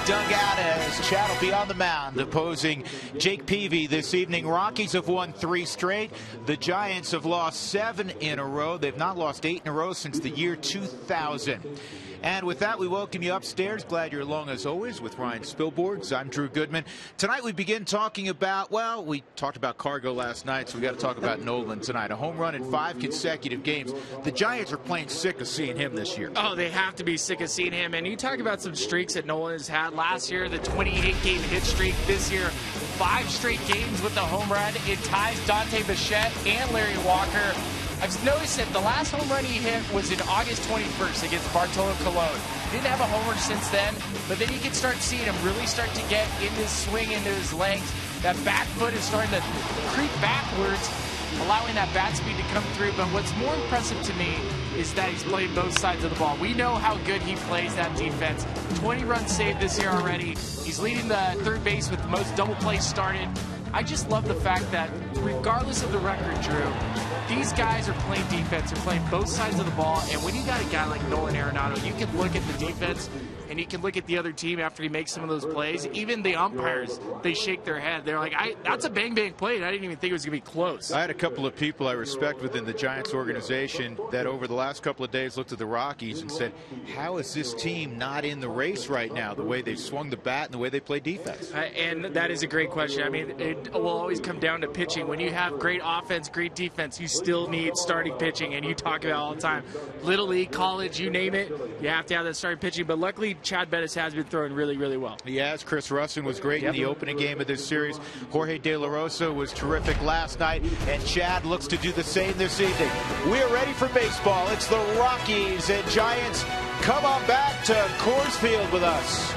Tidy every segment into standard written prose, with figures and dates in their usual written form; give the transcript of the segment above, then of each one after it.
dugout as Chad will be on the mound opposing Jake Peavy this evening. Rockies have won 3 straight. The Giants have lost 7 in a row. They've not lost 8 in a row since the year 2000. And with that, we welcome you upstairs. Glad you're along as always with Ryan Spilborgs. I'm Drew Goodman. Tonight we begin talking about, well, we talked about Cargo last night, so we got to talk about Nolan tonight. A home run in 5 consecutive games. The Giants are playing sick of seeing him this year. Oh, they have to be sick of seeing him. And you talk about some streaks that Nolan has had last year, the 28-game hit streak. This year, 5 straight games with a home run. It ties Dante Bichette and Larry Walker. I've noticed that the last home run he hit was in August 21st against Bartolo Colon. Didn't have a homer since then, but then you can start seeing him really start to get in his swing, into his legs. That back foot is starting to creep backwards, allowing that bat speed to come through. But what's more impressive to me is that he's played both sides of the ball. We know how good he plays that defense. 20 runs saved this year already. He's leading the third base with the most double plays started. I just love the fact that regardless of the record, Drew, these guys are playing defense. They're playing both sides of the ball. And when you got a guy like Nolan Arenado, you can look at the defense and you can look at the other team after he makes some of those plays. Even the umpires, they shake their head. They're like, that's a bang-bang play, and I didn't even think it was going to be close. I had a couple of people I respect within the Giants organization that over the last couple of days looked at the Rockies and said, how is this team not in the race right now, the way they swung the bat and the way they play defense? And that is a great question. I mean, it will always come down to pitching. When you have great offense, great defense, you still need starting pitching, and you talk about it all the time. Little League, college, you name it, you have to have that starting pitching. But luckily, Chad Bettis has been throwing really, really well. He has. Chris Russin was great in the opening game of this series. Jorge De La Rosa was terrific last night, and Chad looks to do the same this evening. We are ready for baseball. It's the Rockies and Giants. Come on back to Coors Field with us.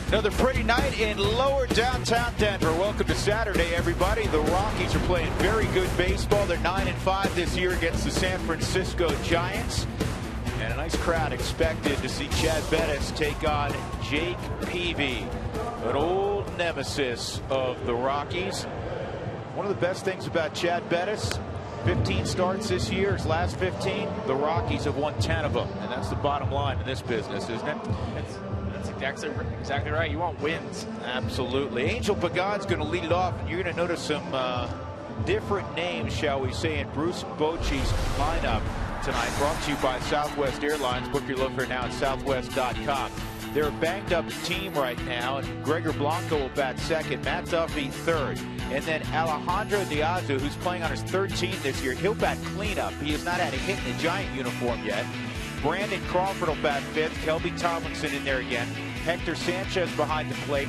Another pretty night in lower downtown Denver. Welcome to Saturday, everybody. The Rockies are playing very good baseball. They're 9-5 this year against the San Francisco Giants. And a nice crowd expected to see Chad Bettis take on Jake Peavy, an old nemesis of the Rockies. One of the best things about Chad Bettis, 15 starts this year. His last 15, the Rockies have won 10 of them, and that's the bottom line in this business, isn't it? That's exactly right. You want wins. Absolutely. Angel Pagan's going to lead it off, and you're going to notice some different names, shall we say, in Bruce Bochy's lineup tonight. Brought to you by Southwest Airlines. Book your look now at southwest.com. They're a banged up team right now, and Gregor Blanco will bat second, Matt Duffy third, and then Alejandro Diazu, who's playing on his third team this year, he'll bat cleanup. He has not had a hit in a Giant uniform yet. Brandon Crawford will bat fifth, Kelby Tomlinson in there again, Hector Sanchez behind the plate,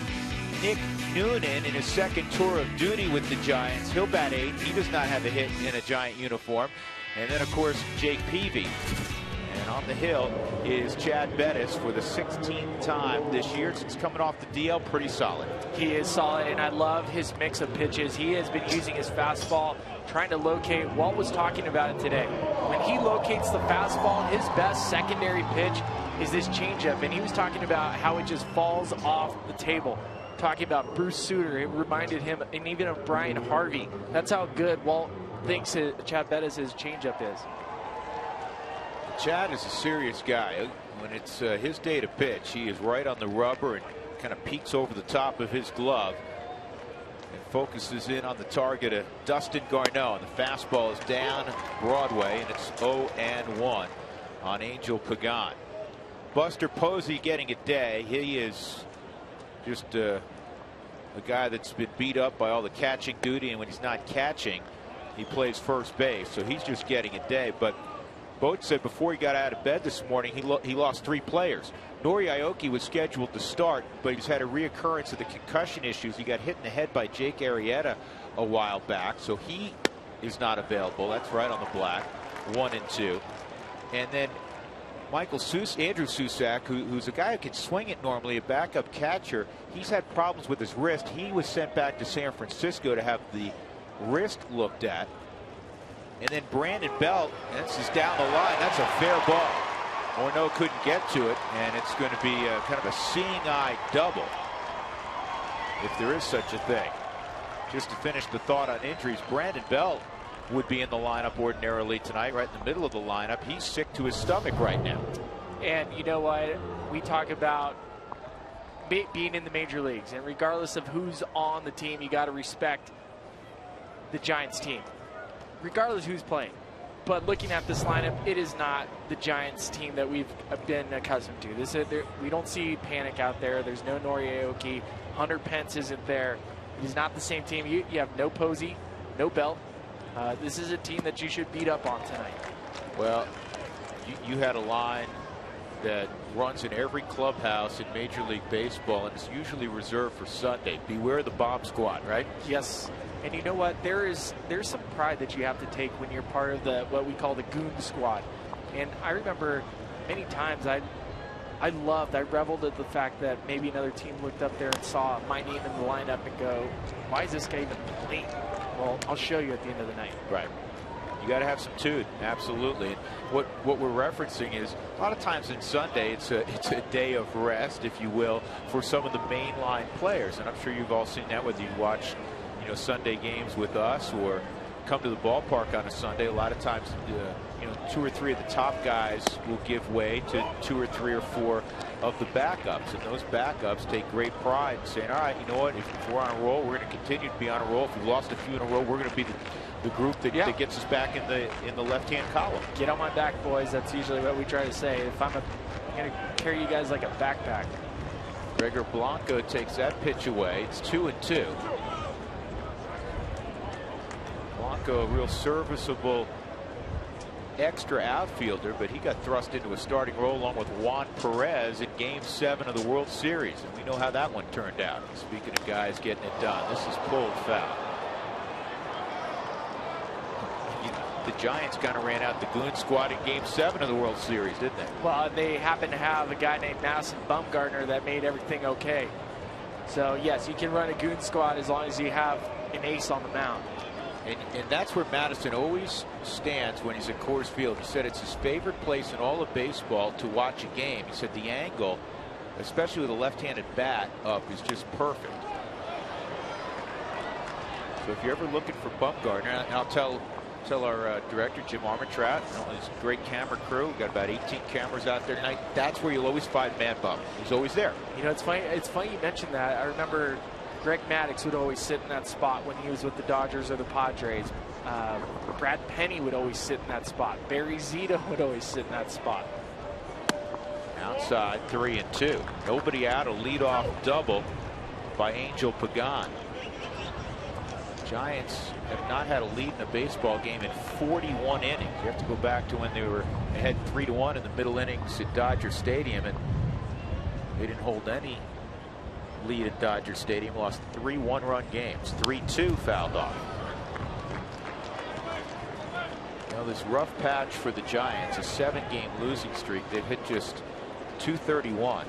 Nick Noonan in his second tour of duty with the Giants, he'll bat eighth. He does not have a hit in a Giant uniform. And then, of course, Jake Peavy. And on the hill is Chad Bettis for the 16th time this year since coming off the DL. Pretty solid. He is solid, and I love his mix of pitches. He has been using his fastball, trying to locate. Walt was talking about it today. When he locates the fastball, his best secondary pitch is this changeup, and he was talking about how it just falls off the table. Talking about Bruce Sutter, it reminded him, and even of Brian Harvey. That's how good Walt thinks Chad Bettis' changeup is. Chad is a serious guy. When it's his day to pitch, he is right on the rubber and kind of peeks over the top of his glove and focuses in on the target of Dustin Garneau. And the fastball is down Broadway, and it's 0-1 on Angel Pagan. Buster Posey getting a day. He is just a guy that's been beat up by all the catching duty, and when he's not catching, he plays first base, so he's just getting a day. But Boat said before he got out of bed this morning, he lost 3 players. Nori Aoki was scheduled to start, but he's had a reoccurrence of the concussion issues. He got hit in the head by Jake Arrieta a while back, so he is not available. That's right on the black. 1 and 2. And then Andrew Susak, who's a guy who can swing it normally, a backup catcher. He's had problems with his wrist. He was sent back to San Francisco to have the wrist looked at. And then Brandon Belt, this is down the line. That's a fair ball. Morneau couldn't get to it, and it's going to be kind of a seeing eye double, if there is such a thing. Just to finish the thought on injuries, Brandon Belt would be in the lineup ordinarily tonight, right in the middle of the lineup. He's sick to his stomach right now. And you know what? We talk about being in the major leagues, and regardless of who's on the team, you got to respect the Giants team, regardless who's playing. But looking at this lineup, it is not the Giants team that we've been accustomed to. We don't see panic out there. There's no Nori Aoki. Hunter Pence isn't there. It is not the same team. You have no Posey, no Belt. This is a team that you should beat up on tonight. Well, you had a line that runs in every clubhouse in Major League Baseball, and it's usually reserved for Sunday. Beware the bomb squad, right? Yes. And you know what? There's some pride that you have to take when you're part of what we call the goon squad. And I remember many times I reveled at the fact that maybe another team looked up there and saw my name in the lineup and go, why is this guy even playing? Well, I'll show you at the end of the night. Right. You got to have some tune, absolutely. And what we're referencing is a lot of times in Sunday it's a day of rest, if you will, for some of the mainline players. And I'm sure you've all seen that whether you watch Sunday games with us or come to the ballpark on a Sunday. A lot of times 2 or 3 of the top guys will give way to 2 or 3 or 4 of the backups, and those backups take great pride in saying, all right, you know what, if we're on a roll, we're going to continue to be on a roll. If we've lost a few in a row, we're going to be the group that gets us back in the left-hand column. Get on my back, boys. That's usually what we try to say. If I'm going to carry you guys like a backpack. Gregor Blanco takes that pitch away. It's 2-2. Blanco, a real serviceable extra outfielder, but he got thrust into a starting role along with Juan Perez in Game 7 of the World Series, and we know how that one turned out. Speaking of guys getting it done, this is pulled foul. The Giants kind of ran out the goon squad in Game 7 of the World Series, didn't they? Well, they happen to have a guy named Madison Bumgarner that made everything okay. So yes, you can run a goon squad as long as you have an ace on the mound. And that's where Madison always stands when he's at Coors Field. He said it's his favorite place in all of baseball to watch a game. He said the angle, especially with a left-handed bat up, is just perfect. So if you're ever looking for Bumgarner, and I'll tell tell our director, Jim Armentrout, and his great camera crew, we've got about 18 cameras out there tonight. That's where you'll always find Man Bum. He's always there. You know, it's funny you mentioned that. I remember Greg Maddux would always sit in that spot when he was with the Dodgers or the Padres. Brad Penny would always sit in that spot. Barry Zito would always sit in that spot. Outside 3-2. Nobody out. A leadoff double by Angel Pagan. Giants have not had a lead in a baseball game in 41 innings. You have to go back to when they were ahead 3-1 in the middle innings at Dodger Stadium, and they didn't hold any lead at Dodger Stadium. Lost 3 one-run games. 3-2 fouled off. Now this rough patch for the Giants, a 7-game losing streak. They've hit just .231,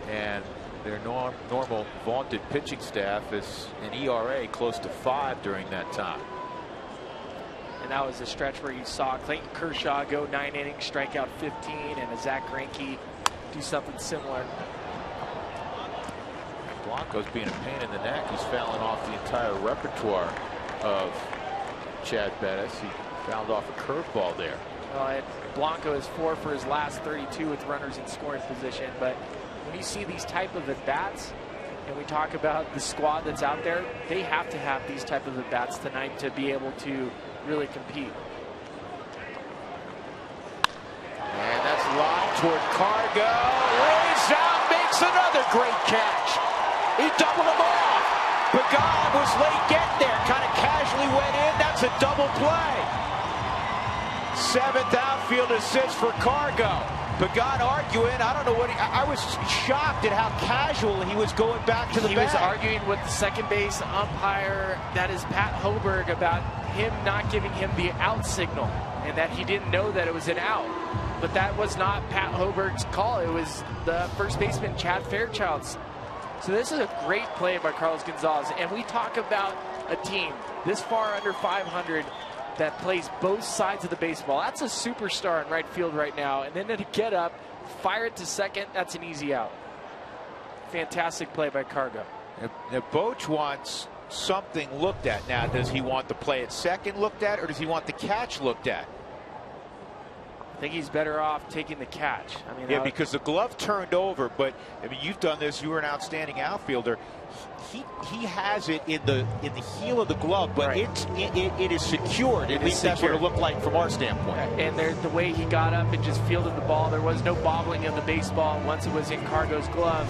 and their normal vaunted pitching staff is an ERA close to 5 during that time. And that was a stretch where you saw Clayton Kershaw go 9 innings, strike out 15, and a Zach Greinke do something similar. Blanco's being a pain in the neck. He's fouling off the entire repertoire of Chad Bettis. He fouled off a curveball there. Well, Blanco is 4 for his last 32 with runners in scoring position, but when you see these type of at-bats, and we talk about the squad that's out there, they have to have these type of at-bats tonight to be able to really compete. And that's lined toward Cargo. Lays out, makes another great catch. He doubled him off. Pagan was late getting there, kind of casually went in. That's a double play. 7th outfield assist for Cargo. Pagan arguing. I don't know what I was shocked at how casual he was going back to the bag. He was arguing with the second base umpire, that is Pat Hoberg, about him not giving him the out signal and that he didn't know that it was an out. But that was not Pat Hoberg's call. It was the first baseman, Chad Fairchild's. So this is a great play by Carlos Gonzalez. And we talk about a team this far under 500 that plays both sides of the baseball. That's a superstar in right field right now. And then to get up, fire it to second, that's an easy out. Fantastic play by Cargo. Now Boch wants something looked at. Now, does he want the play at second looked at, or does he want the catch looked at? I think he's better off taking the catch. I mean, yeah, because the glove turned over, but I mean, you've done this. You were an outstanding outfielder. He has it in the heel of the glove, but right. it is secured. At least that's what it looked like from our standpoint. And the way he got up and just fielded the ball, there was no bobbling of the baseball once it was in Cargo's glove.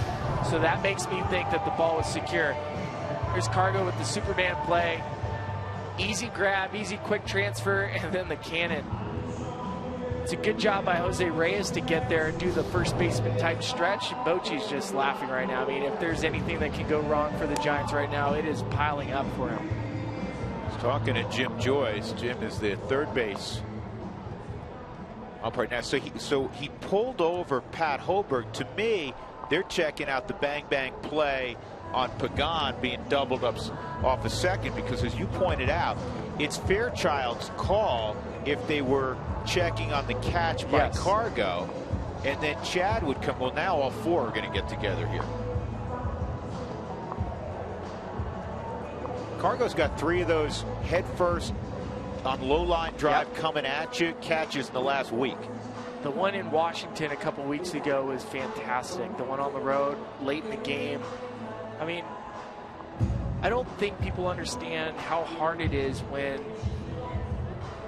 So that makes me think that the ball was secure. Here's Cargo with the Superman play. Easy grab, easy quick transfer, and then the cannon. It's a good job by Jose Reyes to get there and do the first baseman type stretch. Bochy's just laughing right now. I mean, if there's anything that can go wrong for the Giants right now, it is piling up for him. He's talking to Jim Joyce. Jim is the third base umpire now. So he pulled over Pat Hoberg. To me, they're checking out the bang play on Pagan being doubled up off a second, because as you pointed out, it's Fairchild's call if they were checking on the catch by Cargo, and then Chad would come. Well, now all four are going to get together here. Cargo's got 3 of those head first on low line drive coming at you catches in the last week. The one in Washington a couple weeks ago was fantastic. The one on the road late in the game. I mean, I don't think people understand how hard it is when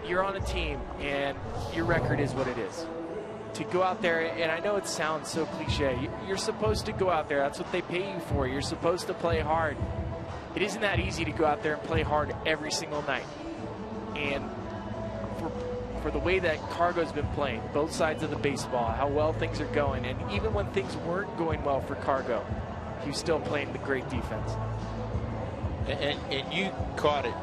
you're on a team and your record is what it is. To go out there, and I know it sounds so cliche, you're supposed to go out there. That's what they pay you for. You're supposed to play hard. It isn't that easy to go out there and play hard every single night. And for the way that Cargo's been playing, both sides of the baseball, how well things are going, and even when things weren't going well for Cargo, he was still playing the great defense. And you caught it.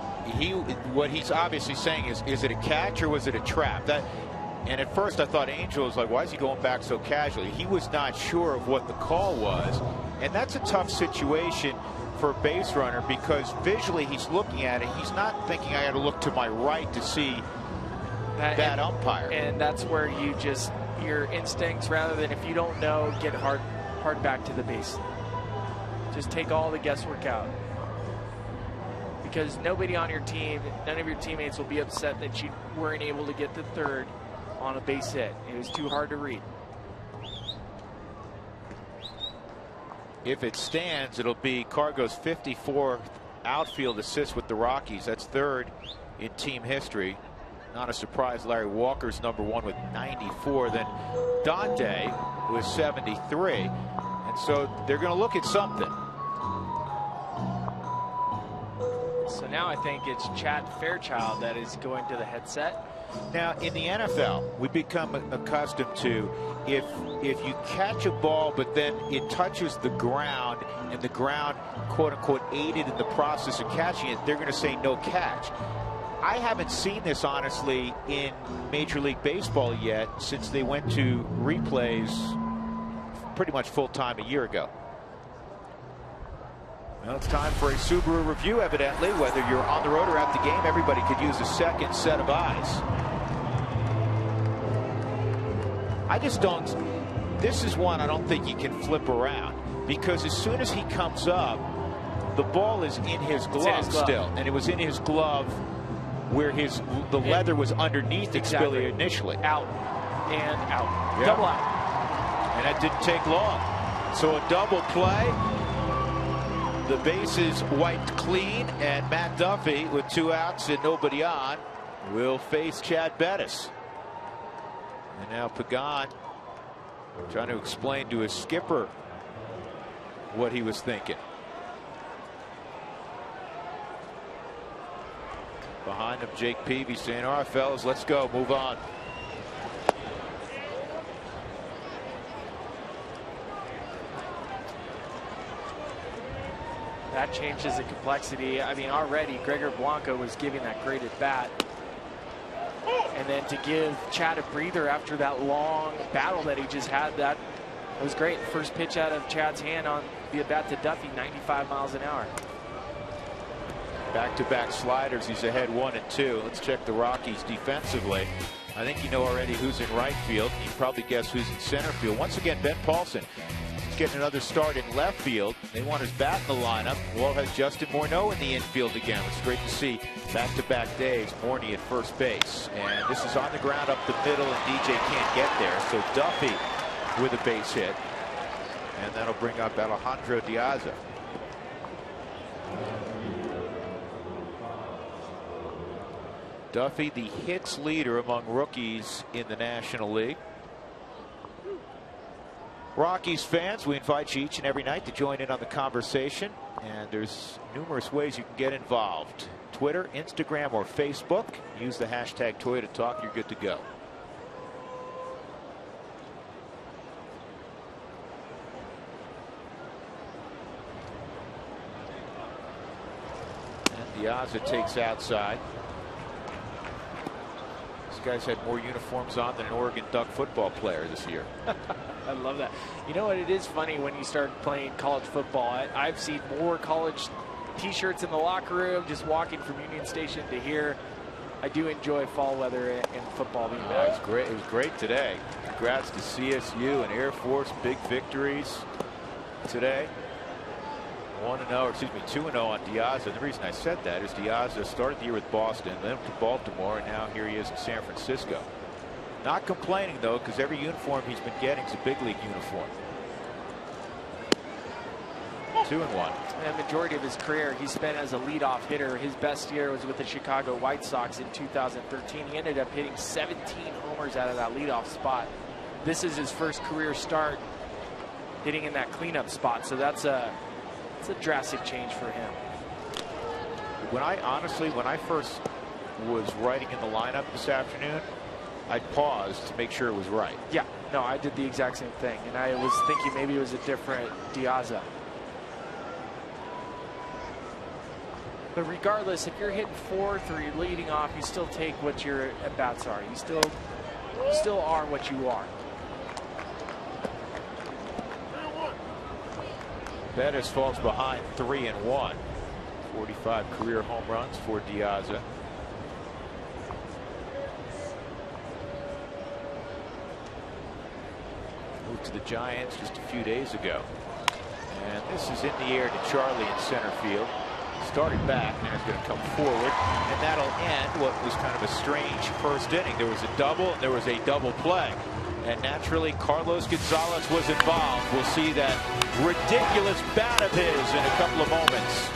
What he's obviously saying is it a catch or was it a trap? And at first I thought Angel was like, why is he going back so casually? He was not sure of what the call was. And that's a tough situation for a base runner, because visually he's looking at it. He's not thinking, I got to look to my right to see that umpire. And that's where your instincts, rather than, if you don't know, get hard back to the base. Just take all the guesswork out. because nobody on your team, none of your teammates will be upset that you weren't able to get the third on a base hit. It was too hard to read. If it stands, it'll be Cargo's 54th outfield assist with the Rockies. That's third in team history. Not a surprise, Larry Walker's #1 with 94. Then Dante with 73. And so they're going to look at something. So now I think it's Chad Fairchild that is going to the headset. Now, in the NFL, we become accustomed to if you catch a ball, but then it touches the ground and the ground, quote unquote, aided in the process of catching it, they're going to say no catch. I haven't seen this, honestly, in Major League Baseball yet since they went to replays pretty much full time a year ago. Well, it's time for a Subaru review, evidently. Whether you're on the road or at the game, everybody could use a second set of eyes. I just don't. This is one I don't think you can flip around, because as soon as he comes up, the ball is in his glove still, and it was in his glove where the leather was underneath exactly. Initially. Out and out. Yeah. Double out. And that didn't take long. So a double play. The bases wiped clean, and Matt Duffy, with 2 outs and nobody on, will face Chad Bettis. And now Pagan trying to explain to his skipper what he was thinking. Behind him, Jake Peavy saying, all right, fellas, let's go, move on. That changes the complexity. I mean, already Gregor Blanco was giving that great at bat. And then to give Chad a breather after that long battle that he just had, that was great. First pitch out of Chad's hand on the at bat to Duffy, 95 miles an hour. Back-to-back sliders. He's ahead 1-2. Let's check the Rockies defensively. I think you know already who's in right field. You can probably guess who's in center field. Once again, Ben Paulson getting another start in left field. They want his bat in the lineup. We'll have Justin Morneau in the infield again. It's great to see back-to-back days. Morney at first base. And this is on the ground up the middle, and DJ can't get there. So Duffy with a base hit. And that'll bring up Alejandro Diaza. Duffy, the hits leader among rookies in the National League. Rockies fans, we invite you each and every night to join in on the conversation, and there's numerous ways you can get involved. Twitter, Instagram, or Facebook. Use the hashtag Toyota Talk. You're good to go. And Diaza takes outside. These guys had more uniforms on than an Oregon Duck football player this year. I love that. You know what? It is funny when you start playing college football. I've seen more college T-shirts in the locker room, just walking from Union Station to here. I do enjoy fall weather and football being back. It was great. It was great today. Congrats to CSU and Air Force. Big victories today. 1-0, excuse me, 2-0 on Diaza. The reason I said that is Diaza started the year with Boston, then to Baltimore, and now here he is in San Francisco. Not complaining, though, because every uniform he's been getting is a big league uniform. 2-1. And the majority of his career he spent as a leadoff hitter. His best year was with the Chicago White Sox in 2013. He ended up hitting 17 homers out of that leadoff spot. This is his first career start hitting in that cleanup spot. So that's a drastic change for him. When I first was writing in the lineup this afternoon, I paused to make sure it was right. Yeah, no, I did the exact same thing, and I was thinking maybe it was a different Diaza. But regardless, if you're hitting fourth or you're leading off, you still take what your at-bats are. You still are what you are. Bettis falls behind 3-1. 45 career home runs for Diaza. Moved to the Giants just a few days ago. And this is in the air to Charlie in center field. Started back, now he's going to come forward, and that'll end what was kind of a strange first inning. There was a double, and there was a double play. And naturally, Carlos Gonzalez was involved. We'll see that ridiculous bat of his in a couple of moments.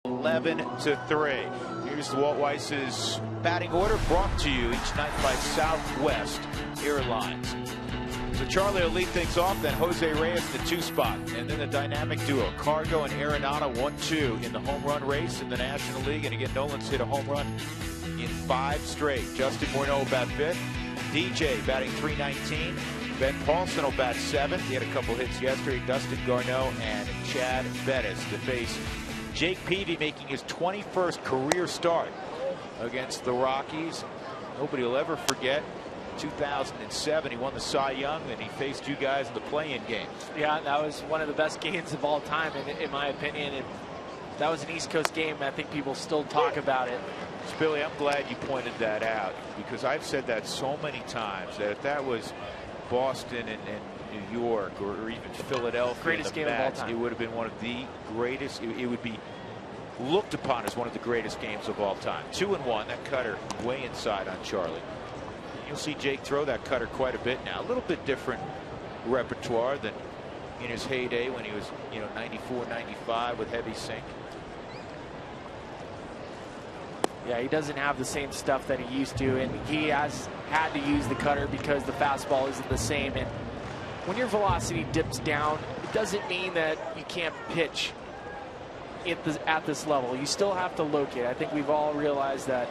(11-3). Here's Walt Weiss's batting order, brought to you each night by Southwest Airlines. So Charlie will lead things off, then Jose Reyes the 2 spot, and then the dynamic duo Cargo and Arenado 1-2 in the home run race in the National League. And again, Nolan's hit a home run in 5 straight. Justin Morneau will bat 5th. DJ batting .319. Ben Paulson will bat 7th. He had a couple hits yesterday. Dustin Garneau and Chad Bettis to face Jake Peavy, making his 21st career start against the Rockies. Nobody will ever forget 2007. He won the Cy Young, and he faced you guys in the play-in game. Yeah, that was one of the best games of all time, in my opinion. And that was an East Coast game. I think people still talk about it. Billy, I'm glad you pointed that out, because I've said that so many times, that if that was Boston and New York or even Philadelphia, greatest game of all time, it would have been one of the greatest. It would be looked upon as one of the greatest games of all time. 2-1. That cutter way inside on Charlie. You'll see Jake throw that cutter quite a bit now. A little bit different repertoire than in his heyday when he was, 94, 95 with heavy sink. Yeah, he doesn't have the same stuff that he used to, and he has had to use the cutter because the fastball isn't the same. And when your velocity dips down, it doesn't mean that you can't pitch at this level. You still have to locate. I think we've all realized that.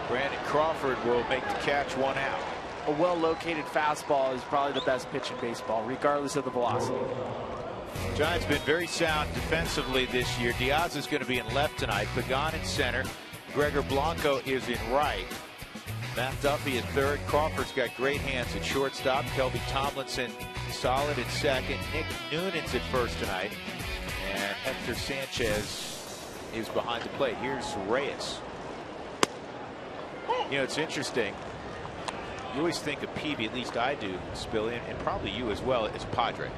Brandon Crawford will make the catch, 1 out. A well-located fastball is probably the best pitch in baseball, regardless of the velocity. Giants been very sound defensively this year. Diaz is going to be in left tonight. Pagan in center. Gregor Blanco is in right. Matt Duffy at third. Crawford's got great hands at shortstop. Kelby Tomlinson solid at second. Nick Noonan's at first tonight. And Hector Sanchez is behind the plate. Here's Reyes. It's interesting. You always think of Peavy, at least I do, Spilly, and probably you as well, as Padre.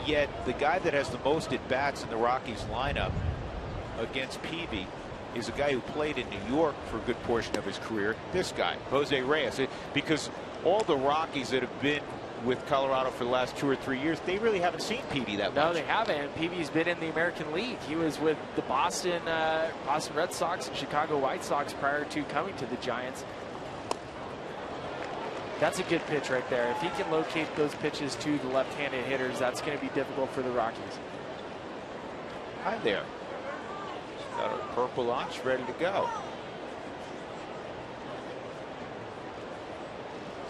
Yet the guy that has the most at bats in the Rockies lineup against Peavy is a guy who played in New York for a good portion of his career. This guy, Jose Reyes, because all the Rockies that have been with Colorado for the last 2 or 3 years, they really haven't seen Peavy that much. No, they haven't. Peavy's been in the American League. He was with the Boston Red Sox and Chicago White Sox prior to coming to the Giants. That's a good pitch right there. If he can locate those pitches to the left-handed hitters, that's going to be difficult for the Rockies. Hi there. Got a purple launch ready to go.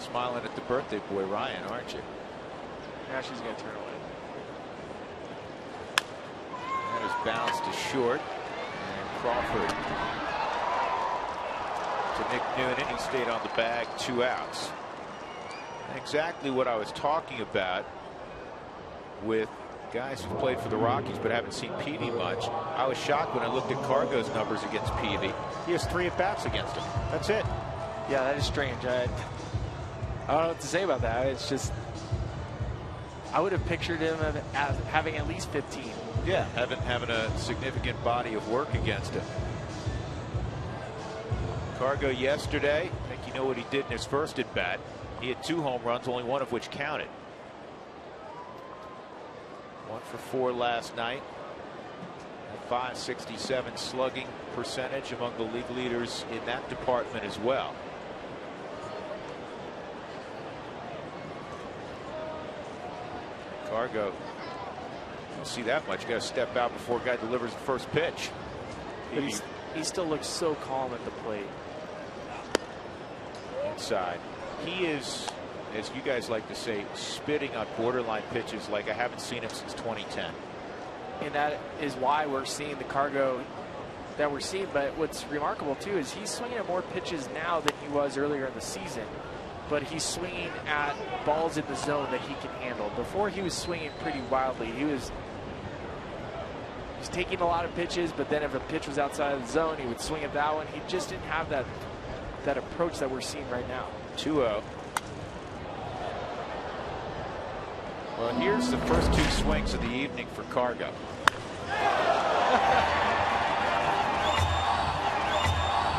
Smiling at the birthday boy Ryan, aren't you? Now she's going to turn away. That is bounced to short. And Crawford to Nick Noonan. He stayed on the bag, 2 outs. Exactly what I was talking about with guys who played for the Rockies but haven't seen Peavy much. I was shocked when I looked at Cargo's numbers against Peavy. He has 3 at-bats against him. That's it. Yeah, that is strange. I don't know what to say about that. It's just, I would have pictured him as having at least 15. Yeah, having a significant body of work against him. Cargo yesterday, I think you know what he did in his first at-bat. He had 2 home runs, only 1 of which counted. 1 for 4 last night. A .567 slugging percentage, among the league leaders in that department as well. Cargo, don't see that much. You got to step out before a guy delivers the first pitch. But he still looks so calm at the plate. Inside. He is, as you guys like to say, spitting on borderline pitches like I haven't seen him since 2010. And that is why we're seeing the Cargo that we're seeing. But what's remarkable too is he's swinging at more pitches now than he was earlier in the season. But he's swinging at balls in the zone that he can handle. Before, he was swinging pretty wildly. He was taking a lot of pitches, but then if a pitch was outside of the zone, he would swing at that one. He just didn't have that approach that we're seeing right now. 2-0. Well, here's the first 2 swings of the evening for Cargo.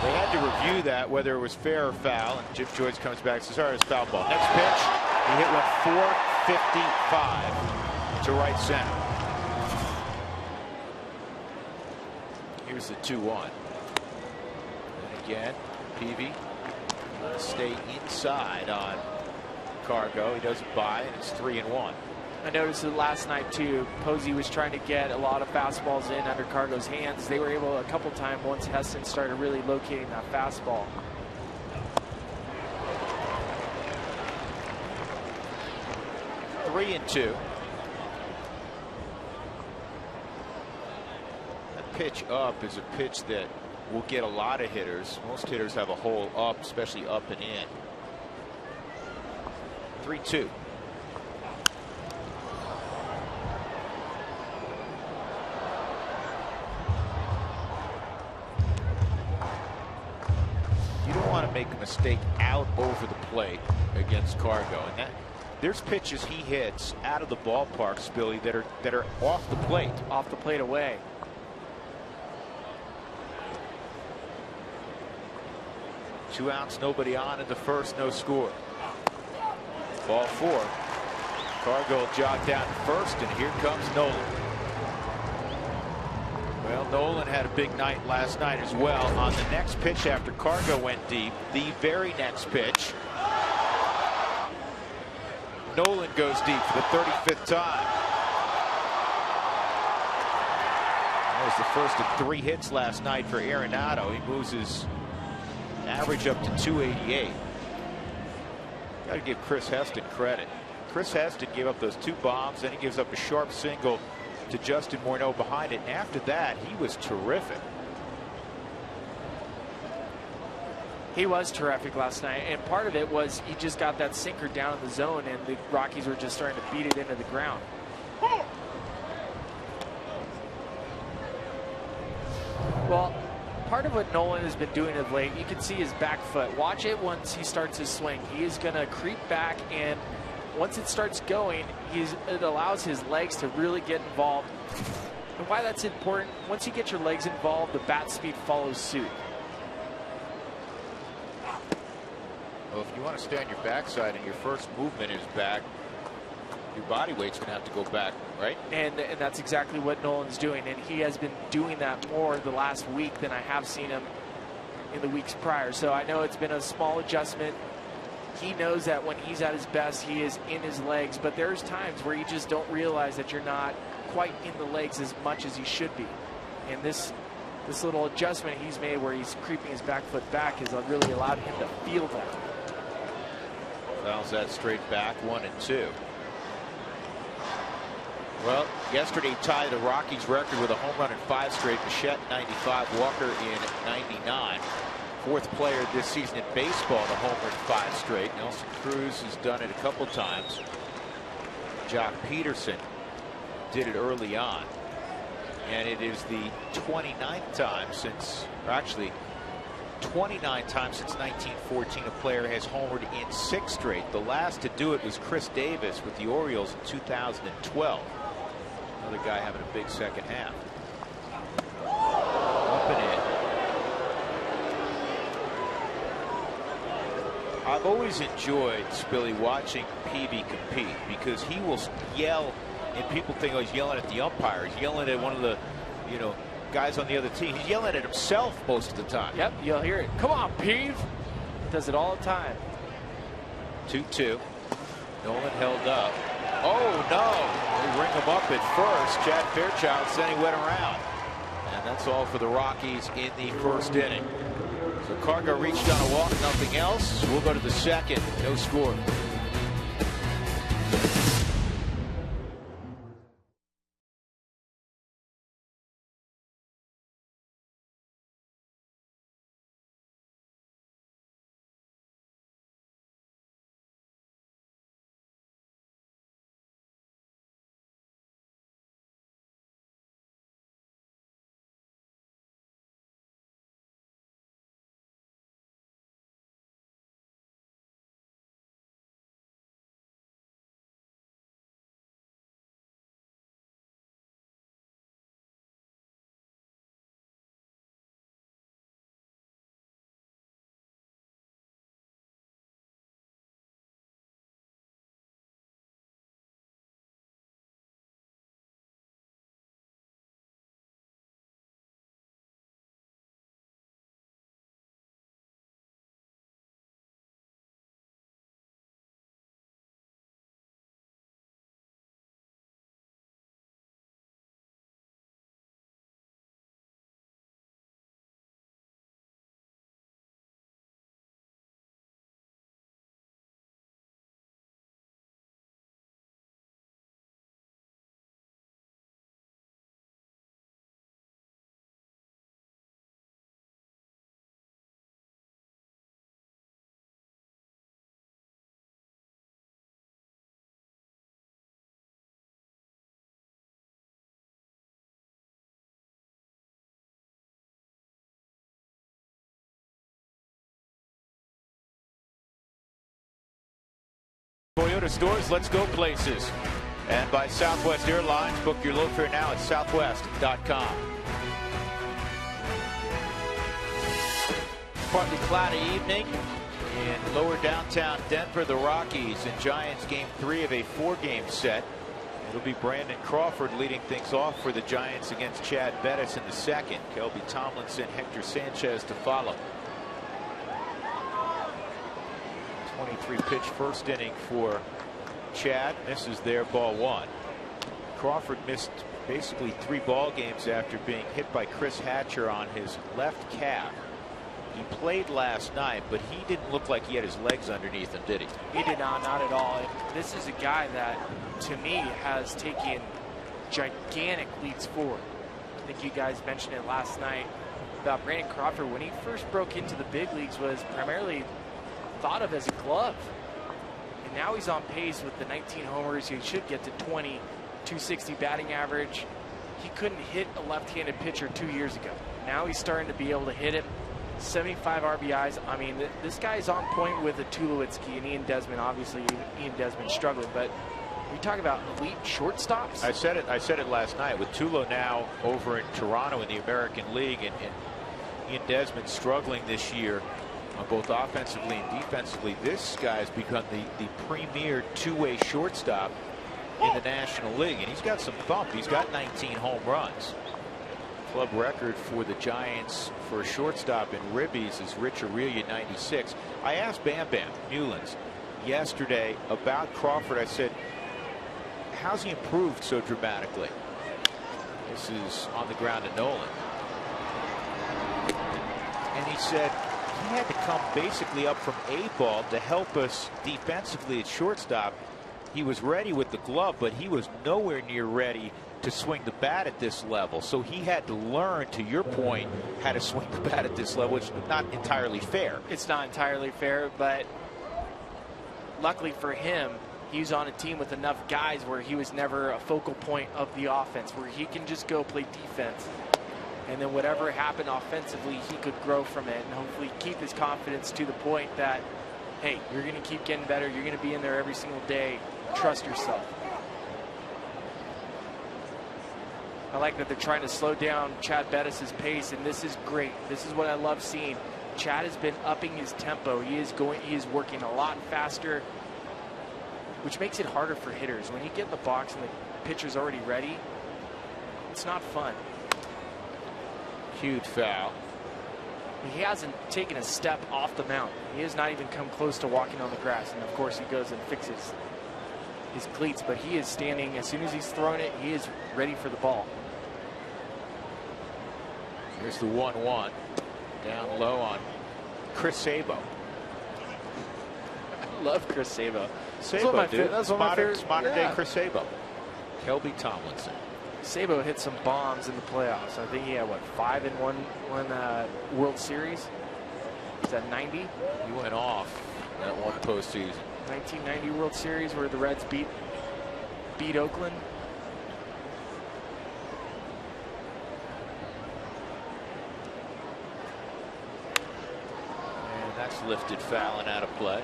They had to review that, whether it was fair or foul, and Jim Joyce comes back and says, all right, it's foul ball. Next pitch, he hit one 455 to right center. Here's the 2-1. And again, Peavy stay inside on Cargo. He doesn't buy, and it's 3-1. I noticed it last night too. Posey was trying to get a lot of fastballs in under Cargo's hands. They were able a couple times once Heston started really locating that fastball. Three and 2. That pitch up is a pitch that will get a lot of hitters. Most hitters have a hole up, especially up and in. 3-2. You don't want to make a mistake out over the plate against Cargo, and that there's pitches he hits out of the ballpark, Spilly, that are off the plate away. Two outs, nobody on in the first, no score. Ball 4. Cargo will jog down to first, and here comes Nolan. Well, Nolan had a big night last night as well. On the next pitch after Cargo went deep, the very next pitch, Nolan goes deep for the 35th time. That was the first of 3 hits last night for Arenado. He moves his average up to 288. Got to give Chris Heston credit. Chris Heston gave up those 2 bombs, then he gives up a sharp single to Justin Morneau behind it. And after that, he was terrific. He was terrific last night, and part of it was he just got that sinker down in the zone, and the Rockies were just starting to beat it into the ground. Well, part of what Nolan has been doing of late, you can see his back foot. Watch it once he starts his swing. He is going to creep back, and once it starts going, it allows his legs to really get involved. And why that's important, once you get your legs involved, the bat speed follows suit. Well, if you want to stay on your backside and your first movement is back, your body weight's going to have to go back, right? And that's exactly what Nolan's doing, and he has been doing that more the last week than I have seen him in the weeks prior. So I know it's been a small adjustment. He knows that when he's at his best, he is in his legs, but there's times where you just don't realize that you're not quite in the legs as much as you should be. And this little adjustment he's made where he's creeping his back foot back has really allowed him to feel that. Fouls that straight back, 1-2. Well, yesterday tied the Rockies record with a home run in 5 straight. Bichette in 95, Walker in 99. Fourth player this season in baseball to homer in 5 straight. Nelson Cruz has done it a couple times. Jock Peterson did it early on. And it is the 29th time since, or actually 29 times since 1914 a player has homered in 6 straight. The last to do it was Chris Davis with the Orioles in 2012. Another guy having a big second half. Up and in. I've always enjoyed, Spilly, watching Peavy compete because he will yell, and people think, oh, he's yelling at the umpire. He's yelling at one of the, guys on the other team. He's yelling at himself most of the time. Yep, you'll hear it. Come on, Peave. Does it all the time. 2-2. Nolan held up. Oh, no. They ring him up at first. Chad Fairchild said he went around. And that's all for the Rockies in the first inning. So Cargo reached on a walk, nothing else. We'll go to the second. No score. Toyota stores, let's go places. And by Southwest Airlines, book your low fare now at southwest.com. Partly cloudy evening in lower downtown Denver. The Rockies and Giants game 3 of a 4-game set. It'll be Brandon Crawford leading things off for the Giants against Chad Bettis in the second. Kelby Tomlinson, Hector Sanchez to follow. 23 pitch first inning for Chad. Misses there, ball 1. Crawford missed basically 3 ball games after being hit by Chris Hatcher on his left calf. He played last night, but he didn't look like he had his legs underneath him, did he? He did not at all. And this is a guy that, to me, has taken gigantic leaps forward. I think you guys mentioned it last night about Brandon Crawford. When he first broke into the big leagues, was primarily thought of as a glove, and now he's on pace with the 19 homers. He should get to 20, 260 batting average. He couldn't hit a left-handed pitcher 2 years ago. Now he's starting to be able to hit him. 75 RBIs. I mean, this guy's on point with a Tulowitzki and Ian Desmond. Obviously, Ian Desmond struggled, but we talk about elite shortstops. I said it last night with Tulo now over in Toronto in the American League, and Ian Desmond struggling this year. Both offensively and defensively. This guy's become the premier two-way shortstop in the National League, and he's got some thump. He's got 19 home runs. Club record for the Giants for a shortstop in ribbies is Rich Aurelia, 96. I asked Bam Bam Newlands yesterday about Crawford. I said, how's he improved so dramatically? This is on the ground to Nolan. And he said he had to come basically up from A ball to help us defensively at shortstop. He was ready with the glove, but he was nowhere near ready to swing the bat at this level. So he had to learn, to your point, how to swing the bat at this level, which is not entirely fair. It's not entirely fair, but luckily for him, he was on a team with enough guys where he was never a focal point of the offense, where he can just go play defense. And then whatever happened offensively, he could grow from it and hopefully keep his confidence to the point that, hey, you're going to keep getting better. You're going to be in there every single day. Trust yourself. I like that they're trying to slow down Chad Bettis' pace, and this is great. This is what I love seeing. Chad has been upping his tempo. He is working a lot faster, which makes it harder for hitters. When you get in the box and the pitcher's already ready, it's not fun. Huge foul. He hasn't taken a step off the mound. He has not even come close to walking on the grass. And of course he goes and fixes his cleats, but he is standing. As soon as he's thrown it, he is ready for the ball. Here's the 1-1 down low on Chris Sabo. I love Chris Sabo. Sabo, that's one of my favorite. Modern day Chris Sabo. Kelby Tomlinson. Sabo hit some bombs in the playoffs. I think he had, what, 5 in one World Series? Is that 90? He went off that one postseason. 1990 World Series where the Reds beat Oakland. And that's lifted foul and out of play.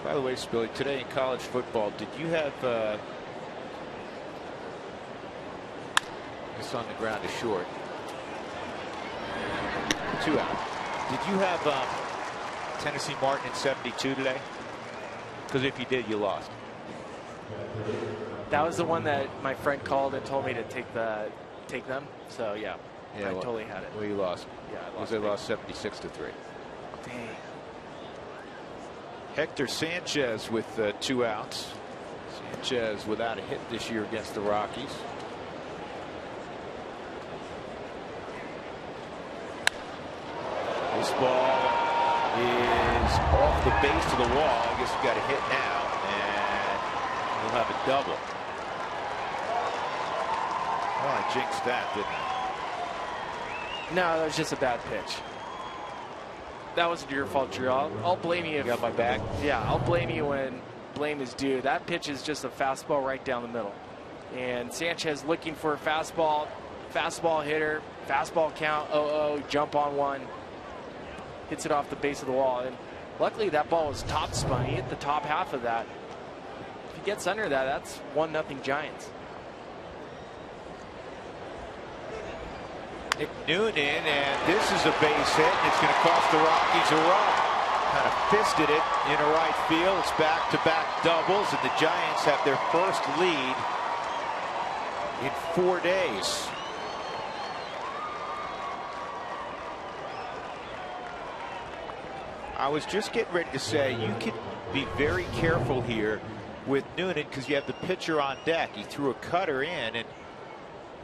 By the way, Spilly, today in college football, did you have this on the ground is short, 2 out. Did you have Tennessee Martin in 72 today? Because if you did, you lost. That was the one that my friend called and told me to take them. So yeah, I totally had it. Well, you lost. Yeah, I lost. Because they lost 76-3. Dang. Hector Sanchez with 2 outs. Sanchez without a hit this year against the Rockies. This ball is off the base of the wall. I guess we got a hit now, and we'll have a double. Well, I jinxed that, didn't I? No, that was just a bad pitch. That wasn't your fault, Drew. I'll blame you if you got my back. Yeah, I'll blame you when blame is due. That pitch is just a fastball right down the middle, and Sanchez looking for a fastball hitter, fastball count, jump on one, hits it off the base of the wall, and luckily that ball was top spun. He hit the top half of that. If he gets under that, that's 1-0 Giants. Nick Noonan, and this is a base hit, and it's going to cost the Rockies a run. Kind of fisted it into right field. It's back-to-back doubles, and the Giants have their first lead in 4 days. I was just getting ready to say you can be very careful here with Noonan because you have the pitcher on deck. He threw a cutter in, and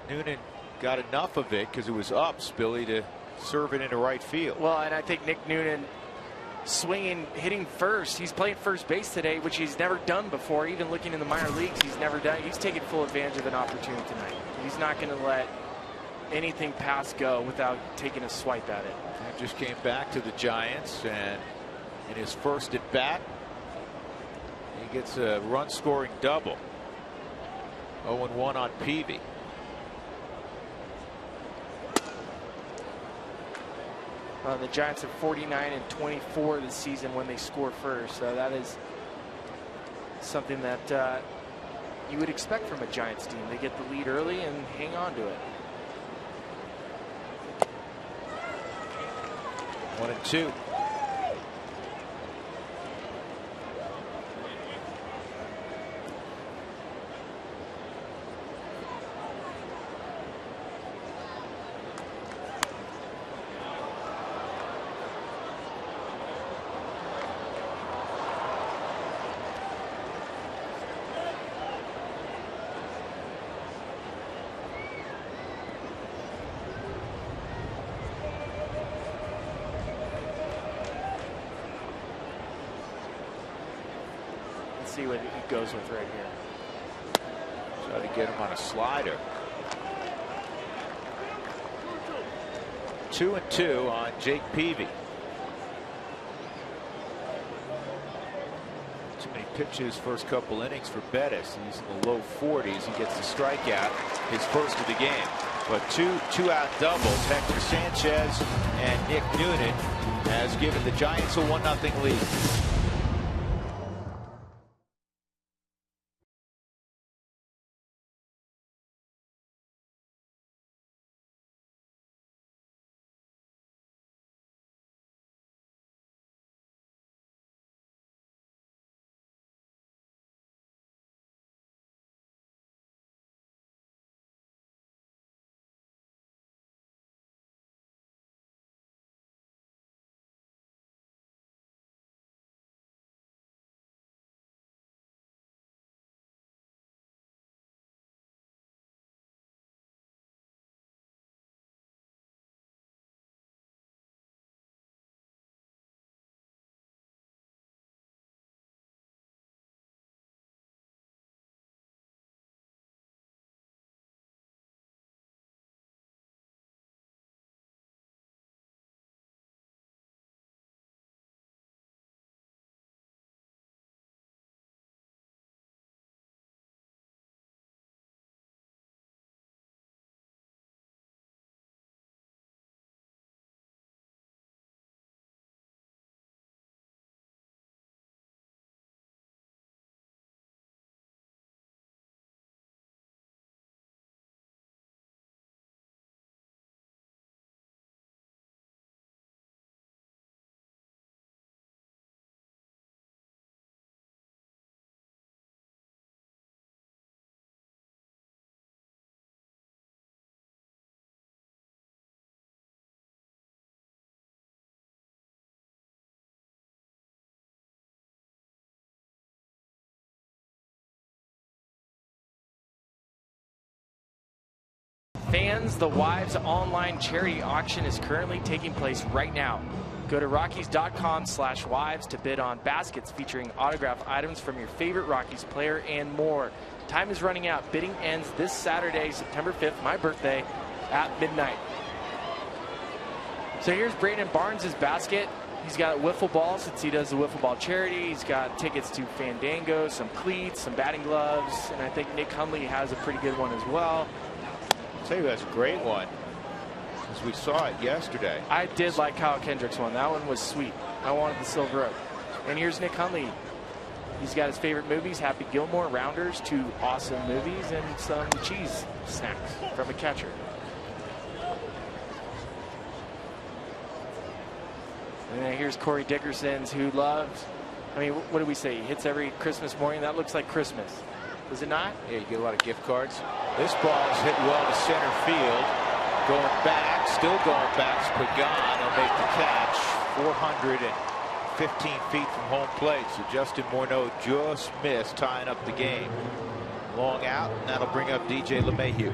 Noonan got enough of it because it was up, Spilly, to serve it into right field. Well, and I think Nick Noonan swinging, hitting first. He's playing first base today, which he's never done before. Even looking in the minor leagues, he's never done. He's taking full advantage of an opportunity tonight. He's not going to let anything pass go without taking a swipe at it. And just came back to the Giants, and in his first at bat, he gets a run-scoring double. 0-1 on Peavy. The Giants are 49-24 this season when they score first. So that is something that you would expect from a Giants team. They get the lead early and hang on to it. 1-2. see what he goes with right here. Try to get him on a slider. 2-2 on Jake Peavy. Too many pitches first couple innings for Bettis. He's in the low 40s. He gets the strikeout, his first of the game. But two out doubles. Hector Sanchez and Nick Noonan has given the Giants a 1-0 lead. Fans, the Wives online charity auction is currently taking place right now. Go to Rockies.com/wives to bid on baskets featuring autographed items from your favorite Rockies player and more. Time is running out. Bidding ends this Saturday, September 5th, my birthday, at midnight. So here's Brandon Barnes' basket. He's got a wiffle ball since he does the wiffle ball charity. He's got tickets to Fandango, some cleats, some batting gloves, and I think Nick Hundley has a pretty good one as well. I'll tell you, that's a great one, as we saw it yesterday. I did like Kyle Kendrick's one. That one was sweet. I wanted the silver oak. And here's Nick Hundley. He's got his favorite movies, Happy Gilmore, Rounders, 2 awesome movies, and some cheese snacks from a catcher. And then here's Corey Dickerson's, who loves, I mean, what do we say? He hits every Christmas morning. That looks like Christmas. Does it not? Yeah, you get a lot of gift cards. This ball is hit well to center field. Going back, still going back. Pagan will make the catch. 415 feet from home plate. So Justin Morneau just missed tying up the game. Long out, and that'll bring up DJ LeMahieu.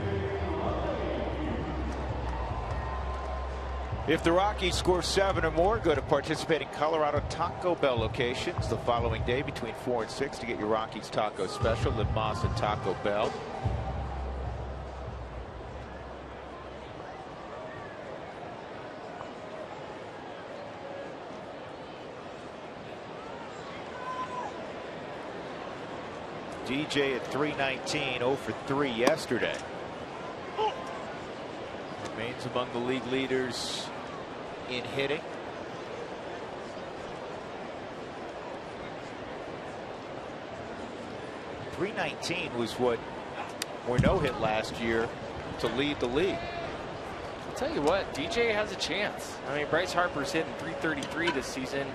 If the Rockies score 7 or more, go to participating Colorado Taco Bell locations the following day between 4 and 6 to get your Rockies taco special. Live Mas and Taco Bell. DJ at 319, 0 for 3 yesterday. Remains among the league leaders in hitting. .319 was what Morneau hit last year to lead the league. I'll tell you what, DJ has a chance. I mean, Bryce Harper's hitting .333 this season.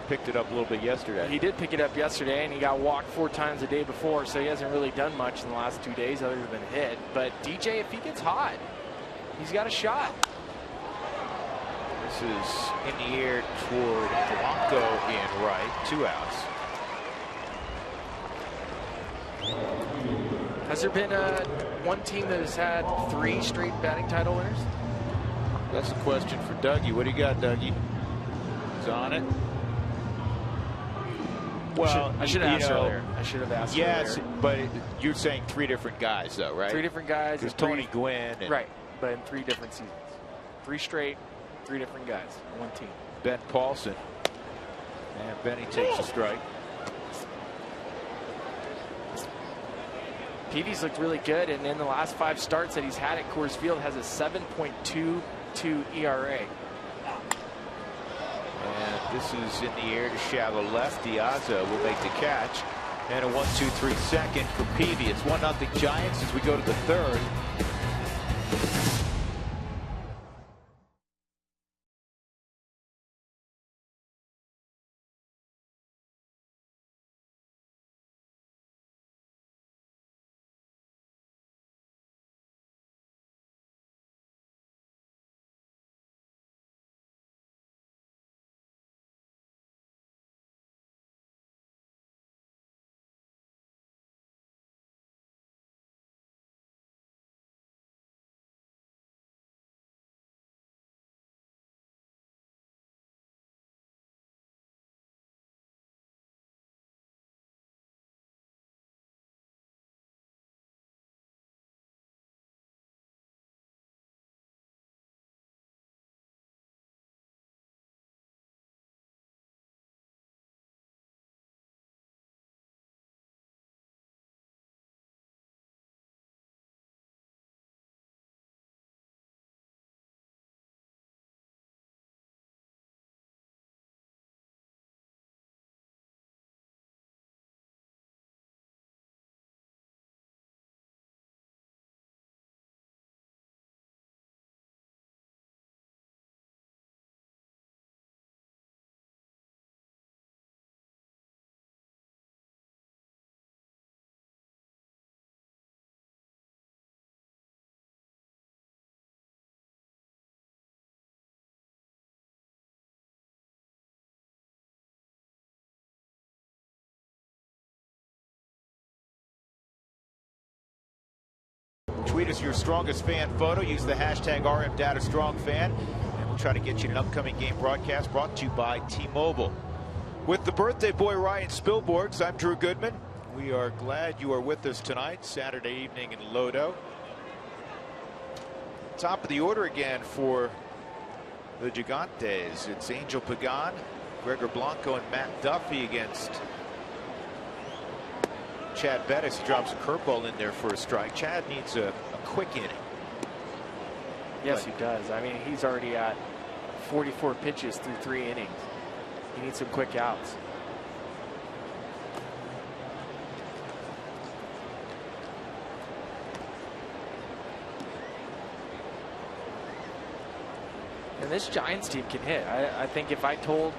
Picked it up a little bit yesterday. He did pick it up yesterday, and he got walked 4 times the day before, so he hasn't really done much in the last 2 days other than hit. But DJ, if he gets hot, he's got a shot. This is in the air toward Blanco in right. 2 outs. Has there been one team that has had 3 straight batting title winners? That's a question for Dougie. What do you got, Dougie? He's on it. Well, I should have asked earlier. I should have asked earlier. Yes, but you're saying 3 different guys, though, right? 3 different guys. There's Tony Gwynn. Right, but in 3 different seasons. 3 straight, 3 different guys on one team. Ben Paulson. And Benny takes a strike. Peavy's looked really good, and in the last 5 starts that he's had at Coors Field has a 7.22 ERA. And this is in the air to shallow left. Diaza will make the catch. And a 1-2-3 second for Peavy. It's 1-0 Giants as we go to the 3rd. Tweet us your strongest fan photo. Use the hashtag RMDataStrongFan. And we'll try to get you an upcoming game broadcast brought to you by T-Mobile. With the birthday boy Ryan Spilborghs, I'm Drew Goodman. We are glad you are with us tonight, Saturday evening in Lodo. Top of the order again for the Gigantes. It's Angel Pagan, Gregor Blanco, and Matt Duffy against Chad Bettis. He drops a curveball in there for a strike. Chad needs a quick inning. Yes, he does. I mean, he's already at 44 pitches through 3 innings. He needs some quick outs. And this Giants team can hit. I think if I told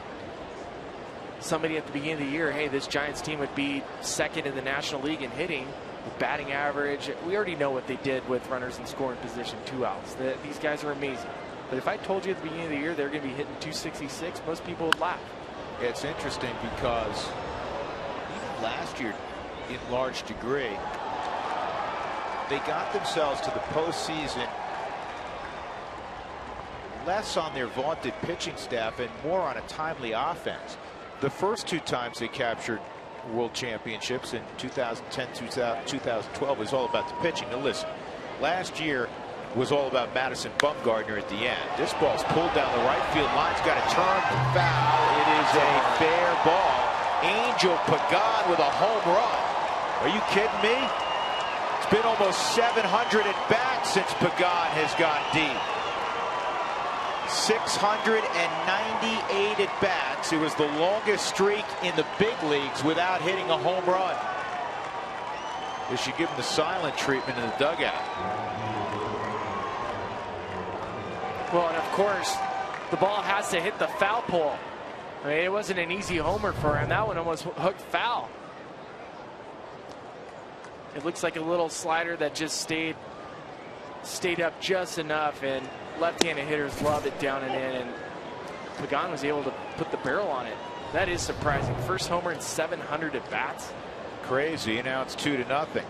somebody at the beginning of the year, hey, this Giants team would be 2nd in the National League in hitting, with batting average. We already know what they did with runners in scoring position, 2 outs. These guys are amazing. But if I told you at the beginning of the year they're going to be hitting 266, most people would laugh. Yeah, it's interesting because even last year, in large degree, they got themselves to the postseason less on their vaunted pitching staff and more on a timely offense. The first 2 times they captured world championships in 2010, 2012 was all about the pitching. Now listen, last year was all about Madison Bumgarner at the end. This ball's pulled down the right field line. It's got a turn foul. It is a fair ball. Angel Pagan with a home run. Are you kidding me? It's been almost 700 at bats since Pagan has gone deep. 698 at bats. It was the longest streak in the big leagues without hitting a home run. They should give him the silent treatment in the dugout. Well, and of course, the ball has to hit the foul pole. I mean, it wasn't an easy homer for him. That one almost hooked foul. It looks like a little slider that just stayed up just enough, and left-handed hitters love it down and in, and Pagan was able to put the barrel on it. That is surprising. First homer in 700 at bats. Crazy. Now it's 2-0.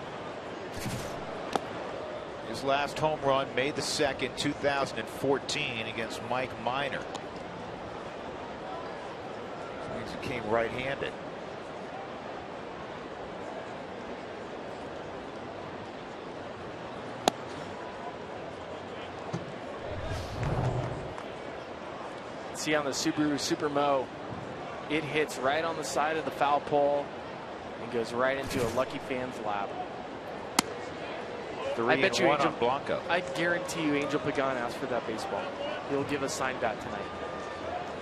His last home run, May the 2nd, 2014, against Mike Minor. He came right-handed. See on the Subaru Supermo, it hits right on the side of the foul pole and goes right into a lucky fan's lap. I bet you Angel Blanco. I guarantee you Angel Pagan asked for that baseball. He'll give a signed bat tonight.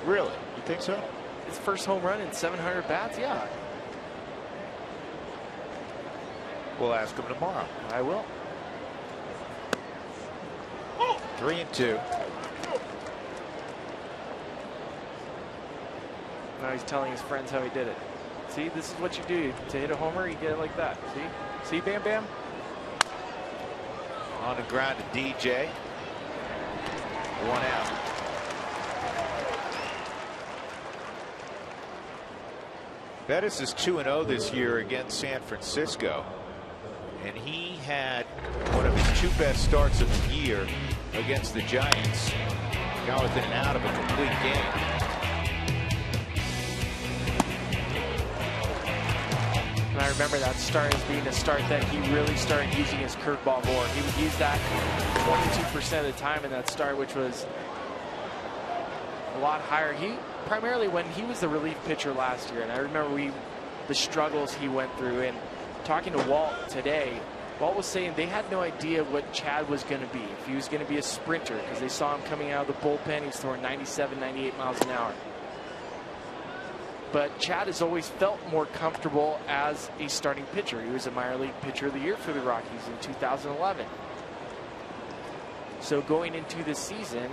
Really? You think so? His first home run in 700 bats? Yeah. We'll ask him tomorrow. I will. 3-2. Now he's telling his friends how he did it. See, this is what you do. To hit a homer, you get it like that. See? See, Bam Bam? On the ground to DJ. 1 out. Bettis is 2-0 this year against San Francisco. And he had one of his 2 best starts of the year against the Giants. Got within an out of a complete game. And I remember that start as being a start that he really started using his curveball more. He would use that 22% of the time in that start, which was a lot higher. He primarily when he was the relief pitcher last year, and I remember the struggles he went through. And talking to Walt today, Walt was saying they had no idea what Chad was going to be. If he was going to be a sprinter, because they saw him coming out of the bullpen. He was throwing 97, 98 miles an hour. But Chad has always felt more comfortable as a starting pitcher. He was a minor league pitcher of the year for the Rockies in 2011. So going into this season,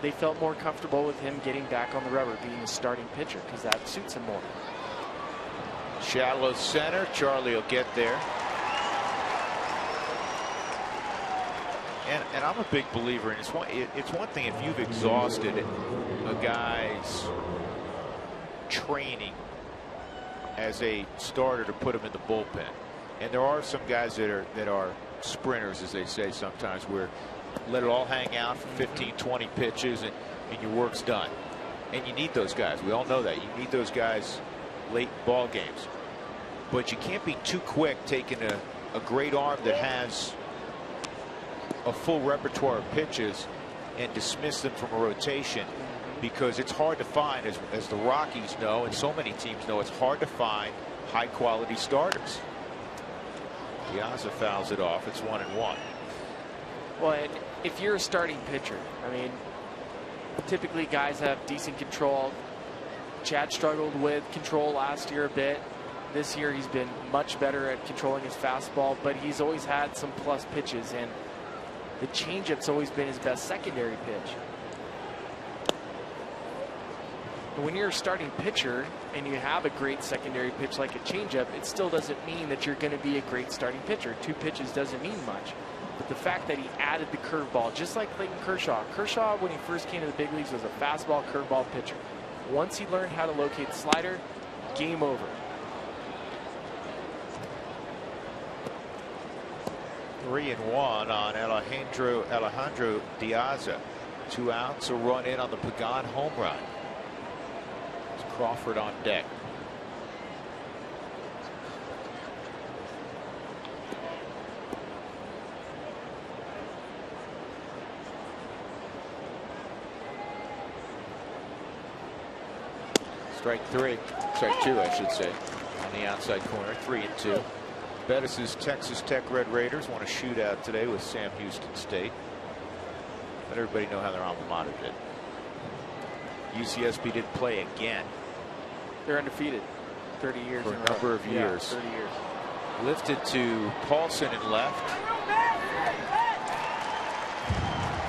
they felt more comfortable with him getting back on the rubber, being a starting pitcher, because that suits him more. Shallow center. Charlie will get there. And I'm a big believer in it's one thing if you've exhausted a guy's training as a starter to put him in the bullpen. And there are some guys that are sprinters, as they say sometimes, where let it all hang out for 15, 20 pitches and your work's done. And you need those guys. We all know that. You need those guys late ball games. But you can't be too quick taking a great arm that has a full repertoire of pitches and dismiss them from a rotation, because it's hard to find, as the Rockies know and so many teams know, it's hard to find high quality starters. Piazza fouls it off. It's 1-1. Well, and if you're a starting pitcher, I mean, typically guys have decent control. Chad struggled with control last year a bit. This year he's been much better at controlling his fastball, but he's always had some plus pitches, and the changeup's always been his best secondary pitch. And when you're a starting pitcher and you have a great secondary pitch like a changeup, it still doesn't mean that you're going to be a great starting pitcher. 2 pitches doesn't mean much. But the fact that he added the curveball, just like Clayton Kershaw. Kershaw, when he first came to the big leagues, was a fastball curveball pitcher. Once he learned how to locate the slider, game over. Three and one on Alejandro Diaza. 2 outs, a run in on the Pagan home run. It's Crawford on deck. Strike 2, I should say, on the outside corner. 3-2. Bettis' Texas Tech Red Raiders won a shootout today with Sam Houston State. Let everybody know how their alma mater did. UCSB didn't play again. They're undefeated. 30 years for a number of years. 30 years. Lifted to Paulson and left.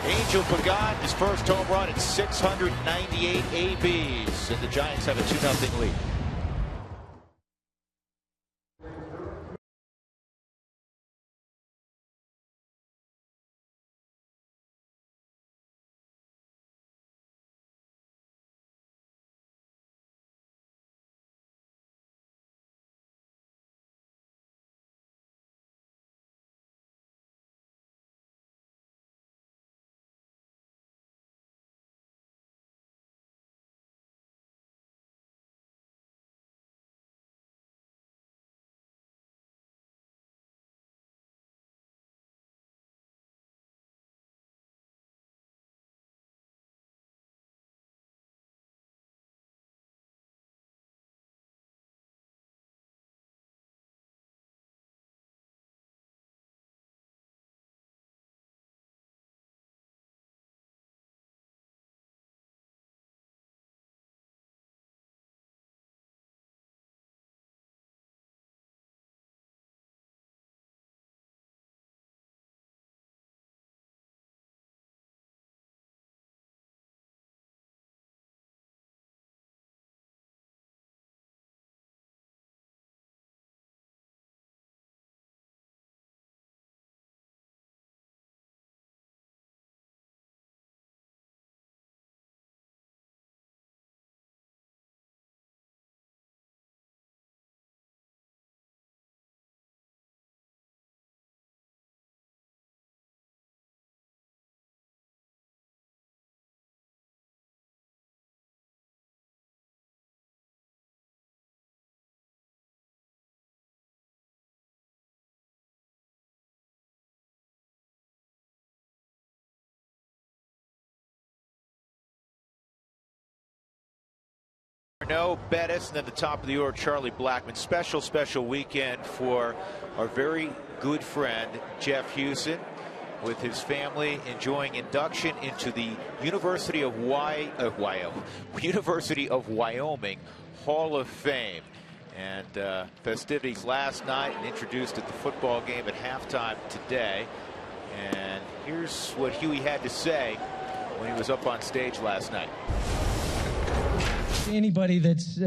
Angel Pagan, his first home run at 698 ABs, and the Giants have a 2-0 lead. No, Bettis, and then the top of the order, Charlie Blackmon. Special weekend for our very good friend, Jeff Hewson, with his family enjoying induction into the University of Wyoming Hall of Fame. And festivities last night and introduced at the football game at halftime today. And here's what Huey had to say when he was up on stage last night. Anybody that's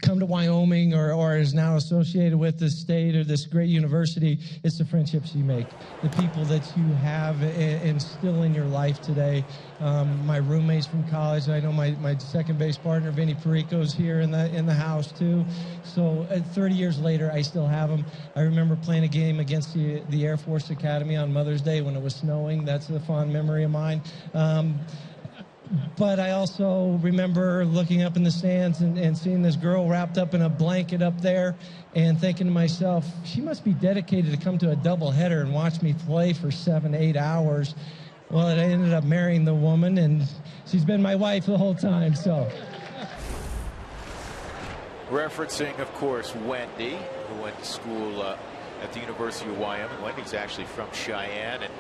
come to Wyoming or is now associated with this state or this great university, it's the friendships you make, the people that you have and still in your life today. My roommates from college, I know my second base partner, Vinny Perico's here in the house too. So 30 years later, I still have them. I remember playing a game against the Air Force Academy on Mother's Day when it was snowing. That's a fond memory of mine. But I also remember looking up in the stands and seeing this girl wrapped up in a blanket up there and thinking to myself, she must be dedicated to come to a doubleheader and watch me play for 7-8 hours. Well, I ended up marrying the woman, and she's been my wife the whole time. So, referencing, of course, Wendy, who went to school at the University of Wyoming. Wendy's actually from Cheyenne, and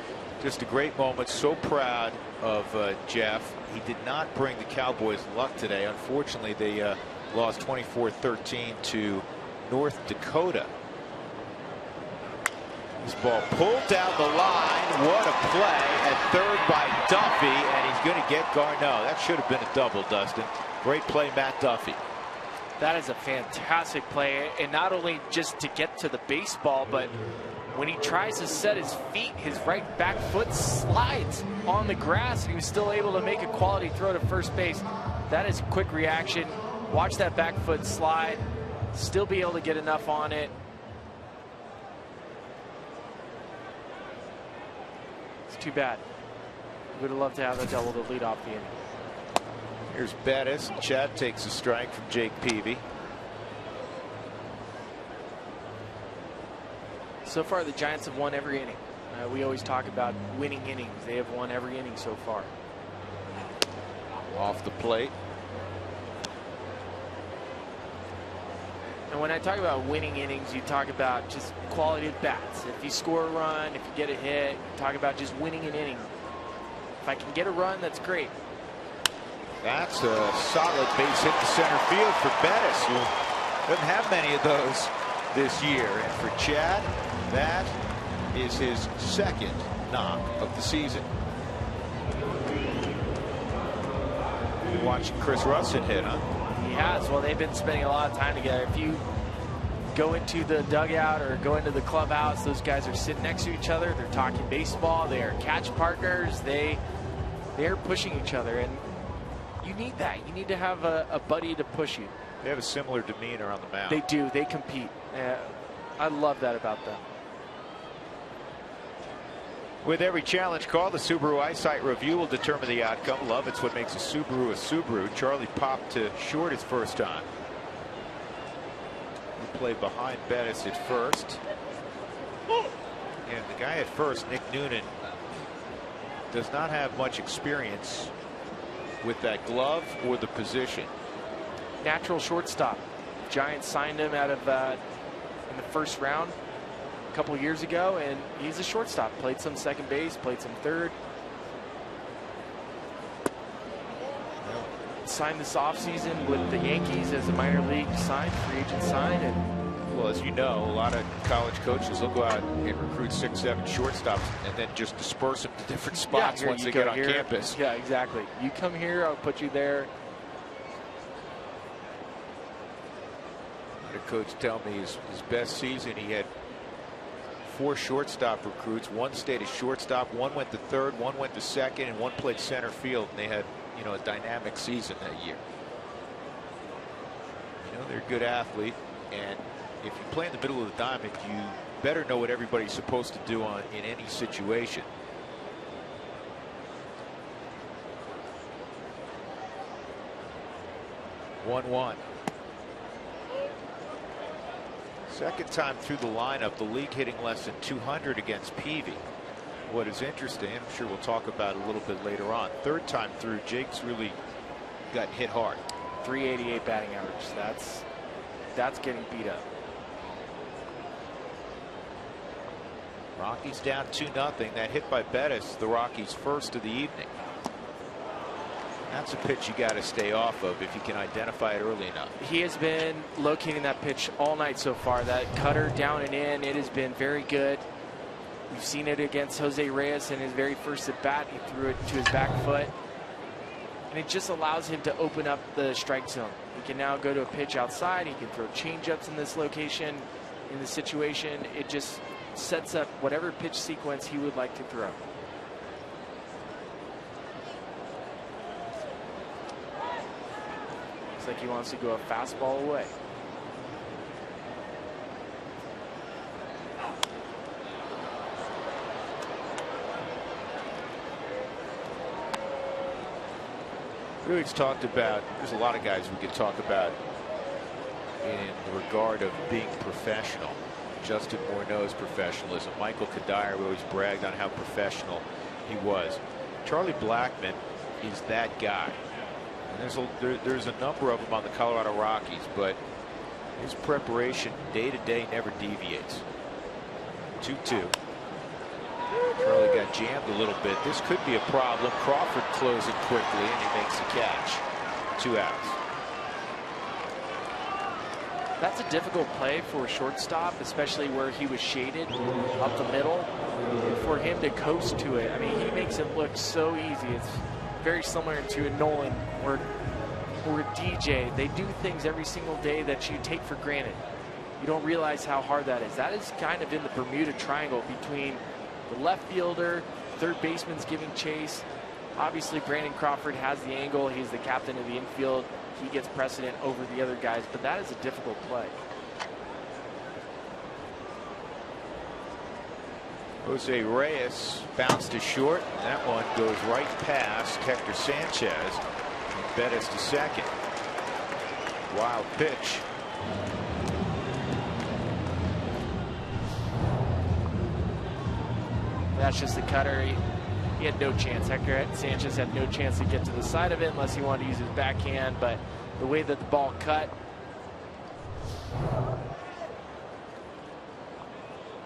just a great moment. So proud of Jeff. He did not bring the Cowboys luck today. Unfortunately, they lost 24-13 to North Dakota. This ball pulled down the line. What a play at third by Duffy, and he's going to get Garneau. That should have been a double, Dustin. Great play, Matt Duffy. That is a fantastic play, and not only just to get to the baseball, but when he tries to set his feet, his right back foot slides on the grass, and he was still able to make a quality throw to first base. That is quick reaction. Watch that back foot slide, still be able to get enough on it. It's too bad. Would have loved to have a double to lead off the inning. Here's Bettis. Chad takes a strike from Jake Peavy. So far, the Giants have won every inning. We always talk about winning innings. They have won every inning so far. Off the plate. And when I talk about winning innings, you talk about just quality of bats. If you score a run, if you get a hit, you talk about just winning an inning. If I can get a run, that's great. That's a solid base hit to center field for Bettis, who doesn't have many of those this year. And for Chad, that is his second knock of the season. You're watching Chris Russin hit, huh? He has. Well, they've been spending a lot of time together. If you go into the dugout or go into the clubhouse, those guys are sitting next to each other. They're talking baseball. They are catch partners. They're pushing each other, and you need that. You need to have a buddy to push you. They have a similar demeanor on the mound. They do. They compete. I love that about them. With every challenge call, the Subaru Eyesight Review will determine the outcome. Love, it's what makes a Subaru. Charlie popped to short his first time. We play behind Bettis at first. And the guy at first, Nick Noonan, does not have much experience with that glove or the position. Natural shortstop. Giants signed him out of in the first round a couple years ago, and he's a shortstop. Played some second base, played some third. Signed this offseason with the Yankees as a minor league sign, free agent sign. And well, as you know, a lot of college coaches will go out and recruit 6-7 shortstops and then just disperse them to different spots once they get on campus. Yeah, exactly. You come here, I'll put you there. The coach tell me his best season, he had 4 shortstop recruits. 1 stayed as shortstop, 1 went to third, 1 went to second, and 1 played center field. And they had, a dynamic season that year. They're a good athlete, and if you play in the middle of the diamond, you better know what everybody's supposed to do in any situation. One. Second time through the lineup, the league hitting less than 200 against Peavy. What is interesting, I'm sure we'll talk about a little bit later on. Third time through, Jake's really got hit hard. .388 batting average. That's getting beat up. Rockies down 2-0. That hit by Bettis, the Rockies' first of the evening. That's a pitch you got to stay off of if you can identify it early enough. He has been locating that pitch all night so far. That cutter down and in, it has been very good. We've seen it against Jose Reyes in his very first at bat. He threw it to his back foot, and it just allows him to open up the strike zone. He can now go to a pitch outside. He can throw changeups in this location, in this situation. It just sets up whatever pitch sequence he would like to throw. Looks like he wants to go a fastball away. We always talked about, there's a lot of guys we could talk about in regard of being professional. Justin Morneau's professionalism. Michael Kadire always bragged on how professional he was. Charlie Blackmon is that guy. And there's a number of them on the Colorado Rockies, but his preparation day to day never deviates. 2-2. Charlie got jammed a little bit. This could be a problem. Crawford closing quickly, and he makes the catch. 2 outs. That's a difficult play for a shortstop, especially where he was shaded up the middle. For him to coast to it, I mean, he makes it look so easy. It's very similar to a Nolan or a DJ. They do things every single day that you take for granted. You don't realize how hard that is. That is kind of in the Bermuda Triangle between the left fielder, third baseman's giving chase. Obviously, Brandon Crawford has the angle. He's the captain of the infield. He gets precedent over the other guys, but that is a difficult play. Jose Reyes bounced to short. That one goes right past Hector Sanchez. And Bettis to second. Wild pitch. That's just the cutter. He had no chance. Hector Sanchez had no chance to get to the side of it unless he wanted to use his backhand, but the way that the ball cut,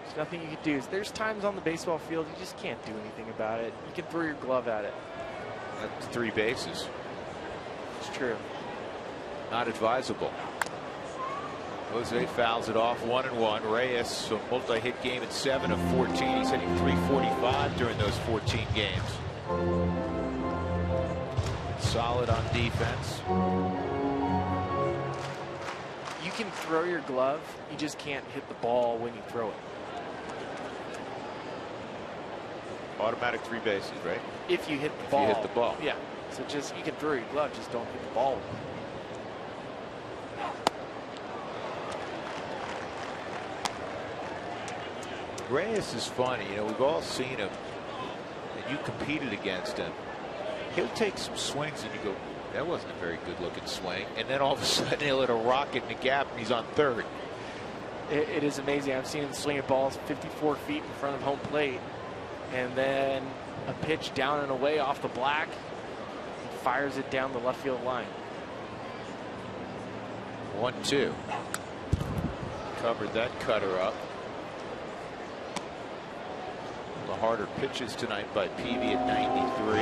there's nothing you can do. There's times on the baseball field you just can't do anything about it. You can throw your glove at it. That's 3 bases. It's true. Not advisable. Jose fouls it off 1-1. Reyes, a multi-hit game at 7 of 14. He's hitting .345 during those 14 games. Solid on defense. You can throw your glove, you just can't hit the ball when you throw it. Automatic 3 bases, right? If you hit the ball. If you hit the ball. Yeah. So just, you can throw your glove, just don't hit the ball. Reyes is funny. You know, we've all seen him, and you competed against him. He'll take some swings, and you go, that wasn't a very good-looking swing. And then all of a sudden, he'll hit a rocket in the gap, and he's on third. It is amazing. I've seen him swing at balls 54 feet in front of home plate, and then a pitch down and away off the black. He fires it down the left field line. 1-2. Covered that cutter up. The harder pitches tonight by Peavy at 93.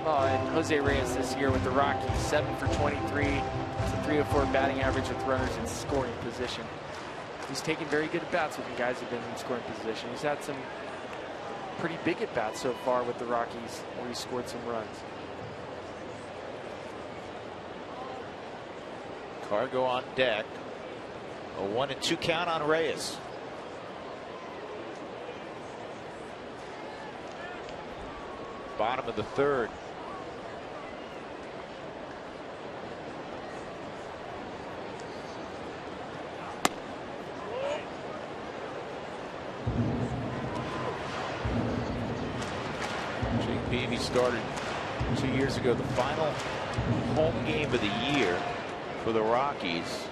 Oh, and Jose Reyes this year with the Rockies, 7 for 23. It's a .304 batting average with runners in scoring position. He's taken very good at-bats with the guys who've been in scoring position. He's had some pretty big at-bats so far with the Rockies where he scored some runs. Cargo on deck. A 1-2 count on Reyes. Bottom of the third. Jake Peavy started 2 years ago, the final home game of the year for the Rockies.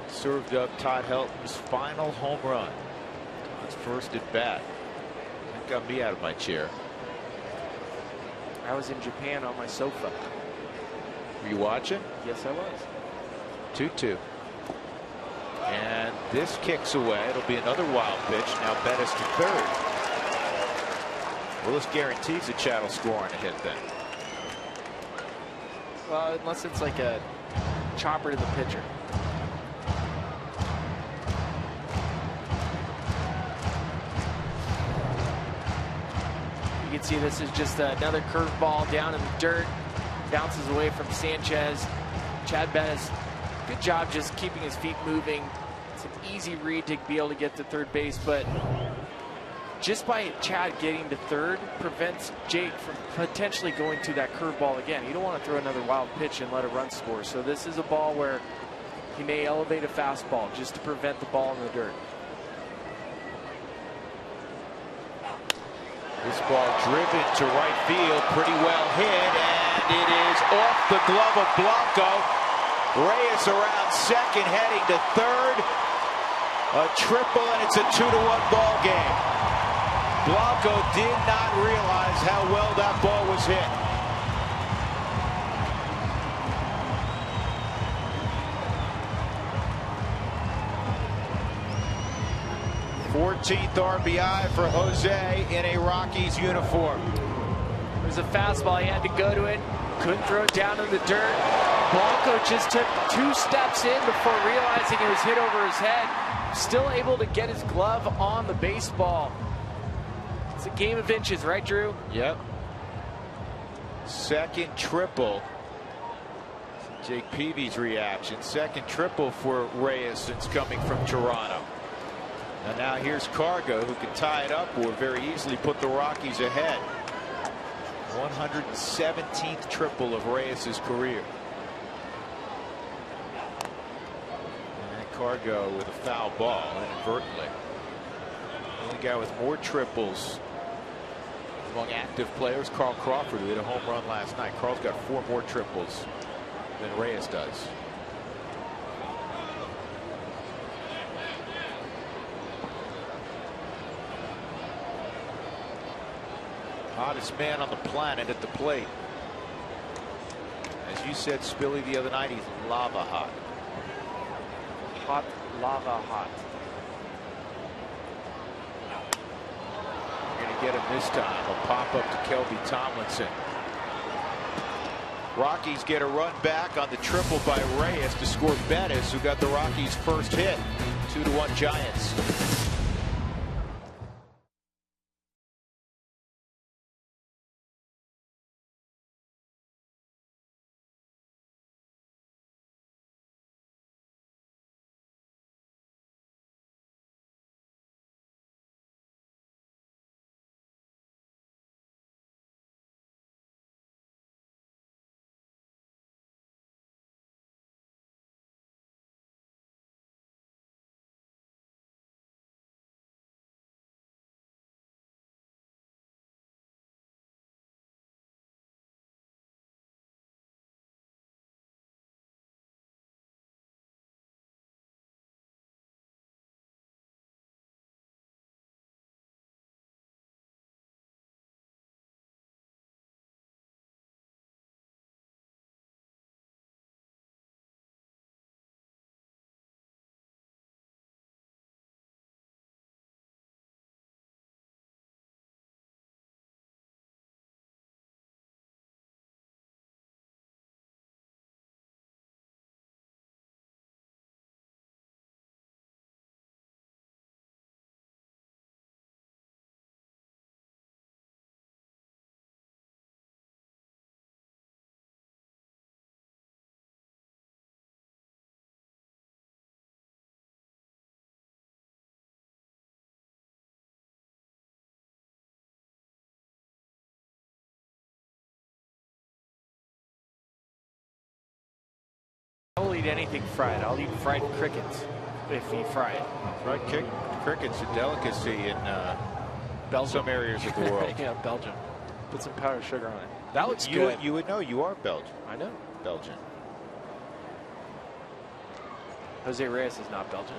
Served up Todd Helton's final home run. His first at bat. got me out of my chair. I was in Japan on my sofa. Were you watching? Yes, I was. 2-2. And this kicks away. It'll be another wild pitch. Now Bettis to third. Willis guarantees that Chad will score on a hit then. Well, unless it's like a chopper to the pitcher. You can see this is just another curveball down in the dirt. Bounces away from Sanchez. Chad Bettis, good job just keeping his feet moving. It's an easy read to be able to get to third base, but just by Chad getting to third prevents Jake from potentially going to that curveball again. You don't want to throw another wild pitch and let a run score. So this is a ball where he may elevate a fastball just to prevent the ball in the dirt. This ball driven to right field, pretty well hit, and it is off the glove of Blanco. Reyes around second, heading to third. A triple, and it's a 2-1 ball game. Blanco did not realize how well that ball was hit. th RBI for Jose in a Rockies uniform. It was a fastball. He had to go to it. Couldn't throw it down in the dirt. Blanco just took 2 steps in before realizing it was hit over his head. Still able to get his glove on the baseball. It's a game of inches, right, Drew? Yep. Second triple. Jake Peavy's reaction. Second triple for Reyes since coming from Toronto. And now here's Cargo, who can tie it up or very easily put the Rockies ahead. 117th triple of Reyes' career. And Cargo with a foul ball inadvertently. The only guy with more triples among active players, Carl Crawford, who hit a home run last night. Carl's got 4 more triples than Reyes does. Hottest man on the planet at the plate. As you said, Spilly, the other night, he's lava hot. Hot, lava hot. You're going to get him this time. A pop up to Kelby Tomlinson. Rockies get a run back on the triple by Reyes to score Bettis, who got the Rockies' first hit. 2-1 Giants. I'll eat anything fried. I'll eat fried crickets if you fry it. Fried cricket's a delicacy in some areas of the world. Yeah, Belgium. Put some powdered sugar on it. That looks good. You would know. You are Belgian. I know. Belgian. Jose Reyes is not Belgian.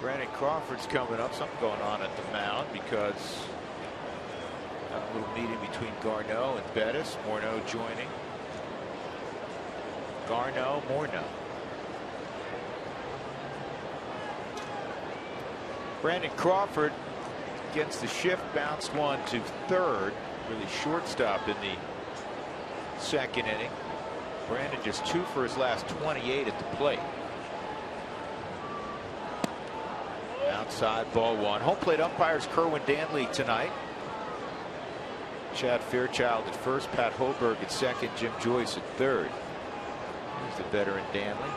Brandon Crawford's coming up. Something going on at the mound because a little meeting between Garneau and Bettis. Morneau joining. Garneau, Morneau. Brandon Crawford against the shift, bounced one to third, really shortstop in the second inning. Brandon just 2 for his last 28 at the plate. Outside, ball 1. Home plate umpires Kerwin Danley tonight. Chad Fairchild at first, Pat Hoberg at second, Jim Joyce at third. Here's the veteran Danley.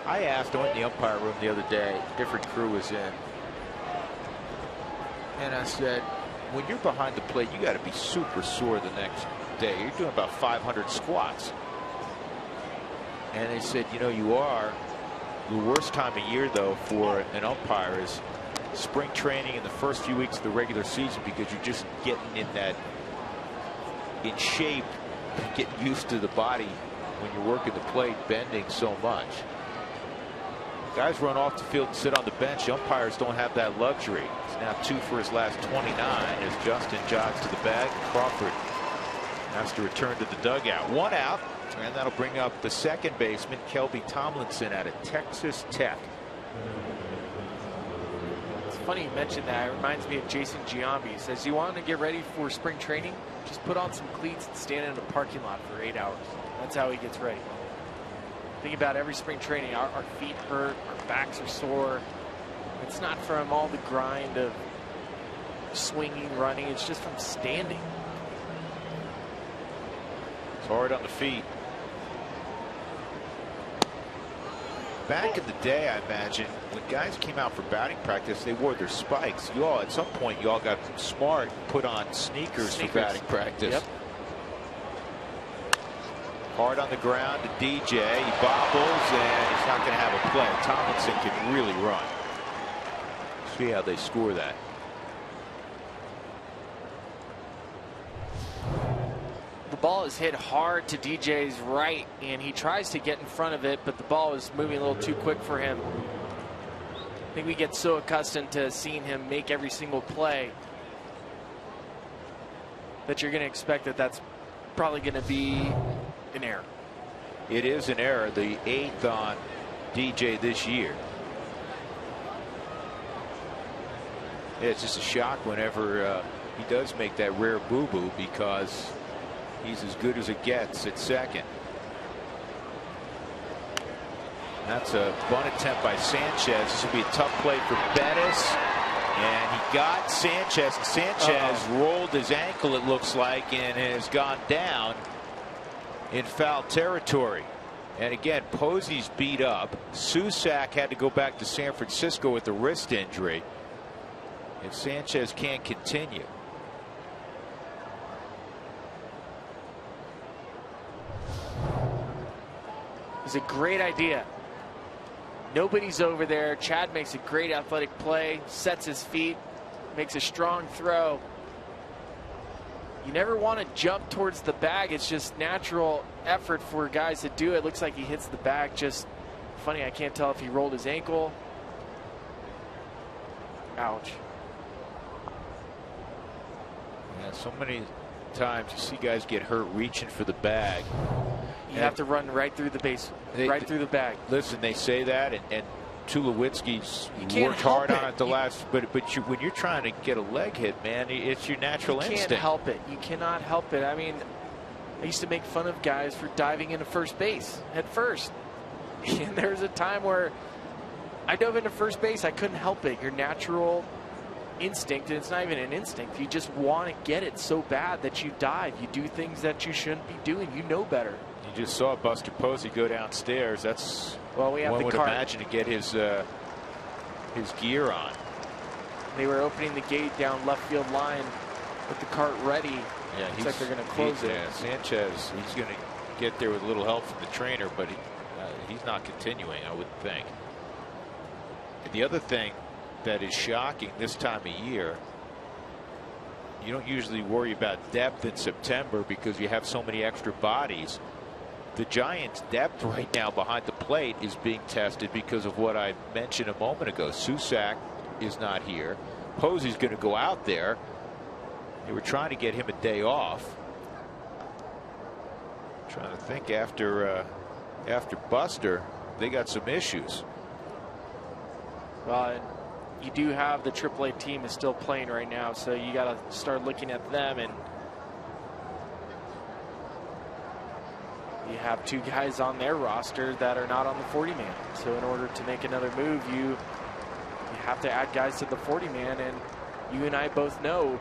I asked, I went in the umpire room the other day, different crew was in, and I said, when you're behind the plate, you got to be super sore the next day. You're doing about 500 squats. And they said, you know, you are. The worst time of year, though, for an umpire is spring training in the first few weeks of the regular season, because you're just getting in shape, getting used to the body when you're working the plate, bending so much. Guys run off the field and sit on the bench. Umpires don't have that luxury. He's now 2 for his last 29 as Justin jogs to the bag. Crawford has to return to the dugout. 1 out, and that'll bring up the second baseman, Kelby Tomlinson, out of Texas Tech. It's funny you mentioned that. It reminds me of Jason Giambi. He says, you want to get ready for spring training? Just put on some cleats and stand in a parking lot for 8 hours. That's how he gets ready. Think about every spring training. Our feet hurt, our backs are sore. It's not from all the grind of swinging, running. It's just from standing. It's hard on the feet. Back in the day, I imagine, when guys came out for batting practice, they wore their spikes. You all, at some point, you all got smart, put on sneakers for batting practice. Yep. Hard on the ground to DJ. He bobbles, and he's not going to have a play. Tomlinson can really run. See how they score that. The ball is hit hard to DJ's right, and he tries to get in front of it, but the ball is moving a little too quick for him. I think we get so accustomed to seeing him make every single play that you're going to expect that that's probably going to be an error. It is an error, the 8th on DJ this year. Yeah, it's just a shock whenever he does make that rare boo-boo, because he's as good as it gets at second. That's a bunt attempt by Sanchez. This will be a tough play for Bettis. And he got Sanchez. Sanchez rolled his ankle, it looks like, and has gone down in foul territory. And again, Posey's beat up. Susac had to go back to San Francisco with a wrist injury. If Sanchez can't continue. It's a great idea. Nobody's over there. Chad makes a great athletic play, sets his feet, makes a strong throw. You never want to jump towards the bag. It's just natural effort for guys to do it. Looks like he hits the bag. Just funny, I can't tell if he rolled his ankle. Ouch. Yeah, so many times you see guys get hurt reaching for the bag. You have to run right through the base, right through the bag. Listen, they say that, and Tulowitzki's worked hard on it the last, but when you're trying to get a leg hit, man, it's your natural instinct. You can't help it. You cannot help it. I mean, I used to make fun of guys for diving into first base head first. And there was a time where I dove into first base. I couldn't help it. Your natural instinct, and it's not even an instinct. You just want to get it so bad that you dive. You do things that you shouldn't be doing. You know better. You just saw Buster Posey go downstairs. That's we have one the would cart. imagine to get his gear on. They were opening the gate down left field line with the cart ready. Yeah, looks like they're going to close it. Yeah, Sanchez, he's going to get there with a little help from the trainer, but he's not continuing, I would think. The other thing that is shocking this time of year, you don't usually worry about depth in September because you have so many extra bodies. The Giants' depth right now behind the plate is being tested because of what I mentioned a moment ago. Susac is not here. Posey's going to go out there. They were trying to get him a day off. Trying to think after Buster, they got some issues. Well, you do have the AAA team is still playing right now, so you got to start looking at them, and you have 2 guys on their roster that are not on the 40-man. So in order to make another move, you have to add guys to the 40-man, and you and I both know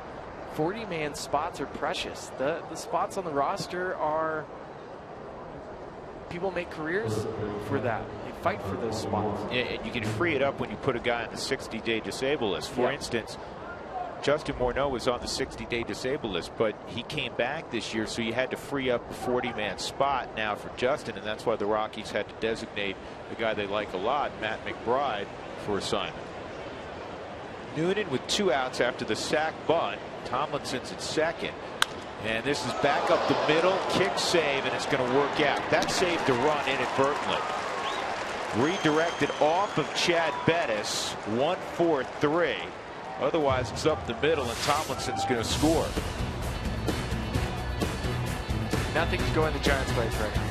40-man spots are precious. The spots on the roster are, people make careers for that. They fight for those spots. And you can free it up when you put a guy on the 60-day disabled list. For instance, Justin Morneau was on the 60-day disabled list, but he came back this year, so you had to free up a 40-man spot now for Justin, and that's why the Rockies had to designate a guy they like a lot, Matt McBride, for assignment. Noonan with 2 outs after the sac bunt. Tomlinson's at second. And this is back up the middle, kick save, and it's going to work out. That saved a run inadvertently. Redirected off of Chad Bettis, 1-4-3. Otherwise, it's up the middle, and Tomlinson's going to score. Nothing's going the Giants' way right now.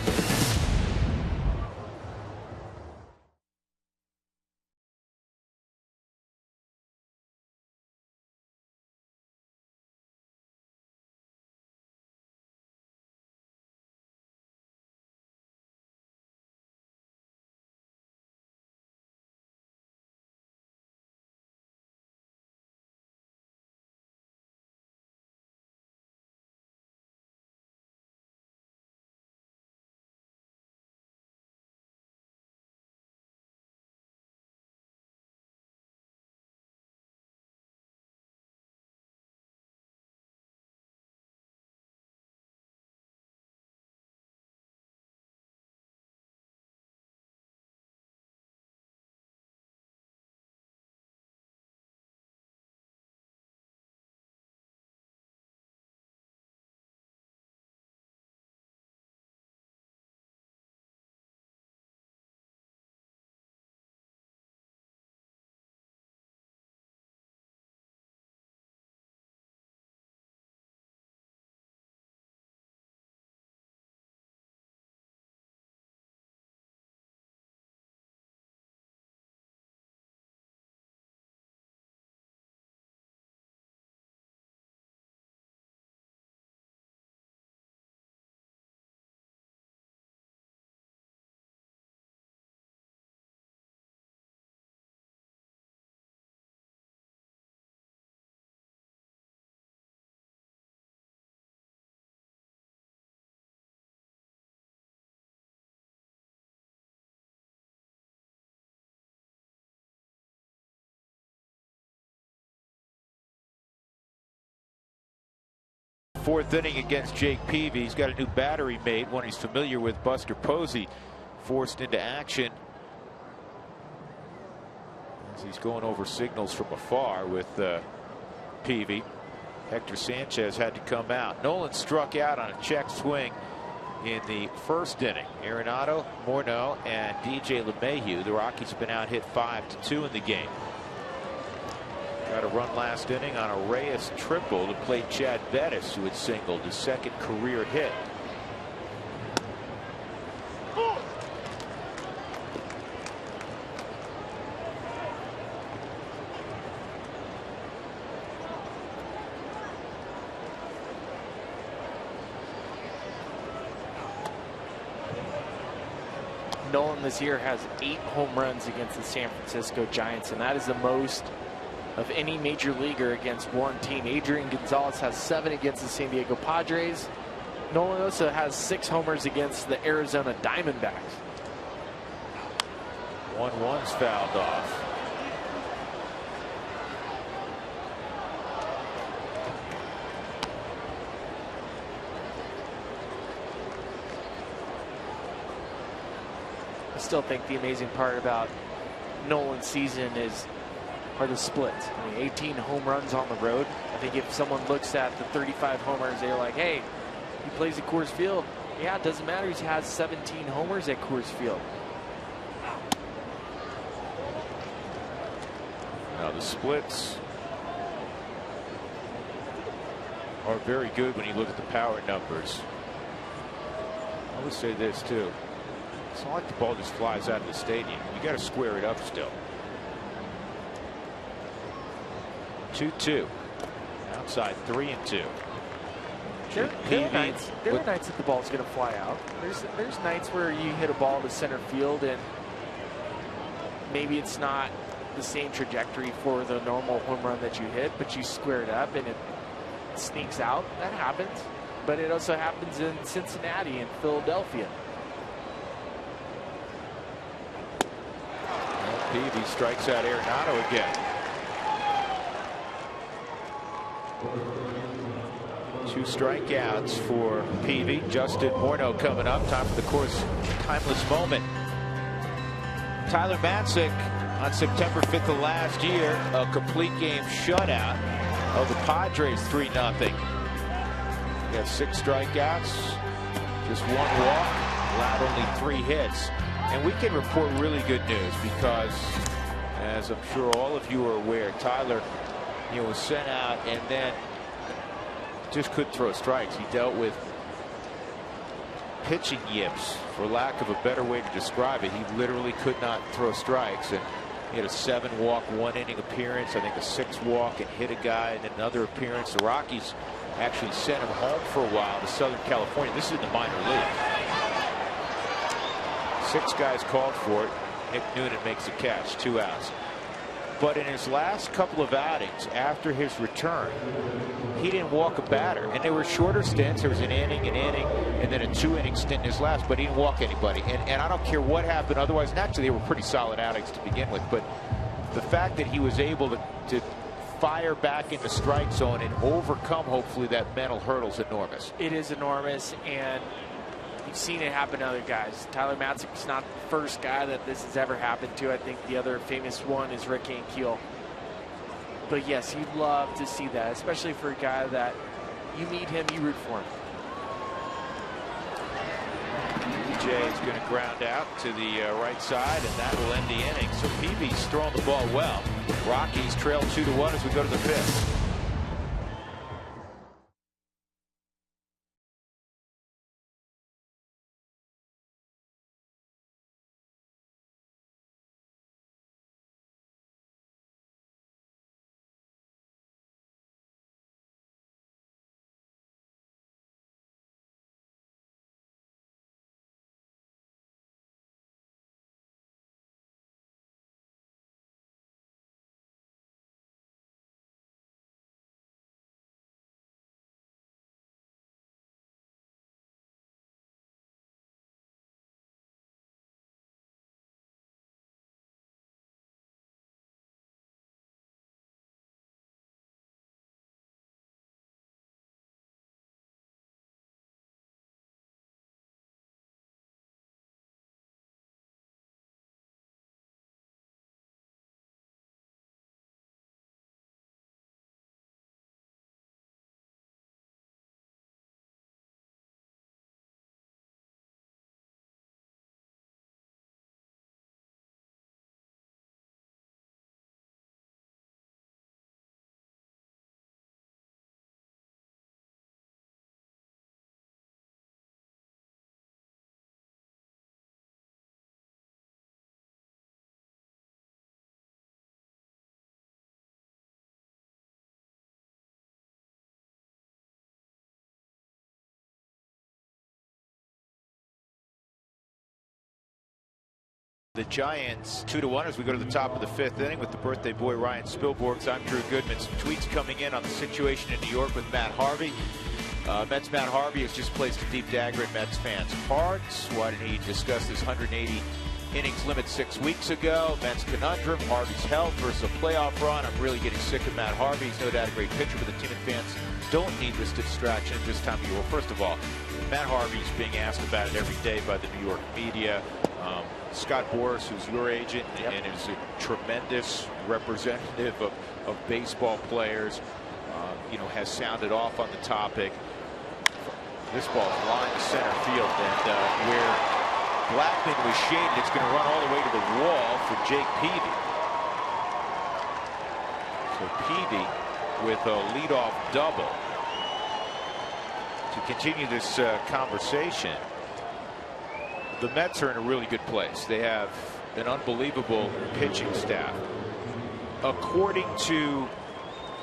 Fourth inning against Jake Peavy. He's got a new battery mate, one he's familiar with, Buster Posey, forced into action as he's going over signals from afar with Peavy. Hector Sanchez had to come out. Nolan struck out on a check swing in the first inning. Arenado, Morneau, and DJ LeMahieu. The Rockies have been out hit 5-2 in the game. Got a run last inning on a Reyes triple to play Chad Bettis, who had singled his second career hit. Nolan this year has 8 home runs against the San Francisco Giants, and that is the most of any major leaguer against one team. Adrian Gonzalez has 7 against the San Diego Padres. Nolan also has 6 homers against the Arizona Diamondbacks. 1-1's fouled off. I still think the amazing part about Nolan's season are the splits. I mean, 18 home runs on the road. I think if someone looks at the 35 homers, they're like, hey, he plays at Coors Field. Yeah, it doesn't matter. He has 17 homers at Coors Field. Now the splits are very good when you look at the power numbers. I would say this too. It's not like the ball just flies out of the stadium. You got to square it up still. 2-2. Outside 3-2. There are nights that the ball's going to fly out. There's nights where you hit a ball to center field and maybe it's not the same trajectory for the normal home run that you hit, but you square it up and it sneaks out. That happens. But it also happens in Cincinnati and Philadelphia. Peavy strikes out Arenado again. 2 strikeouts for Peavy. Justin Morneau coming up. Time for the Coors timeless moment. Tyler Matzik on September 5th of last year, a complete game shutout of the Padres 3-0. He got 6 strikeouts, just 1 walk, allowed only 3 hits. And we can report really good news because, as I'm sure all of you are aware, Tyler, was sent out and then just couldn't throw strikes. He dealt with pitching yips, for lack of a better way to describe it. He literally could not throw strikes, and he had a 7-walk 1-inning appearance, I think a 6-walk, and hit a guy, and then another appearance. The Rockies actually sent him home for a while to Southern California. This is in the minor league. 6 guys called for it. Nick Noonan makes a catch, 2 outs. But in his last couple of outings after his return, he didn't walk a batter. And they were shorter stints. There was an inning, and then a 2-inning stint in his last, but he didn't walk anybody. And I don't care what happened otherwise. Naturally, they were pretty solid outings to begin with. But the fact that he was able to fire back in the strike zone and overcome, hopefully, that mental hurdle is enormous. It is enormous, and you've seen it happen to other guys. Tyler Matzek's not the first guy that this has ever happened to. I think the other famous one is Rick Ankiel. But yes, you'd love to see that, especially for a guy that you meet him, you root for him. DJ is going to ground out to the right side, and that will end the inning. So Peavy's throwing the ball well. Rockies trail 2-1 as we go to the 5th. The Giants 2-1 as we go to the top of the 5th inning with the birthday boy Ryan Spilborghs. I'm Drew Goodman. Some tweets coming in on the situation in New York with Matt Harvey. Mets Matt Harvey has just placed a deep dagger in Mets fans' hearts. Why didn't he discuss this 180 innings limit 6 weeks ago? Mets conundrum, Harvey's health versus a playoff run. I'm really getting sick of Matt Harvey. He's no doubt a great pitcher, but the team and fans don't need this distraction at this time of year. Well, first of all, Matt Harvey's being asked about it every day by the New York media. Scott Boras, who's your agent and is a tremendous representative of baseball players, has sounded off on the topic. This ball's lined to center field, and where Blackman was shaded, it's going to run all the way to the wall for Jake Peavy. So Peavy with a leadoff double to continue this conversation. The Mets are in a really good place. They have an unbelievable pitching staff. According to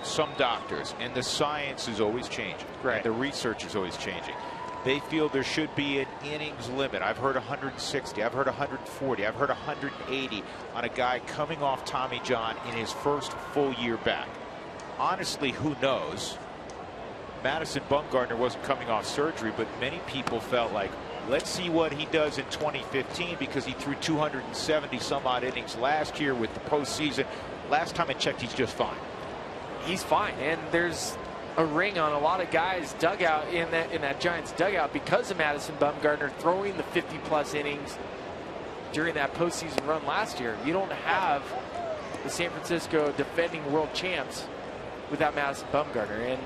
some doctors, and the science is always changing, right? The research is always changing. They feel there should be an innings limit. I've heard 160, I've heard 140, I've heard 180 on a guy coming off Tommy John in his first full year back. Honestly, who knows? Madison Bumgarner wasn't coming off surgery, but many people felt like, let's see what he does in 2015, because he threw 270 some odd innings last year with the postseason. Last time I checked, he's just fine. He's fine, and there's a ring on a lot of guys' dugout in that Giants dugout because of Madison Bumgarner throwing the 50+ innings during that postseason run last year. You don't have the San Francisco defending world champs without Madison Bumgarner, and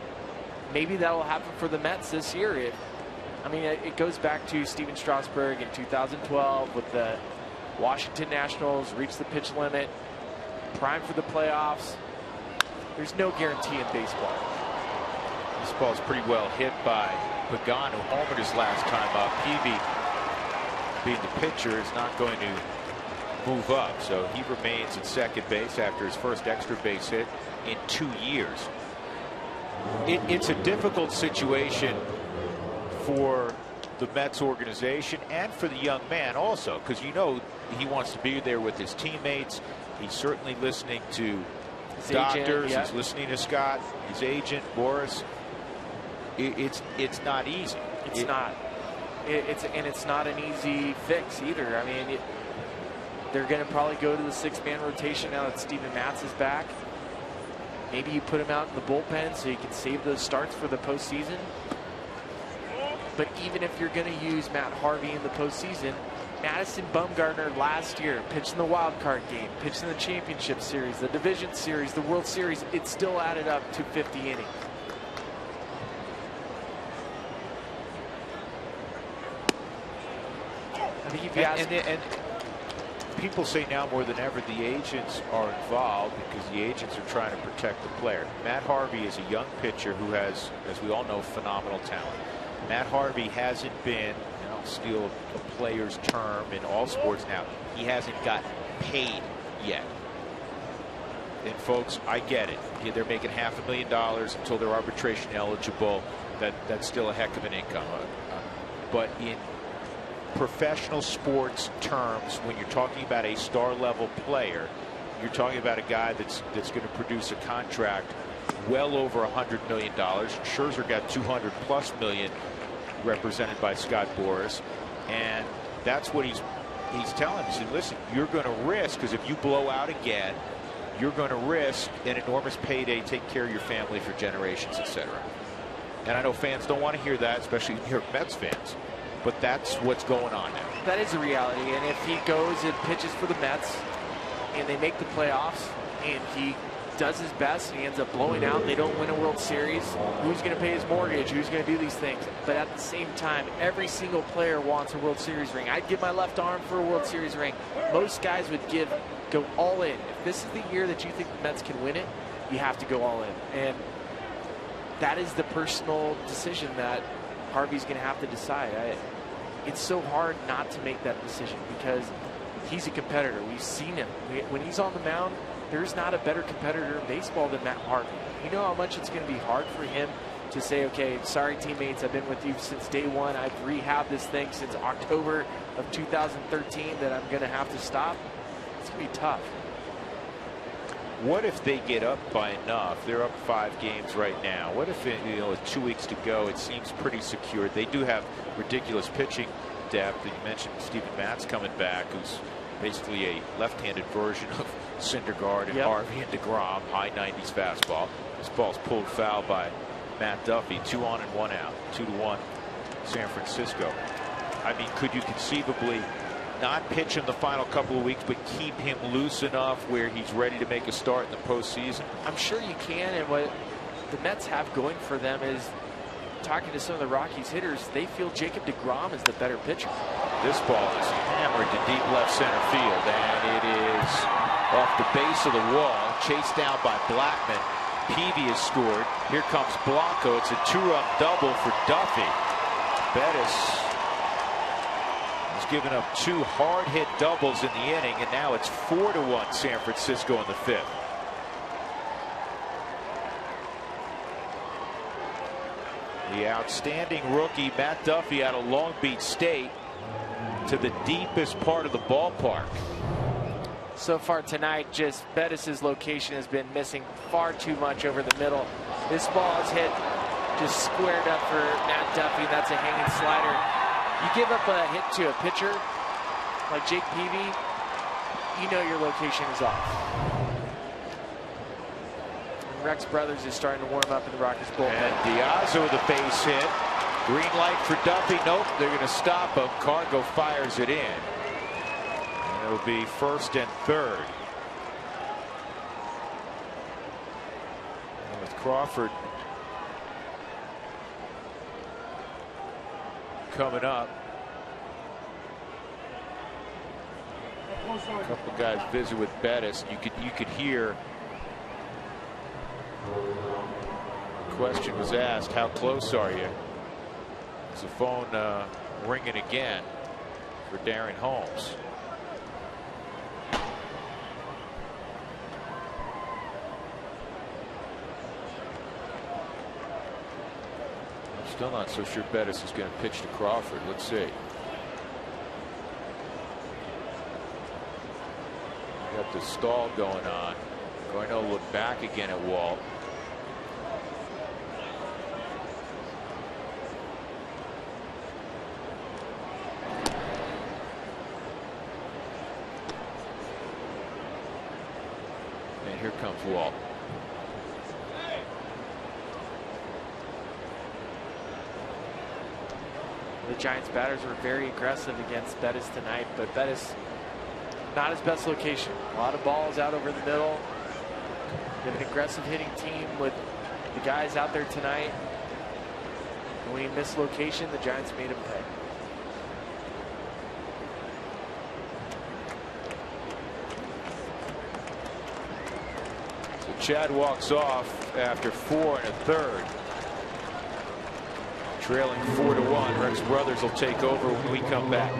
maybe that'll happen for the Mets this year. I mean, it goes back to Steven Strasburg in 2012 with the Washington Nationals, reached the pitch limit, primed for the playoffs. There's no guarantee in baseball. This ball's pretty well hit by Pagan, who homered his last time up. Peavy, being the pitcher, is not going to move up, so he remains at second base after his first extra base hit in 2 years. It's a difficult situation for the Mets organization and for the young man also, because you know he wants to be there with his teammates. He's certainly listening to his doctors. Agent, yeah. He's listening to Scott, his agent Boris. It's not easy. It's not. It's not an easy fix either. I mean, they're going to probably go to the 6-man rotation now that Steven Matz is back. Maybe you put him out in the bullpen so you can save those starts for the postseason. But even if you're going to use Matt Harvey in the postseason, Madison Bumgarner last year pitched in the wild card game, pitched in the championship series, the division series, the World Series. It still added up to 50 innings. I think if you ask, and people say now more than ever the agents are involved because the agents are trying to protect the player. Matt Harvey is a young pitcher who has, as we all know, phenomenal talent. Matt Harvey hasn't been, and I'll steal a player's term in all sports now, he hasn't gotten paid yet. And folks, I get it. They're making $500,000 until they're arbitration eligible. That's still a heck of an income. But in professional sports terms, when you're talking about a star level player, you're talking about a guy that's going to produce a contract well over $100 million. Scherzer got $200+ million represented by Scott Boras, and that's what he's telling us. He said, listen, you're going to risk, because if you blow out again, you're going to risk an enormous payday, take care of your family for generations, etc. And I know fans don't want to hear that, especially New York Mets fans, but that's what's going on now. That is a reality, and if he goes and pitches for the Mets and they make the playoffs and he does his best and he ends up blowing out, they don't win a World Series, who's going to pay his mortgage, who's going to do these things? But at the same time, every single player wants a World Series ring. I'd give my left arm for a World Series ring. Most guys would go all in. If this is the year that you think the Mets can win it, you have to go all in. And that is the personal decision that Harvey's going to have to decide. It's so hard not to make that decision because he's a competitor. We've seen him. When he's on the mound, there's not a better competitor in baseball than Matt Harvey. You know how much it's going to be hard for him to say, okay, sorry teammates, I've been with you since day one. I've rehabbed this thing since October of 2013 that I'm going to have to stop. It's going to be tough. What if they get up by enough? They're up 5 games right now. What if, with 2 weeks to go, it seems pretty secure? They do have ridiculous pitching depth. You mentioned Steven Matz coming back, who's basically a left-handed version of Syndergaard and Harvey and DeGrom. High 90s fastball. This ball's pulled foul by Matt Duffy. 2 on and 1 out. 2-1 San Francisco. I mean, could you conceivably not pitch him the final couple of weeks, but keep him loose enough where he's ready to make a start in the postseason? I'm sure you can, and what the Mets have going for them is talking to some of the Rockies hitters, they feel Jacob deGrom is the better pitcher. This ball is hammered to deep left center field, and it is off the base of the wall, chased down by Blackman. Peavy has scored. Here comes Blanco. It's a 2-run double for Duffy. Bettis has given up 2 hard-hit doubles in the inning, and now it's 4-1 San Francisco in the 5th. The outstanding rookie Matt Duffy out of Long Beach State to the deepest part of the ballpark. So far tonight, just Bettis' location has been missing far too much over the middle. This ball is hit just squared up for Matt Duffy. That's a hanging slider. You give up a hit to a pitcher like Jake Peavy, you know your location is off. And Rex Brothers is starting to warm up in the Rockies bullpen. And Diazzo with a base hit. Green light for Duffy. Nope, they're going to stop him. Cargo fires it in. It'll be 1st and 3rd. And with Crawford coming up. A couple guys visit with Bettis. You could hear. The question was asked, how close are you? It's the phone ringing again for Darren Holmes. Still not so sure Bettis is going to pitch to Crawford. Let's see. Got the stall going on. Going to look back again at Walt. And here comes Walt. The Giants batters were very aggressive against Bettis tonight, but Bettis not his best location. A lot of balls out over the middle. They have an aggressive hitting team with the guys out there tonight. And when he missed location, the Giants made him pay. So Chad walks off after 4 1/3. Trailing 4-1. Rex Brothers will take over when we come back.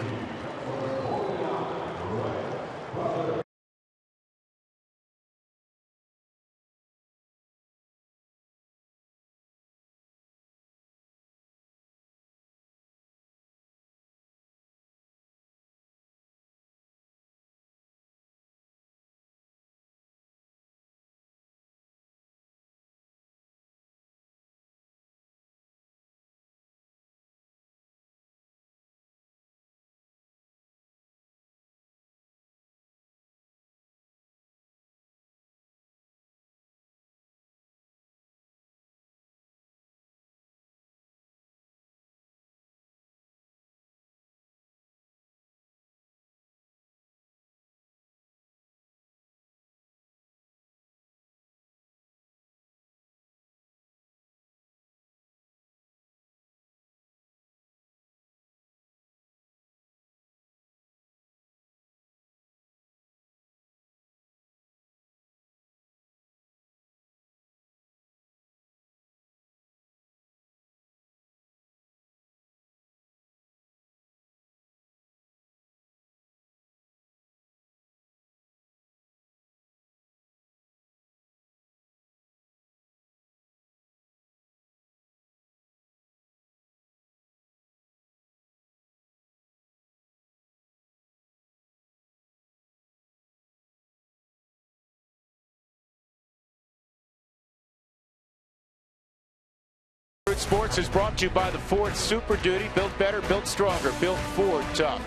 Sports is brought to you by the Ford Super Duty. Built better, built stronger, built Ford tough.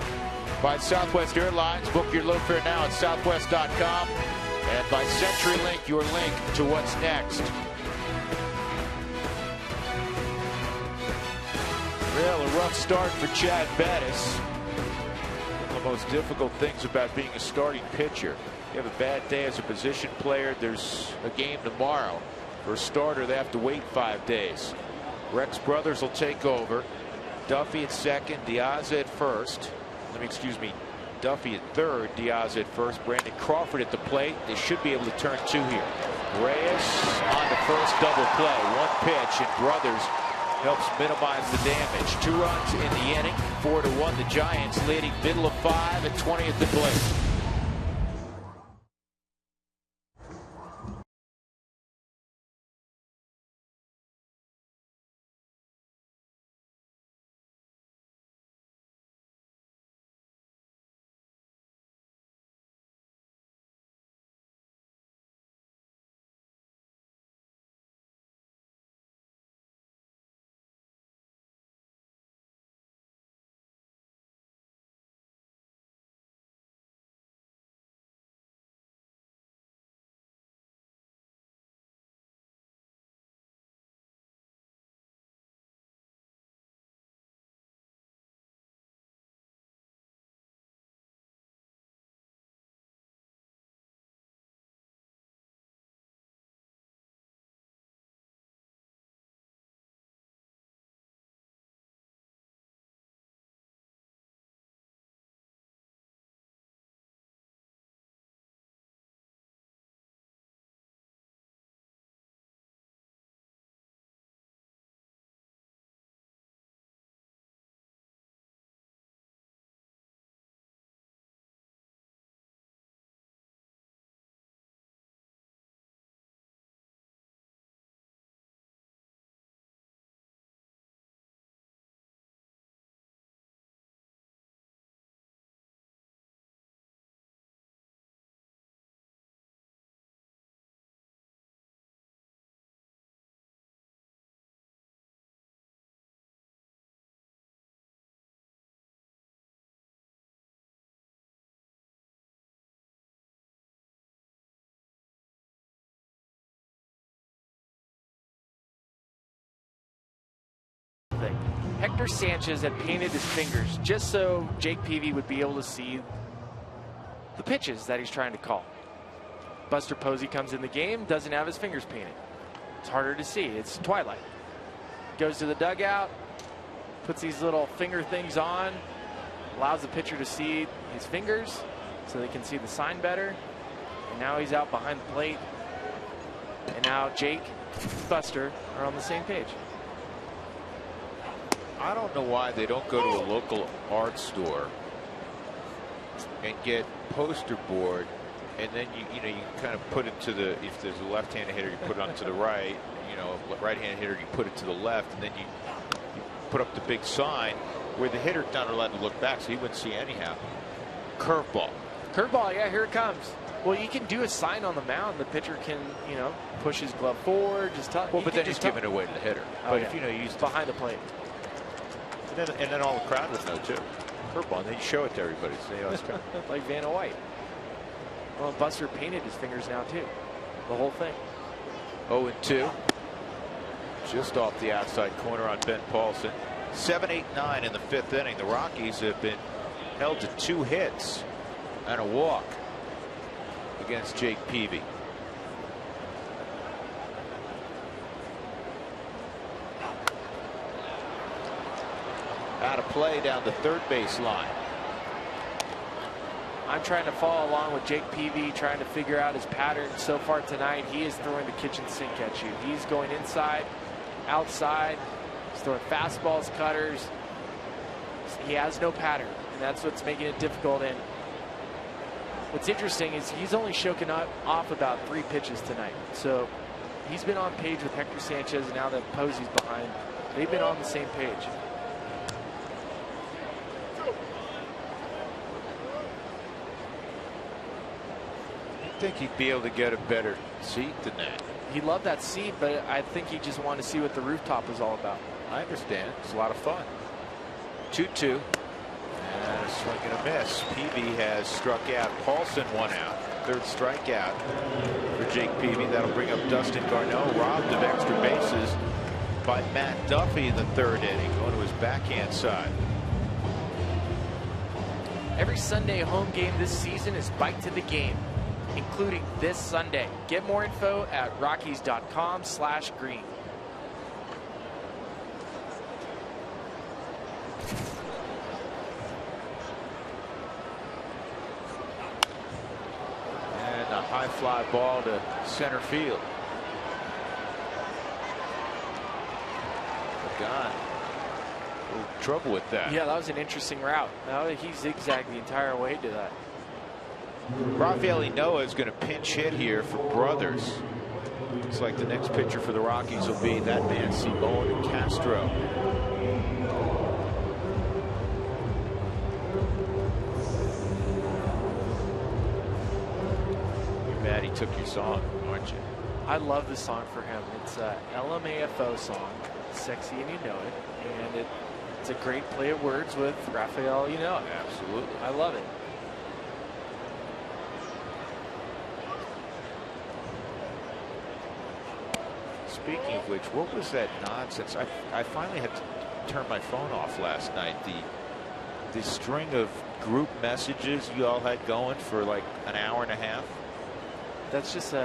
By Southwest Airlines. Book your low fare now at southwest.com. And by CenturyLink, your link to what's next. Well, a rough start for Chad Bettis. One of the most difficult things about being a starting pitcher. You have a bad day as a position player. There's a game tomorrow. For a starter, they have to wait 5 days. Rex Brothers will take over. Duffy at second, Diaz at first. Duffy at third, Diaz at first. Brandon Crawford at the plate. They should be able to turn 2 here. Reyes on the first double play. 1 pitch, and Brothers helps minimize the damage. 2 runs in the inning. 4-1. The Giants leading middle of 5 at 20 at the plate. Hector Sanchez had painted his fingers just so Jake Peavy would be able to see the pitches that he's trying to call. Buster Posey comes in the game, doesn't have his fingers painted. It's harder to see. It's twilight. Goes to the dugout, puts these little finger things on, allows the pitcher to see his fingers so they can see the sign better. And now he's out behind the plate. And now Jake, Buster are on the same page. I don't know why they don't go to a local art store and get poster board, and then you kind of put it to the, if there's a left-handed hitter, you put it onto the right, right-handed hitter, you put it to the left, and then you put up the big sign where the hitter's not allowed to look back, so he wouldn't see anyhow. Curveball. Curveball, yeah, here it comes. Well, you can do a sign on the mound. The pitcher can, push his glove forward, just tell. Well, but then he's giving it away to the hitter. Oh, but yeah. if you use behind the plate. And then all the crowd would know too. Curveball, and then you show it to everybody. So, it's like Vanna White. Well, Buster painted his fingers now too. The whole thing. 0-2. Just off the outside corner on Ben Paulson. 7-8-9 in the 5th inning. The Rockies have been held to 2 hits and a walk against Jake Peavy. Out of play down the third base line. I'm trying to follow along with Jake Peavy, trying to figure out his pattern. So far tonight, he is throwing the kitchen sink at you. He's going inside, outside. He's throwing fastballs, cutters. He has no pattern, and that's what's making it difficult. And what's interesting is he's only shaken off about 3 pitches tonight. So he's been on page with Hector Sanchez, and now that Posey's behind, they've been on the same page. I think he'd be able to get a better seat than that. He loved that seat, but I think he just wanted to see what the rooftop was all about. I understand. It's a lot of fun. 2-2. And a swing and a miss. Peavy has struck out. Paulson 1 out. 3rd strikeout for Jake Peavy. That'll bring up Dustin Garneau, robbed of extra bases by Matt Duffy in the 3rd inning, going to his backhand side. Every Sunday home game this season is Bike to the Game, including this Sunday. Get more info at rockies.com/green. And a high fly ball to center field. God, a little trouble with that. Yeah, that was an interesting route. Now he zigzagged the entire way to that. Rafael Noah is going to pinch hit here for Brothers. Looks like the next pitcher for the Rockies will be that man, Simone Castro. You're mad he took your song, aren't you? I love this song for him. It's a LMAFO song. It's sexy and you know it. And it's a great play of words with Rafael, you know it. Absolutely. I love it. Speaking of which, what was that nonsense? I finally had to turn my phone off last night. The string of group messages you all had going for like an hour and a half. That's just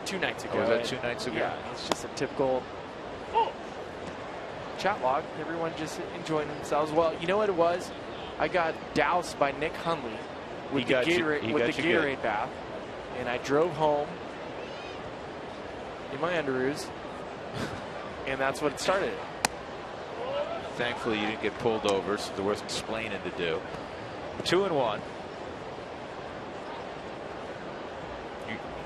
2 nights ago. Oh, was that 2 nights ago? Yeah, it's just a typical chat log. Everyone just enjoying themselves. Well, you know what it was? I got doused by Nick Hundley with the Gatorade bath, and I drove home in my underoos, and that's what started. Thankfully, you didn't get pulled over, so there wasn't splaining to do. 2-1.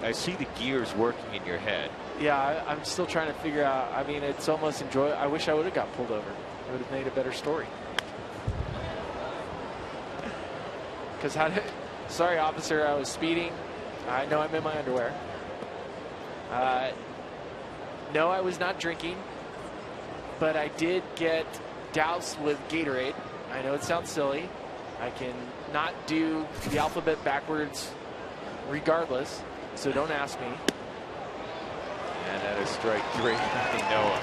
I see the gears working in your head. Yeah, I'm still trying to figure out. I mean, it's almost enjoyable. I wish I would have got pulled over. It would have made a better story. Because sorry, officer, I was speeding. I know I'm in my underwear. No, I was not drinking, but I did get doused with Gatorade. I know it sounds silly. I can not do the alphabet backwards regardless, so don't ask me. And that is strike 3. Noah.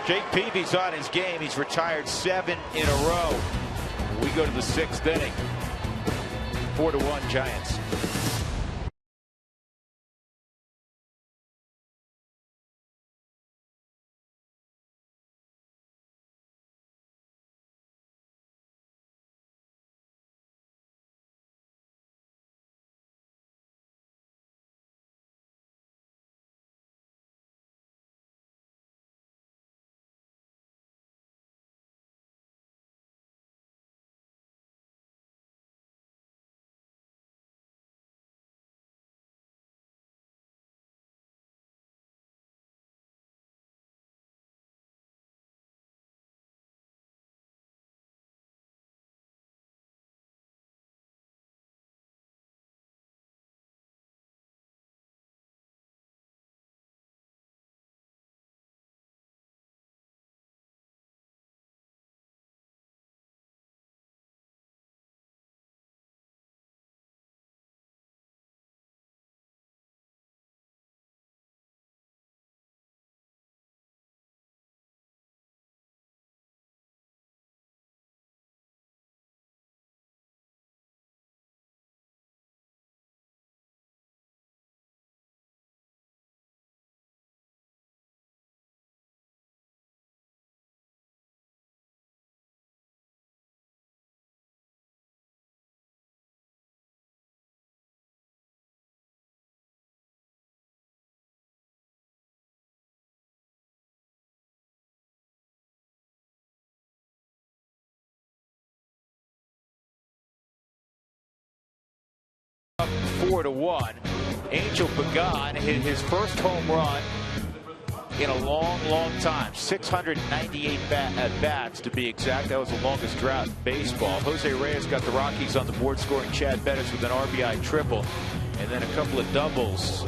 Jake Peavy's on his game. He's retired 7 in a row. We go to the 6th inning. 4-1 Giants. Up 4-1. Angel Pagan hit his first home run in a long time. 698 at-bats to be exact. That was the longest drought in baseball. Jose Reyes got the Rockies on the board, scoring Chad Bettis with an RBI triple, and then a couple of doubles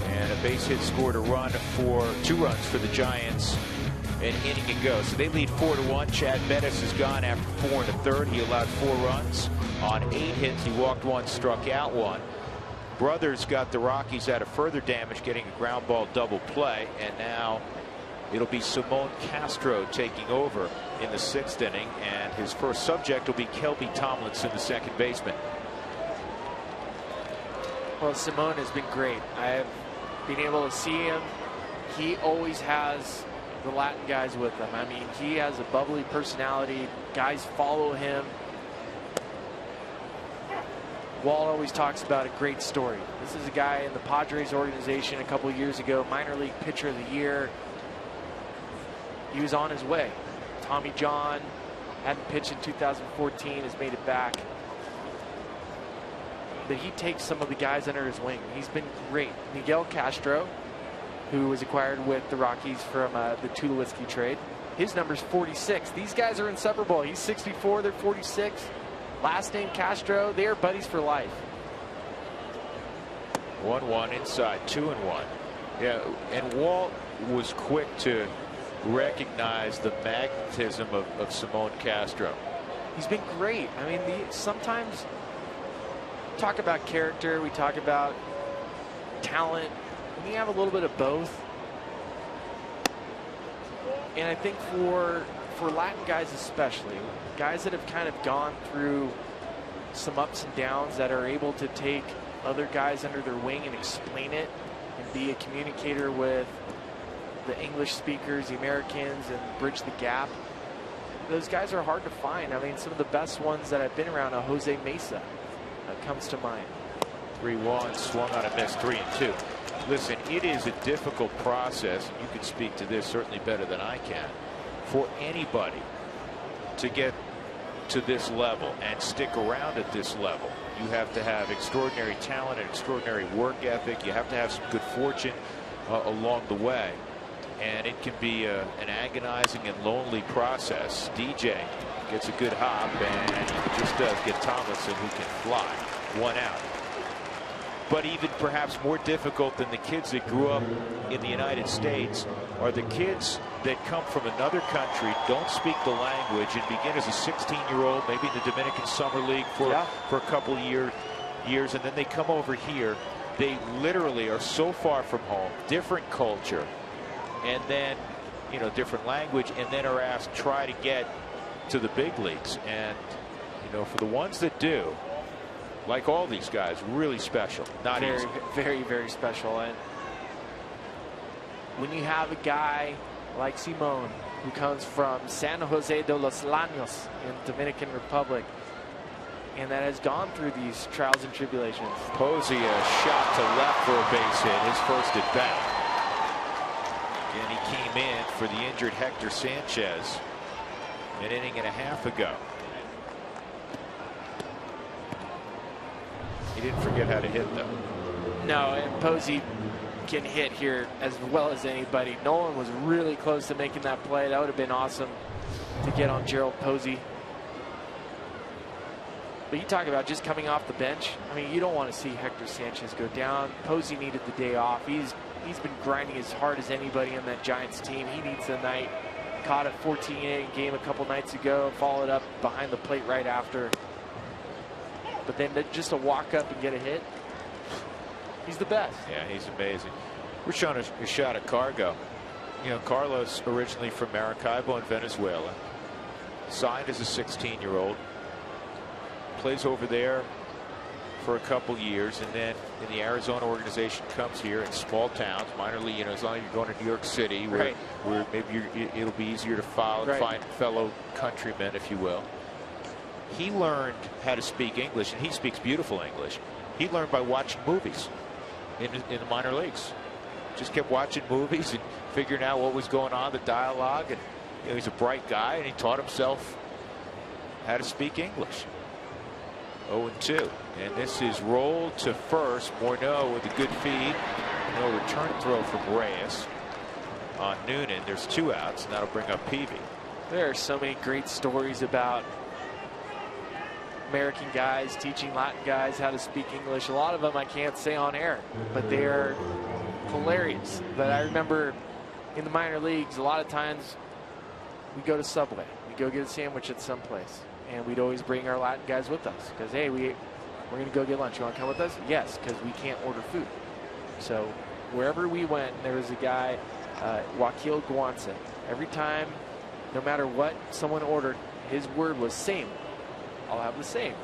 and a base hit scored 2 runs for the Giants an inning ago. So they lead 4-1. Chad Bettis is gone after 4 1/3. He allowed 4 runs on 8 hits. He walked 1, struck out 1. Brothers got the Rockies out of further damage, getting a ground ball double play, and now it'll be Simone Castro taking over in the 6th inning, and his first subject will be Kelby Tomlinson, the second baseman. Well, Simone has been great. I have been able to see him. He always has the Latin guys with him. I mean, he has a bubbly personality. Guys follow him. Walt always talks about a great story. This is a guy in the Padres organization a couple years ago, minor league pitcher of the year. He was on his way. Tommy John hadn't pitched in 2014, has made it back. But he takes some of the guys under his wing. He's been great. Miguel Castro, who was acquired with the Rockies from the Tulowitzki trade, his number's 46. These guys are inseparable. He's 64, they're 46. Last name Castro, they are buddies for life. 1-1 inside, 2-1. Yeah, and Walt was quick to recognize the magnetism of Simon Castro. He's been great. I mean, sometimes we talk about character, we talk about talent. We have a little bit of both. And I think for Latin guys especially, guys that have kind of gone through some ups and downs, that are able to take other guys under their wing and explain it and be a communicator with the English speakers, the Americans, and bridge the gap. Those guys are hard to find. I mean, some of the best ones that I've been around, Jose Mesa comes to mind. 3-1, swung on a miss, 3-2. Listen, it is a difficult process. You can speak to this certainly better than I can. For anybody to get to this level and stick around at this level, you have to have extraordinary talent and extraordinary work ethic. You have to have some good fortune along the way. And it can be an agonizing and lonely process. DJ gets a good hop, and he just does get Thomason, who can fly. 1 out. But even perhaps more difficult than the kids that grew up in the United States are the kids that come from another country, don't speak the language, and begin as a 16-year-old, maybe in the Dominican Summer League for a couple years, and then they come over here. They literally are so far from home, different culture, and then, you know, different language, and then are asked try to get to the big leagues. And, you know, for the ones that do, like all these guys, really special. Not very, easy. very, very special. And when you have a guy like Simon, who comes from San Jose de los Llanos in Dominican Republic, and that has gone through these trials and tribulations. Posey, a shot to left for a base hit, his first at bat. And he came in for the injured Hector Sanchez an inning and a half ago. He didn't forget how to hit, though. No, and Posey can hit here as well as anybody. Nolan was really close to making that play. That would have been awesome to get on Gerald Posey. But you talk about just coming off the bench. I mean, you don't want to see Hector Sanchez go down. Posey needed the day off. He's been grinding as hard as anybody on that Giants team. He needs the night. Caught a 14-inning game a couple nights ago, followed up behind the plate right after. But then just to walk up and get a hit, he's the best. Yeah, he's amazing. We're showing a shot at Cargo. You know, Carlos, originally from Maracaibo in Venezuela, signed as a 16-year-old, plays over there for a couple years, and then in the Arizona organization comes here in small towns, minor league. You know, as long as you're going to New York City, where maybe it'll be easier to follow and find fellow countrymen, if you will. He learned how to speak English, and he speaks beautiful English. He learned by watching movies in the minor leagues. Just kept watching movies and figuring out what was going on, the dialogue. And you know, he's a bright guy, and he taught himself how to speak English. 0-2. And this is rolled to first. Morneau with a good feed. No return throw from Reyes on Noonan. There's 2 outs, and that'll bring up Peavy. There are so many great stories about American guys teaching Latin guys how to speak English. A lot of them I can't say on air, but they're hilarious. But I remember in the minor leagues, a lot of times we go to Subway. We go get a sandwich at some place, and we'd always bring our Latin guys with us because, hey, we're going to go get lunch. You want to come with us? Yes, because we can't order food. So wherever we went, there was a guy, Joaquil Guanza. Every time, no matter what someone ordered, his word was same. I'll have the same.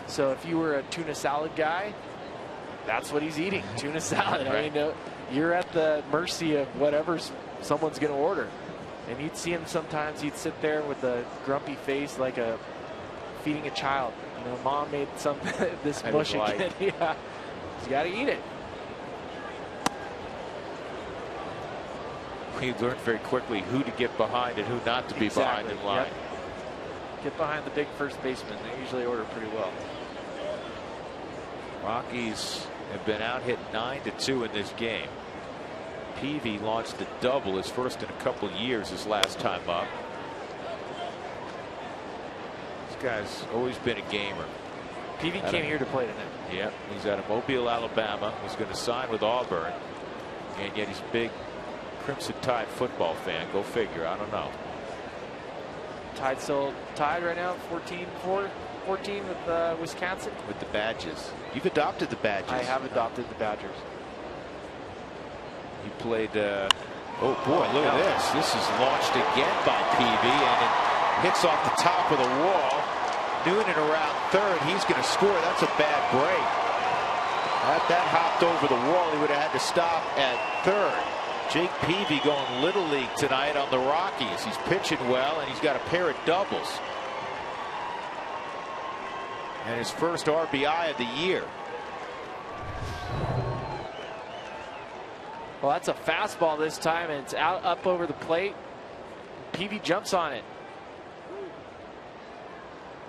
So if you were a tuna salad guy, that's what he's eating, tuna salad. I mean, you're at the mercy of whatever someone's going to order. And you'd see him sometimes, he'd sit there with a grumpy face like feeding a child. You know, mom made this mush again. Yeah, he's got to eat it. He learned very quickly who to get behind and who not to be behind in line. Yep. Get behind the big first baseman. They usually order pretty well. Rockies have been out hit 9-2 in this game. Peavy launched a double, his first in a couple of years, his last time up. This guy's always been a gamer. Peavy came here to play tonight. Yeah, he's out of Mobile, Alabama. Was going to sign with Auburn, and yet he's a big Crimson Tide football fan. Go figure. I don't know. Tide still tied right now, 14 with Wisconsin. With the Badgers. You've adopted the Badgers. I have adopted the Badgers. He played. Oh boy, look at this. This is launched again by Peavy, and it hits off the top of the wall. Noonan around third. He's going to score. That's a bad break. Had that hopped over the wall, he would have had to stop at third. Jake Peavy going Little League tonight on the Rockies. He's pitching well, and he's got a pair of doubles. And his first RBI of the year. Well, that's a fastball this time, and it's up over the plate. Peavy jumps on it.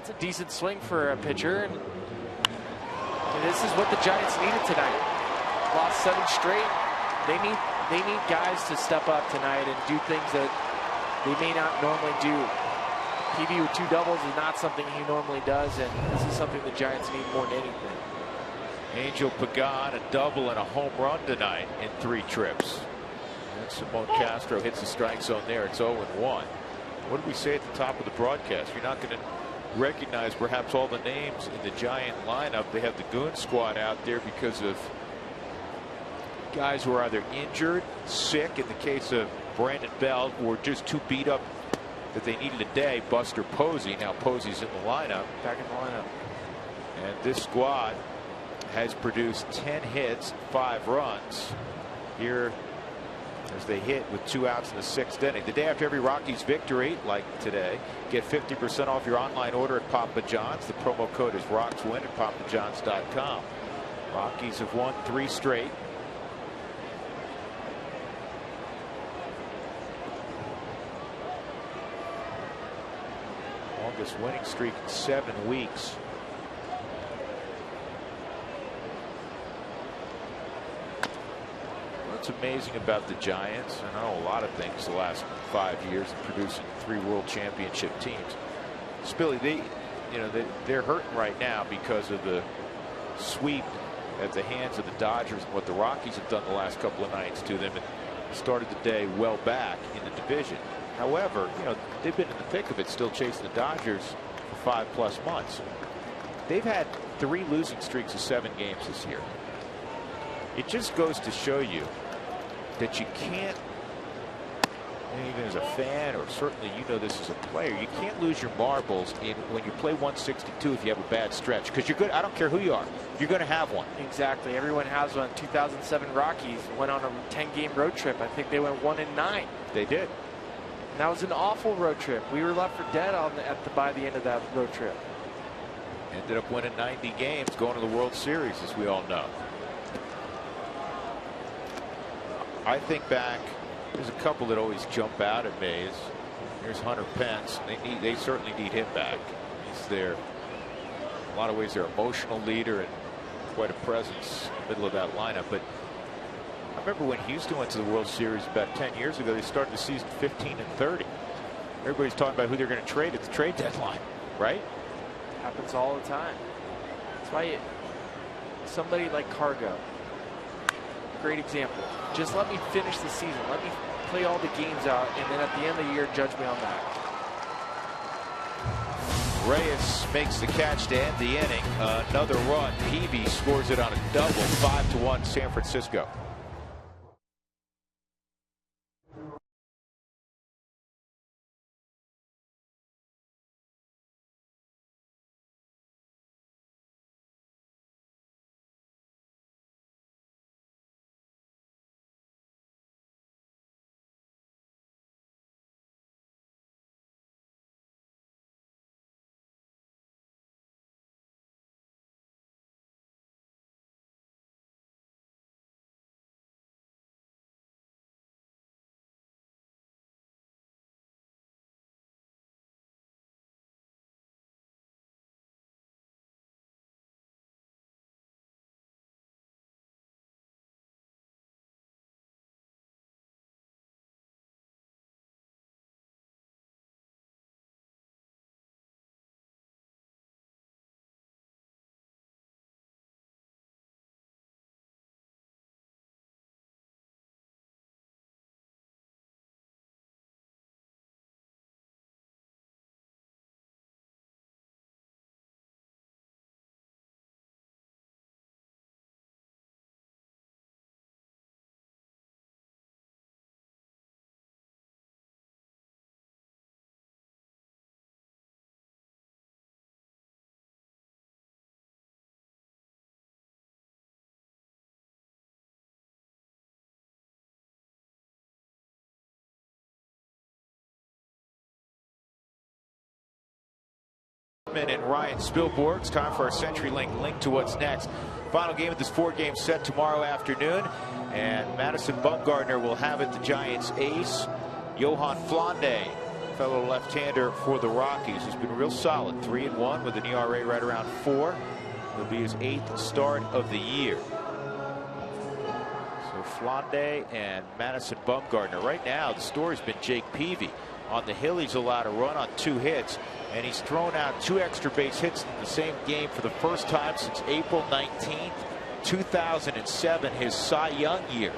It's a decent swing for a pitcher, and this is what the Giants needed tonight. Lost 7 straight. They need guys to step up tonight and do things that they may not normally do. Peavy with 2 doubles is not something he normally does, and this is something the Giants need more than anything. Angel Pagan, a double and a home run tonight in 3 trips. And Simone Castro hits the strike zone there. It's 0-1. What did we say at the top of the broadcast? You're not going to recognize perhaps all the names in the Giant lineup. They have the goon squad out there because of guys who are either injured, sick, in the case of Brandon Bell, or just too beat up that they needed a day. Buster Posey. Now Posey's in the lineup. Back in the lineup. And this squad has produced 10 hits, 5 runs here as they hit with 2 outs in the 6th inning. The day after every Rockies victory, like today, get 50% off your online order at Papa John's. The promo code is ROCKSWIN at papajohns.com. Rockies have won 3 straight. Longest winning streak in 7 weeks. What's amazing about the Giants, and I know a lot of things the last 5 years of producing 3 World Championship teams. Spilly, they're hurting right now because of the sweep at the hands of the Dodgers and what the Rockies have done the last couple of nights to them, and started the day well back in the division. However, they've been in the thick of it, still chasing the Dodgers for 5+ months. They've had 3 losing streaks of 7 games this year. It just goes to show you that you can't, even as a fan, or certainly this as a player, you can't lose your marbles when you play 162 if you have a bad stretch, because you're good. I don't care who you are, you're going to have one. Exactly. Everyone has one. 2007 Rockies went on a 10-game road trip. I think they went 1-9. They did. And that was an awful road trip. We were left for dead by the end of that road trip. Ended up winning 90 games, going to the World Series, as we all know. I think back, there's a couple that always jump out at me. Here's Hunter Pence. They certainly need him back. He's in a lot of ways their emotional leader and quite a presence in the middle of that lineup. But I remember when Houston went to the World Series about 10 years ago, they started the season 15-30. Everybody's talking about who they're going to trade at the trade deadline, right? Happens all the time. That's why somebody like Cargo, great example. Just let me finish the season. Let me play all the games out, and then at the end of the year, judge me on that. Reyes makes the catch to end the inning. Another run. Peavy scores it on a double. 5-1 San Francisco. Hartman and Ryan Spilborg. It's time for our CenturyLink link to what's next. Final game of this 4-game set tomorrow afternoon, and Madison Bumgarner will have it. The Giants ace, Johan Flande, fellow left-hander for the Rockies, has been real solid, 3-1 with an ERA right around 4. It'll be his 8th start of the year. So Flande and Madison Bumgarner. Right now, the story's been Jake Peavy. On the hill, he's allowed a run on 2 hits, and he's thrown out 2 extra base hits in the same game for the first time since April 19th, 2007, his Cy Young year.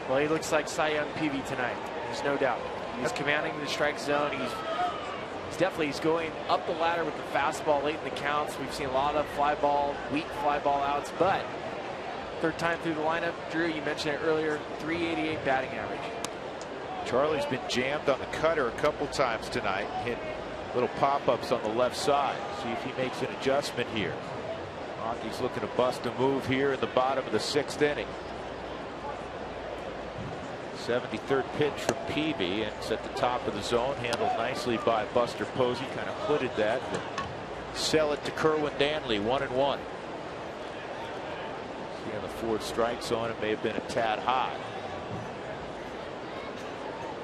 Well, he looks like Cy Young Peavy tonight. There's no doubt. He's commanding the strike zone. He's going up the ladder with the fastball late in the counts. We've seen a lot of weak fly ball outs, but third time through the lineup. Drew, you mentioned it earlier, 388 batting average. Charlie's been jammed on the cutter a couple times tonight. Hit little pop-ups on the left side. See if he makes an adjustment here. Rockies looking to bust a move here in the bottom of the 6th inning. 73rd pitch from Peavy, and it's at the top of the zone, handled nicely by Buster Posey. Kind of hooded that, but sell it to Kerwin Danley, 1-1. See on the 4 strikes on it, may have been a tad high.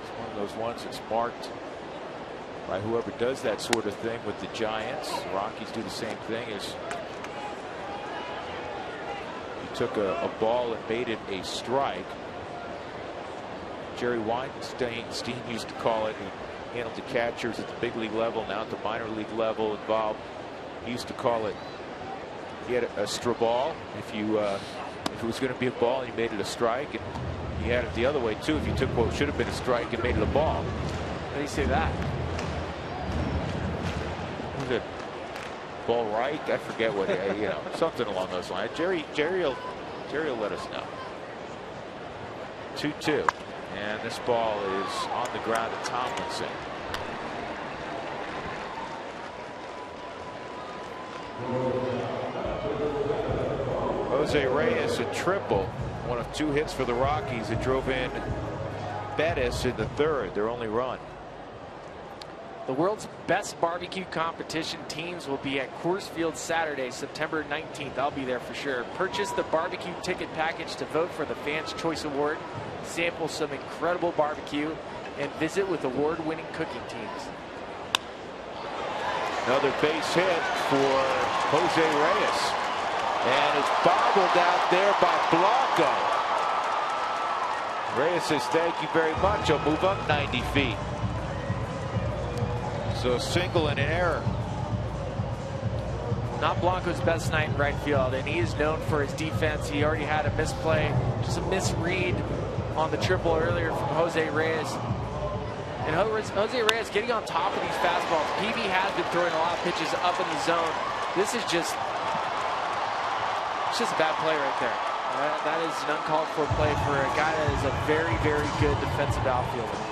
It's one of those ones that's marked by whoever does that sort of thing with the Giants. The Rockies do the same thing. As he took a ball and made it a strike. Jerry Weinstein used to call it. He handled the catchers at the big league level, now at the minor league level involved. He used to call it, he had a straw ball. If it was going to be a ball and you made it a strike, and he had it the other way too. If you took what should have been a strike and made it a ball. How do you say that? Was it ball right? I forget what, something along those lines. Jerry will let us know. 2-2. And this ball is on the ground at Tomlinson. Jose Reyes a triple, one of 2 hits for the Rockies. It drove in Bettis in the 3rd, their only run. The world's best barbecue competition teams will be at Coors Field Saturday, September 19th. I'll be there for sure. Purchase the barbecue ticket package to vote for the Fans' Choice Award, sample some incredible barbecue, and visit with award-winning cooking teams. Another base hit for Jose Reyes, and it's bobbled out there by Blanco. Reyes says thank you very much. I'll move up 90 feet. So a single and an error. Not Blanco's best night in right field, and he is known for his defense. He already had a misplay, just a misread on the triple earlier from Jose Reyes. And Jose Reyes getting on top of these fastballs. Peavy has been throwing a lot of pitches up in the zone. This is just a bad play right there. That is an uncalled for play for a guy that is a very, very good defensive outfielder.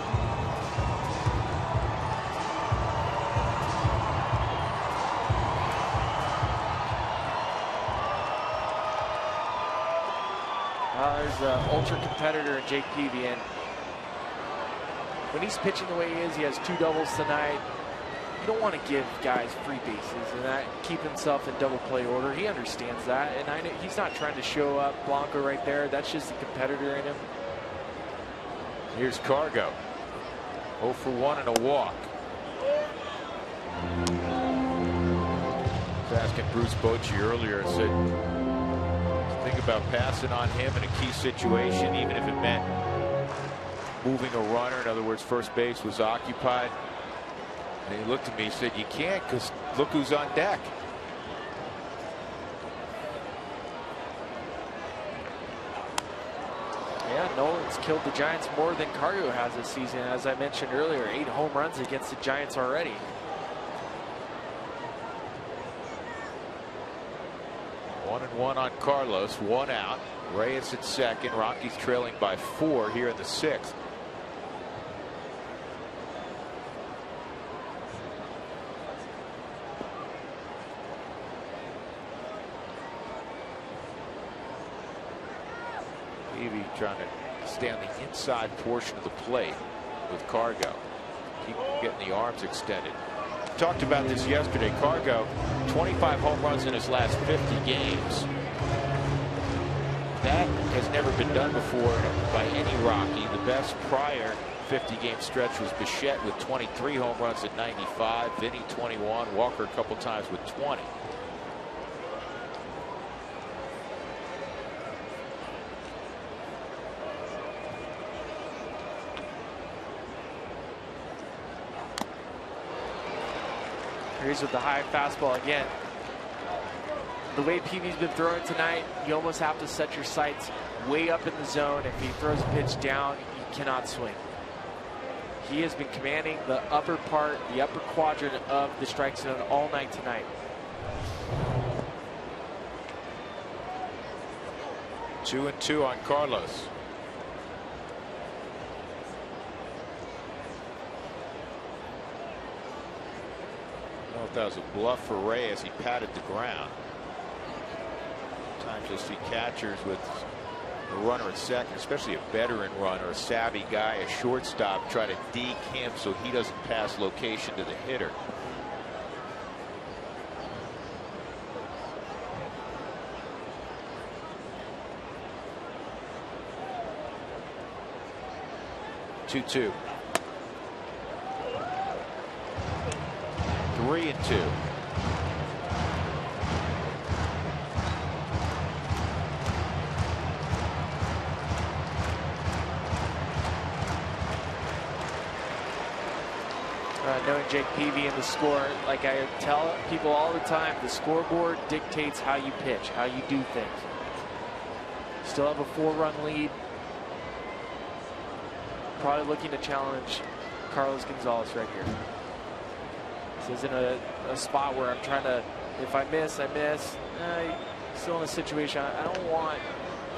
There's an ultra competitor in Jake Peavy, and when he's pitching the way he is, he has 2 doubles tonight. You don't want to give guys free bases and that keep himself in double play order. He understands that, and I know he's not trying to show up Blanco right there. That's just a competitor in him. Here's Cargo, 0 for 1 and a walk. I was asking Bruce Bochy earlier, I said, think about passing on him in a key situation, even if it meant moving a runner. In other words, first base was occupied. And he looked at me and said, you can't, because look who's on deck. Yeah, Nolan's killed the Giants more than Cargo has this season. As I mentioned earlier, 8 home runs against the Giants already. 1-1 on Carlos, 1 out. Reyes at second. Rockies trailing by 4 here in the 6th. Peavy trying to stay on the inside portion of the plate with Cargo. getting the arms extended. Talked about this yesterday. Cargo, 25 home runs in his last 50 games. That has never been done before by any Rocky. The best prior 50-game stretch was Bichette with 23 home runs in '95, Vinny 21, Walker a couple times with 20. Here's with the high fastball again. The way Peavy's been throwing tonight, you almost have to set your sights way up in the zone. If he throws a pitch down, you cannot swing. He has been commanding the upper part, the upper quadrant of the strike zone all night tonight. Two and two on Carlos. I don't know if that was a bluff for Ray as he patted the ground. Sometimes you'll see catchers with a runner at second, especially a veteran runner, a savvy guy, a shortstop, try to deke him so he doesn't pass location to the hitter. Two. 3-2. Knowing Jake Peavy and the score, like I tell people all the time, the scoreboard dictates how you pitch, how you do things. Still have a 4-run lead. Probably looking to challenge Carlos Gonzalez right here. This isn't a spot where I'm trying to, if I miss, I miss. Still in a situation, I don't want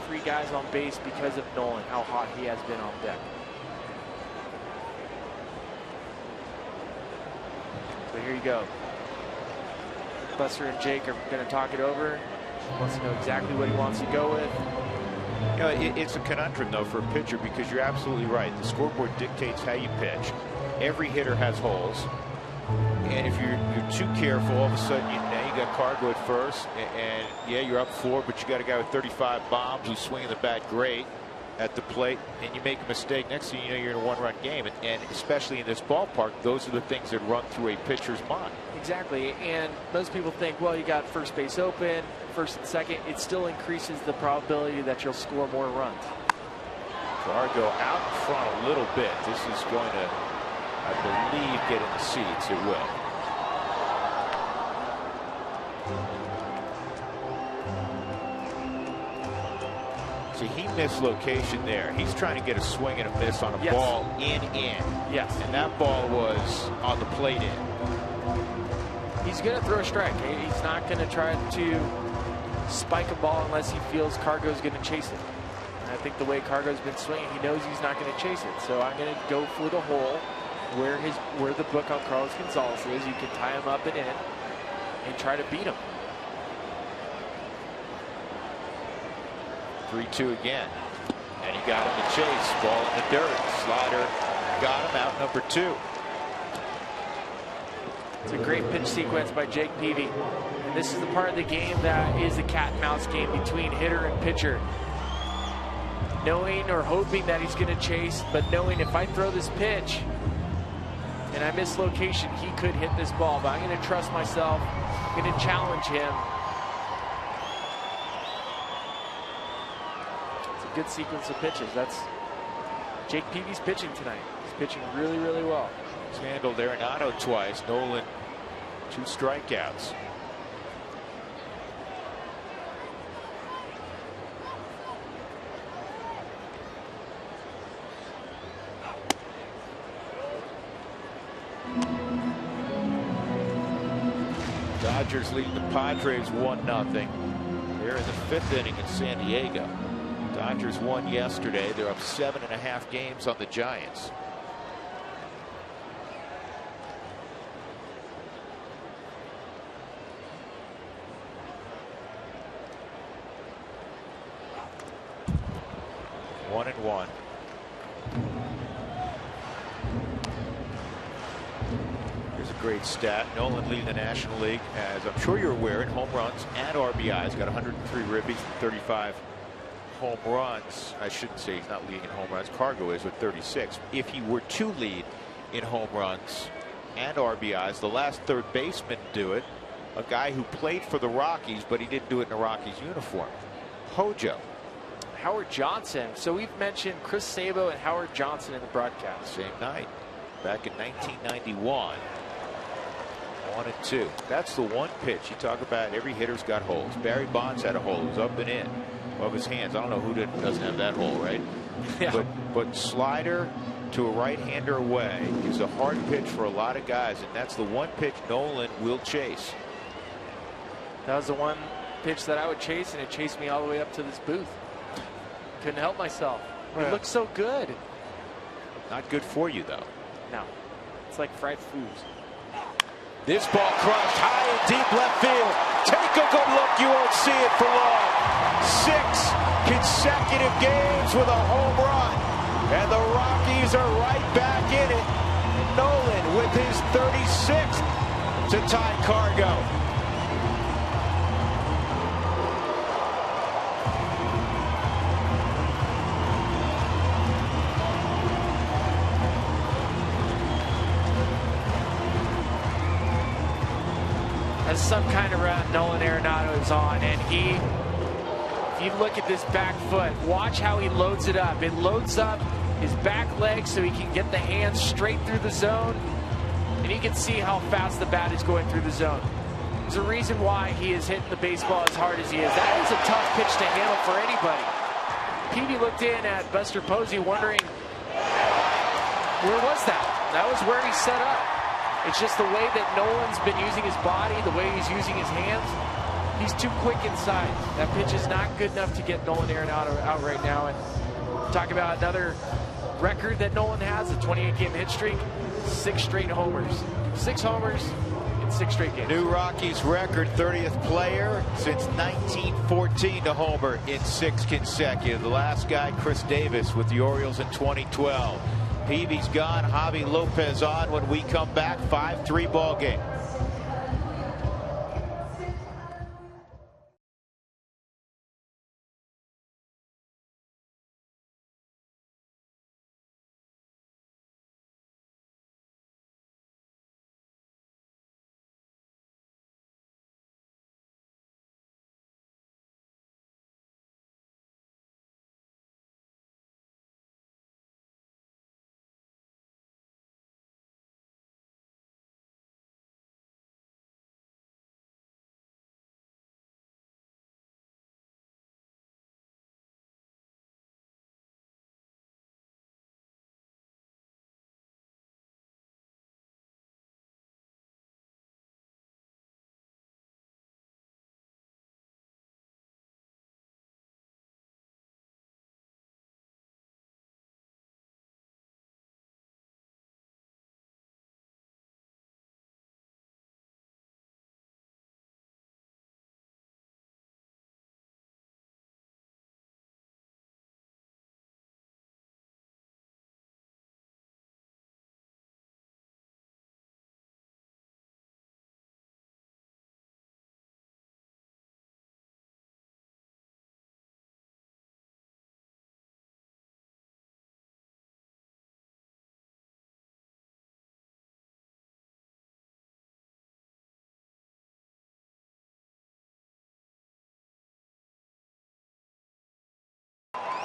3 guys on base because of Nolan, how hot he has been on deck. So here you go. Buster and Jake are going to talk it over. Wants to know exactly what he wants to go with. You know, it's a conundrum, though, for a pitcher, because you're absolutely right. The scoreboard dictates how you pitch. Every hitter has holes. And if you're too careful, all of a sudden, now you got Cargo at first. And yeah, you're up 4, but you got a guy with 35 bombs who's swinging the bat great at the plate, and you make a mistake. Next thing you know, you're in a 1-run game. And especially in this ballpark, those are the things that run through a pitcher's mind. Exactly. And most people think, well, you got first base open, first and second. It still increases the probability that you'll score more runs. Cargo out in front a little bit. This is going to, I believe, get in the seats. It will. See, he missed location there. He's trying to get a swing and a miss on a ball in. Yes. And that ball was on the plate in. He's going to throw a strike. He's not going to try to spike a ball unless he feels Cargo's going to chase it. And I think the way Cargo's been swinging, he knows he's not going to chase it. So I'm going to go for the hole where the book on Carlos Gonzalez is. You can tie him up and in and try to beat him. 3-2 again. And he got him to chase. Ball in the dirt. Slider got him out, number 2. It's a great pitch sequence by Jake Peavy. And this is the part of the game that is the cat and mouse game between hitter and pitcher. Knowing or hoping that he's going to chase, but knowing if I throw this pitch and I miss location, he could hit this ball. But I'm going to trust myself. I'm going to challenge him. It's a good sequence of pitches. That's Jake Peavy's pitching tonight. He's pitching really, really well. He's handled Arenado twice. Nolan 2 strikeouts. Dodgers leading the Padres 1-0. They're in the 5th inning in San Diego. Dodgers won yesterday. They're up 7.5 games on the Giants. great stat. Nolan leading the National League, as I'm sure you're aware, in home runs and RBIs. Got 103 ribbies, 35 home runs. I shouldn't say he's not leading in home runs. Cargo is with 36. If he were to lead in home runs and RBIs, the last third baseman to do it, a guy who played for the Rockies, but he didn't do it in a Rockies uniform. Hojo. Howard Johnson. So we've mentioned Chris Sabo and Howard Johnson in the broadcast. Same night, back in 1991. 1-2. That's the one pitch you talk about. Every hitter's got holes. Barry Bonds had a hole. It was up and in of his hands. I don't know who doesn't have that hole, right? Yeah. But slider to a right-hander away is a hard pitch for a lot of guys, and that's the one pitch Nolan will chase. That was the one pitch that I would chase, and it chased me all the way up to this booth. Couldn't help myself. It looked so good. Not good for you, though. No. It's like fried foods. This ball crushed high and deep left field. Take a good look. You won't see it for long. 6 consecutive games with a home run. And the Rockies are right back in it. Nolan with his 36th to tie Cargo. As some kind of run Nolan Arenado is on, and if you look at this back foot, watch how he loads it up. It loads up his back leg so he can get the hands straight through the zone, and you can see how fast the bat is going through the zone. There's a reason why he is hitting the baseball as hard as he is. That is a tough pitch to handle for anybody. Peavy looked in at Buster Posey wondering, where was that? That was where he set up. It's just the way that Nolan's been using his body, the way he's using his hands. He's too quick inside. That pitch is not good enough to get Nolan Arenado out right now. And talk about another record that Nolan has, a 28-game hit streak, 6 straight homers. 6 homers in 6 straight games. New Rockies record, 30th player since 1914 to homer in 6 consecutive. The last guy, Chris Davis, with the Orioles in 2012. Peavy's gone. Javi Lopez on when we come back. 5-3 ball game.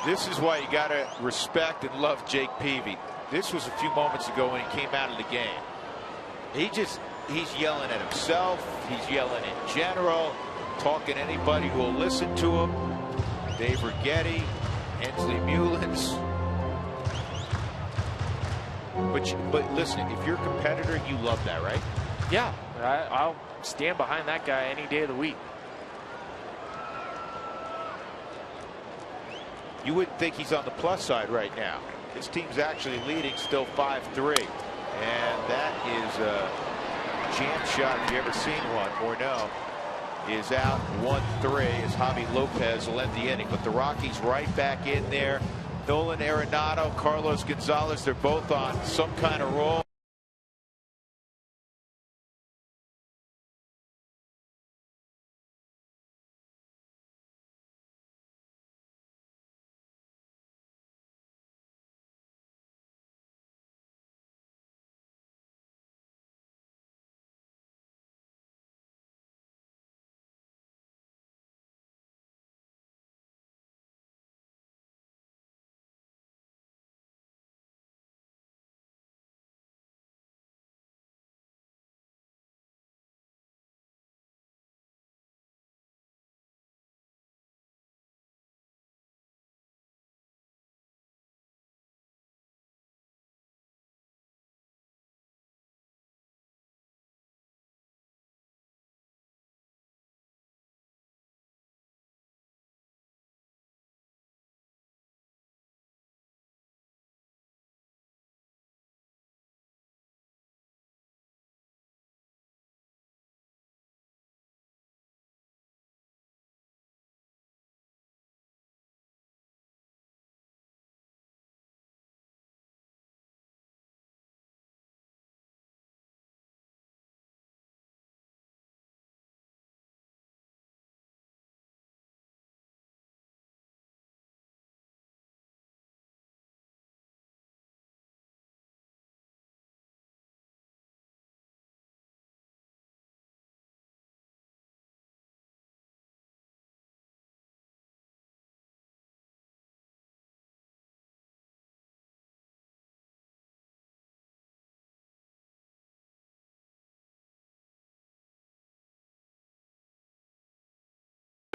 This is why you got to respect and love Jake Peavy. This was a few moments ago when he came out of the game. He's yelling at himself. He's yelling in general, talking to anybody who will listen to him. Dave Righetti, Hensley Mullins. But listen, if you're a competitor, you love that, right? Yeah, I'll stand behind that guy any day of the week. You wouldn't think he's on the plus side right now. His team's actually leading still 5-3. And that is a jam shot if you ever seen one or no. Is out 1-3 as Javi Lopez will end the inning. But the Rockies right back in there. Nolan Arenado, Carlos Gonzalez, they're both on some kind of roll.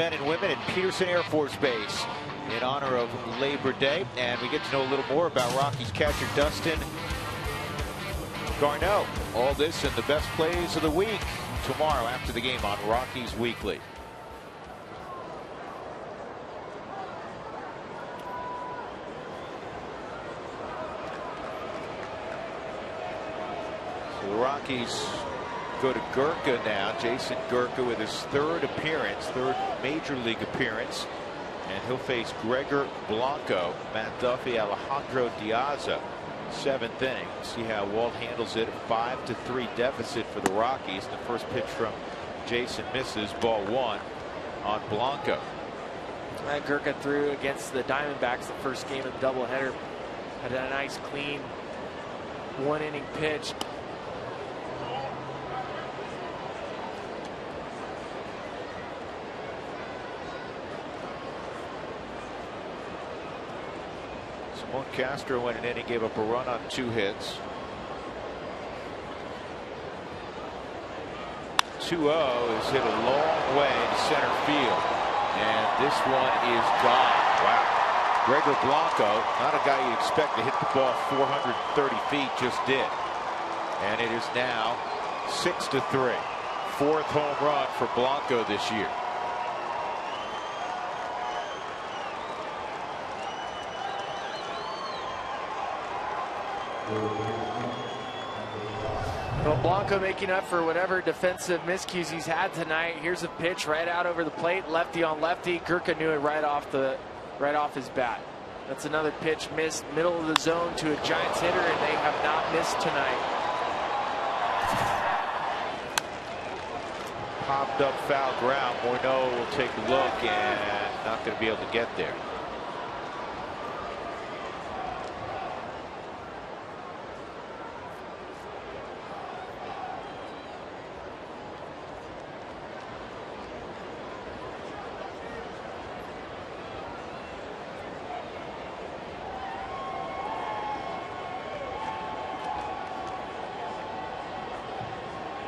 men and women at Peterson Air Force Base in honor of Labor Day. And we get to know a little more about Rockies catcher Dustin Garneau. All this and the best plays of the week tomorrow after the game on Rockies Weekly. So the Rockies go to Gurka now. Jason Gurka with his third major league appearance. And he'll face Gregor Blanco, Matt Duffy, Alejandro Diaza. 7th inning. See how Walt handles it. A 5-3 deficit for the Rockies. The first pitch from Jason misses, ball 1 on Blanco. Gurka threw against the Diamondbacks the first game of the doubleheader. Had a nice clean 1-inning pitch. Castro went an inning, gave up a run on 2 hits. 2-0 is hit a long way to center field. And this one is gone. Wow. Gregor Blanco, not a guy you'd expect to hit the ball 430 feet, just did. And it is now 6-3. 4th home run for Blanco this year. Well, Blanco making up for whatever defensive miscues he's had tonight. Here's a pitch right out over the plate, lefty on lefty. Gurka knew it right off his bat. That's another pitch missed, middle of the zone to a Giants hitter, and they have not missed tonight. Popped up foul ground. Morneau will take a look and not going to be able to get there.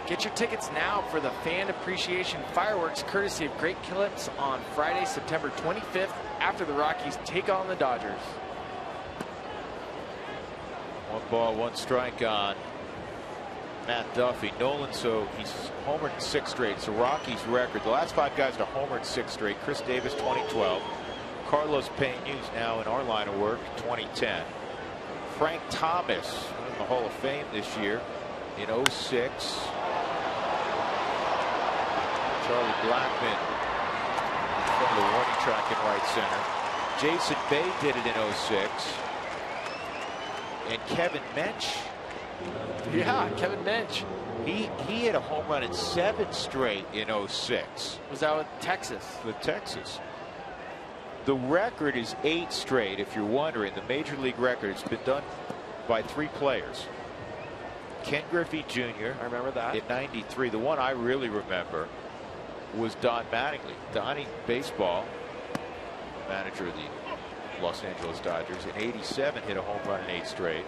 Get your tickets now for the Fan Appreciation Fireworks courtesy of Great Clips on Friday, September 25th after the Rockies take on the Dodgers. 1 ball, 1 strike on Matt Duffy. Nolan, so he's homered in 6 straight. It's a Rockies record. The last 5 guys to homer in 6 straight. Chris Davis, 2012. Carlos Pena-Hughes now in our line of work, 2010. Frank Thomas in the Hall of Fame this year in 06. Charlie Blackmon from the warning track in right center. Jason Bay did it in 06. And Kevin Mench. Yeah, Kevin Mench. He hit a home run in 7 straight in 06. Was that with Texas? With Texas. The record is 8 straight. If you're wondering, the major league record, it's been done by 3 players. Ken Griffey Jr. I remember that. In 93. The one I really remember was Don Mattingly. Donnie Baseball, manager of the Los Angeles Dodgers, in 87 hit a home run in 8 straight.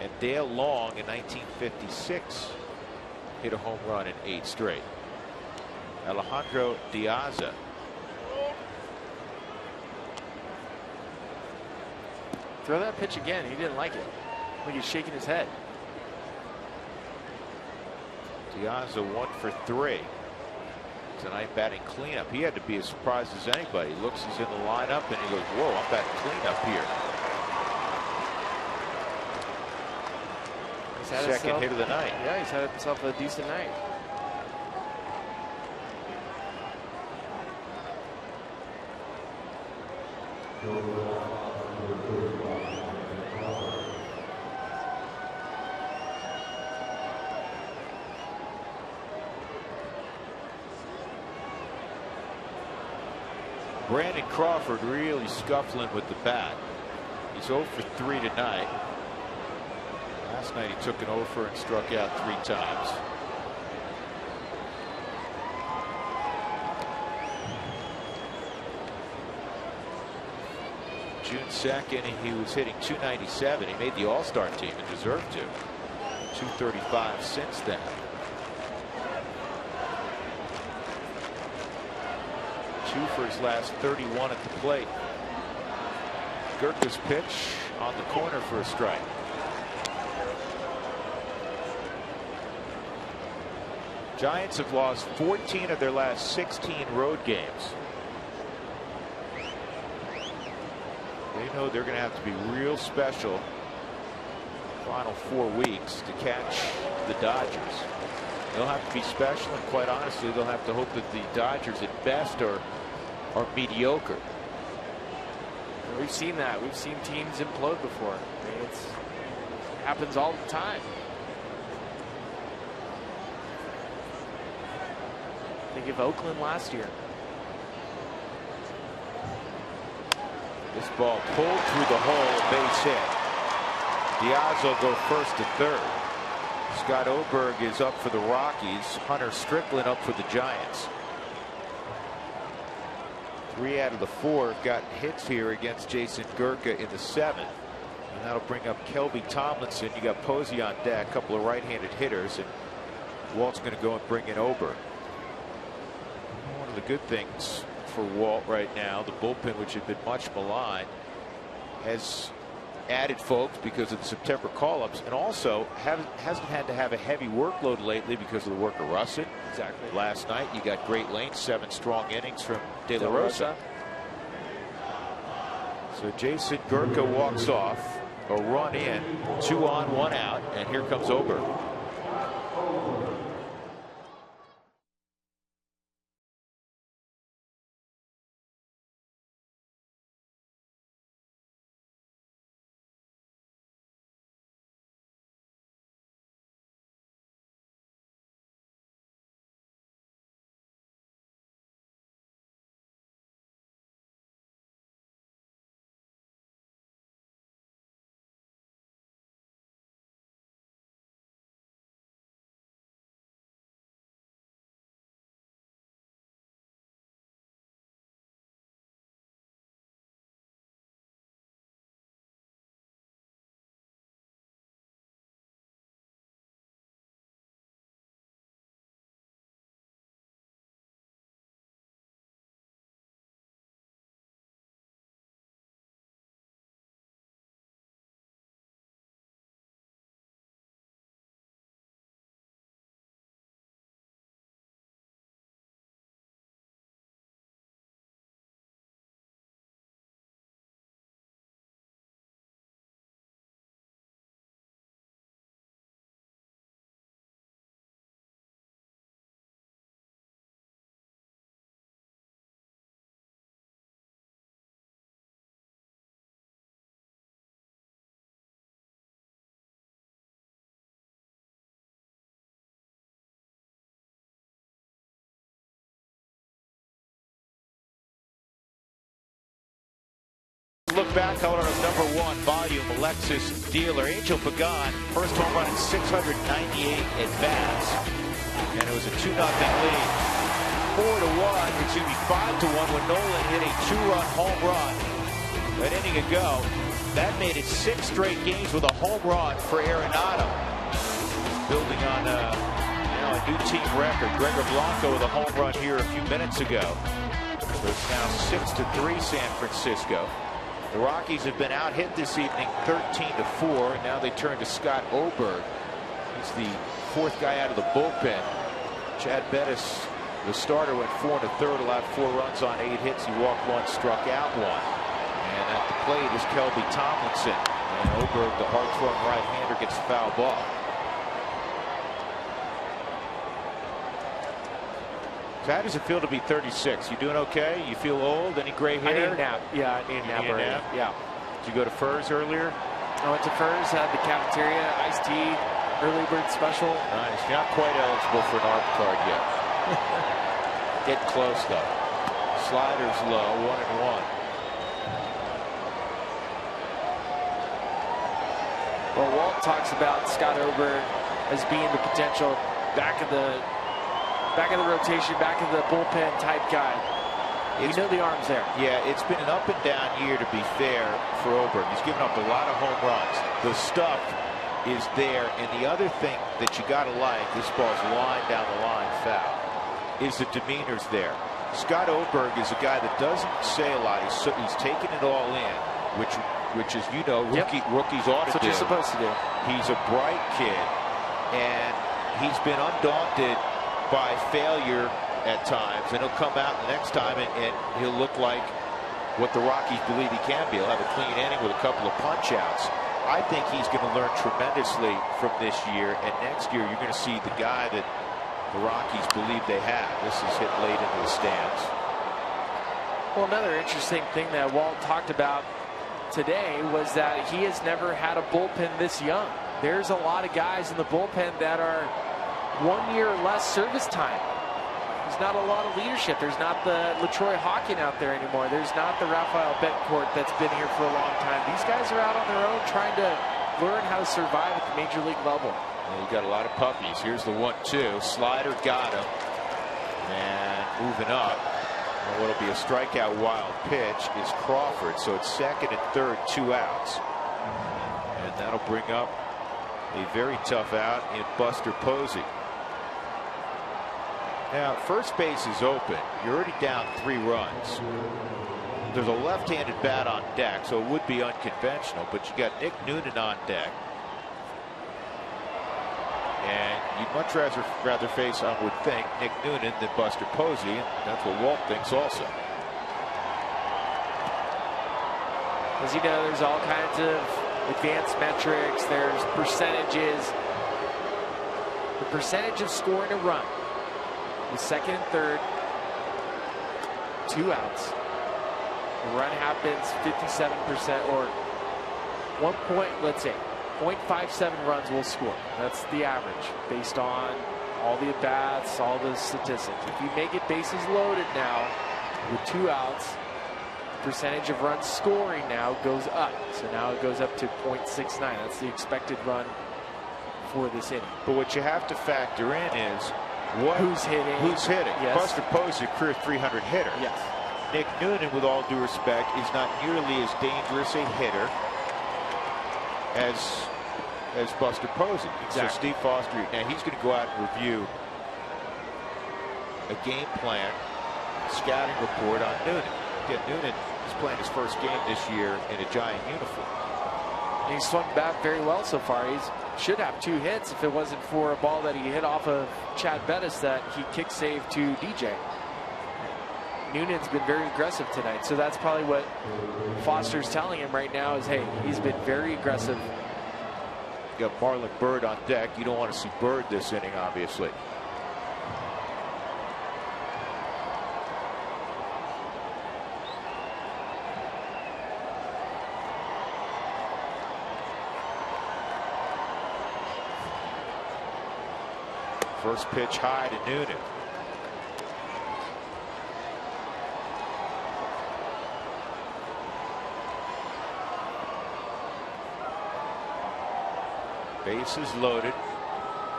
And Dale Long in 1956 hit a home run in 8 straight. Alejandro Diaza. Throw that pitch again. He didn't like it. Like he's shaking his head. Diaza 1 for 3 tonight, batting cleanup. He had to be as surprised as anybody. He looks, he's in the lineup, and he goes, "Whoa, I'm batting cleanup here." Second hit of the night. Yeah, he's had himself a decent night. Brandon Crawford really scuffling with the bat. He's 0 for 3 tonight. Last night he took an over and struck out 3 times. June 2nd, he was hitting .297. He made the All-Star team and deserved to. .235 since then. 2 for his last 31 at the plate. Gurka's pitch on the corner for a strike. Giants have lost 14 of their last 16 road games. They know they're going to have to be real special final 4 weeks to catch the Dodgers. They'll have to be special, and quite honestly, they'll have to hope that the Dodgers at best are mediocre. We've seen that. We've seen teams implode before. I mean, it happens all the time. Think of Oakland last year. This ball pulled through the hole, base hit. Diaz will go first to third. Scott Oberg is up for the Rockies. Hunter Strickland up for the Giants. 3 out of the 4 got hits here against Jason Gurka in the 7th. And that'll bring up Kelby Tomlinson. You got Posey on deck, a couple of right-handed hitters, and Walt's going to go and bring in Oberg. One of the good things for Walt right now, the bullpen, which had been much maligned, has added folks because of the September call-ups, and also hasn't had to have a heavy workload lately because of the work of Russet. Exactly. Last night you got great length, 7 strong innings from De La Rosa. So Jason Gurka walks off, a run in, 2 on, 1 out, and here comes Oberg. Look back, Colorado's #1 volume Alexis Dealer. Angel Pagan, first home run in 698 at bats, and it was a 2-0 lead. 4-1, excuse me, 5-1 when Nolan hit a 2-run home run an inning ago. That made it 6 straight games with a home run for Arenado, building on a new team record. Gregor Blanco with a home run here a few minutes ago. So it's now 6-3 San Francisco. The Rockies have been out hit this evening 13-4, and now they turn to Scott Oberg. He's the 4th guy out of the bullpen. Chad Bettis, the starter, went 4 1/3, allowed 4 runs on 8 hits. He walked 1, struck out 1. And at the plate is Kelby Tomlinson. And Oberg, the hard-throwing right-hander, gets a foul ball. So how does it feel to be 36? You doing okay? You feel old? Any gray hair? I need a nap. Yeah, I need a nap already. Yeah. Did you go to Furs earlier? I went to Furs, had the cafeteria, iced tea, early bird special. Nice. You're not quite eligible for an ARP card yet. Get close, though. Sliders low, 1-1. Well, Walt talks about Scott Oberg as being the potential back of the rotation, back of the bullpen type guy. You know the arm's there. Yeah, it's been an up and down year, to be fair, for Oberg. He's given up a lot of home runs. The stuff is there, and the other thing that you got to like, this ball's line down the line foul, is the demeanor's there. Scott Oberg is a guy that doesn't say a lot. He's taking it all in, which is, you know, rookies ought to do. That's what you're supposed to do. He's a bright kid, and he's been undaunted by failure at times, and he'll come out the next time and he'll look like what the Rockies believe he can be. He'll have a clean inning with a couple of punch outs. I think he's going to learn tremendously from this year, and next year you're going to see the guy that the Rockies believe they have. This is hit late into the stands. Well, another interesting thing that Walt talked about today was that he has never had a bullpen this young. There's a lot of guys in the bullpen that are 1 year or less service time. There's not a lot of leadership. There's not the LaTroy Hawkin out there anymore. There's not the Rafael Betancourt that's been here for a long time. These guys are out on their own trying to learn how to survive at the major league level. Well, you got a lot of puppies. Here's the 1-2. Slider got him. And moving up. And what'll be a strikeout wild pitch is Crawford. So it's second and third, 2 outs. And that'll bring up a very tough out in Buster Posey. Now, first base is open. You're already down 3 runs. There's a left-handed bat on deck, so it would be unconventional, but you got Nick Noonan on deck. And you'd much rather face, I would think, Nick Noonan than Buster Posey, and that's what Walt thinks also. As you know, there's all kinds of advanced metrics. There's percentages. The percentage of scoring a run with second and third, 2 outs. The run happens 57%, or 1 point, let's say 0.57 runs will score. That's the average based on all the at-bats, all the statistics. If you make it bases loaded now with 2 outs, percentage of runs scoring now goes up. So now it goes up to 0.69. That's the expected run for this inning. But what you have to factor in is who's hitting. Who's hitting? Yes. Buster Posey, career 300 hitter. Yes. Nick Noonan, with all due respect, is not nearly as dangerous a hitter as Buster Posey. Exactly. So Steve Foster, now he's going to go out and review a game plan, scouting report on Noonan. Again, Noonan is playing his first game this year in a Giant uniform. And he's swung back very well so far. He should have 2 hits if it wasn't for a ball that he hit off of Chad Bettis that he kick saved to DJ. Noonan's been very aggressive tonight, so that's probably what Foster's telling him right now is, hey, he's been very aggressive. You got Marlon Byrd on deck. You don't want to see Byrd this inning, obviously. First pitch high to Noonan. Bases loaded.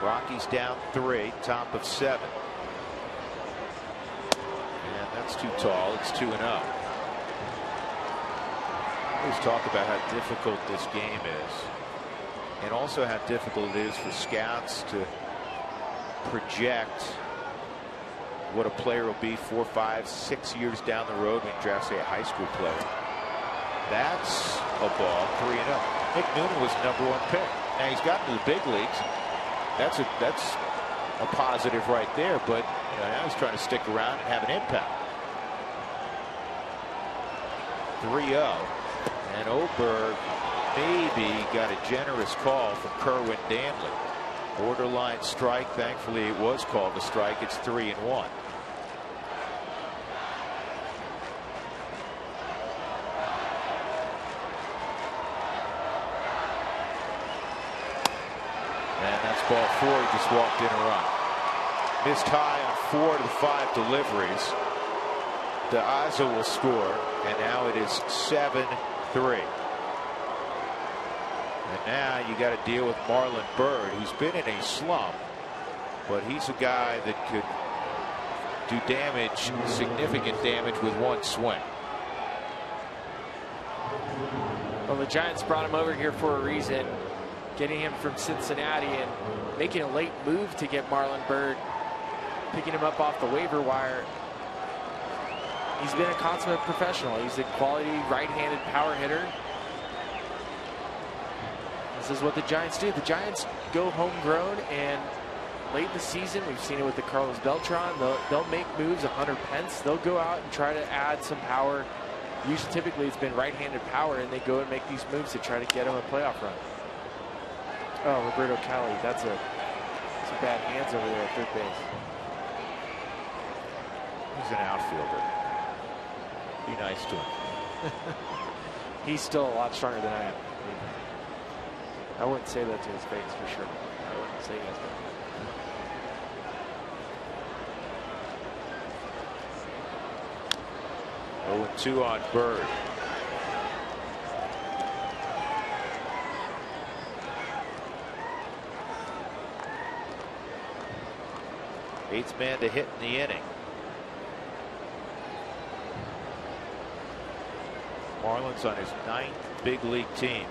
Rockies down 3, top of 7. And that's too tall. It's 2-0. Always talk about how difficult this game is, and also how difficult it is for scouts to project what a player will be 4, 5, 6 years down the road when you draft, say, a high school player. That's a ball, 3-0. Nick Noonan was the #1 pick. Now he's gotten to the big leagues. That's a positive right there, but now he's trying to stick around and have an impact. 3-0, and Oberg maybe got a generous call from Kerwin Danley. Borderline strike. Thankfully, it was called a strike. It's 3-1. And that's ball 4. He just walked in a run. Missed high on 4 to 5 deliveries. DeAza will score, and now it is 7-3. And now you got to deal with Marlon Byrd, who's been in a slump, but he's a guy that could do damage, significant damage, with one swing. Well, the Giants brought him over here for a reason, getting him from Cincinnati and making a late move to get Marlon Byrd, picking him up off the waiver wire. He's been a consummate professional. He's a quality right-handed power hitter. This is what the Giants do. The Giants go homegrown, and late in the season, we've seen it with the Carlos Beltran. They'll make moves. Hunter Pence. They'll go out and try to add some power. Usually, typically, it's been right-handed power, and they go and make these moves to try to get them a playoff run. Oh, Roberto Cali. That's some bad hands over there at third base. He's an outfielder. Be nice to him. He's still a lot stronger than I am. I wouldn't say that to his face for sure. I wouldn't say that. 0-2 on Bird. Eighth man to hit in the inning. Marlins on his 9th big league team.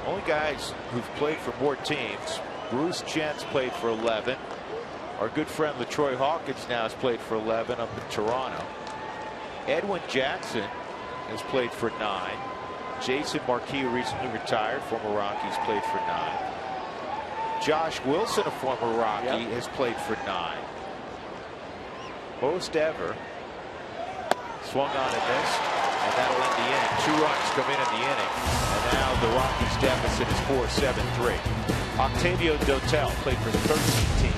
Only guys who've played for more teams. Bruce Jent's played for 11. Our good friend LaTroy Hawkins now has played for 11 up in Toronto. Edwin Jackson has played for 9. Jason Marquis, who recently retired, former Rockies, played for 9. Josh Wilson, a former Rocky, has played for 9. Most ever. Swung on and missed, and that'll end the inning. 2 runs come in the inning, and now the Rockies' deficit is 4-7-3. Octavio Dotel played for 13 teams.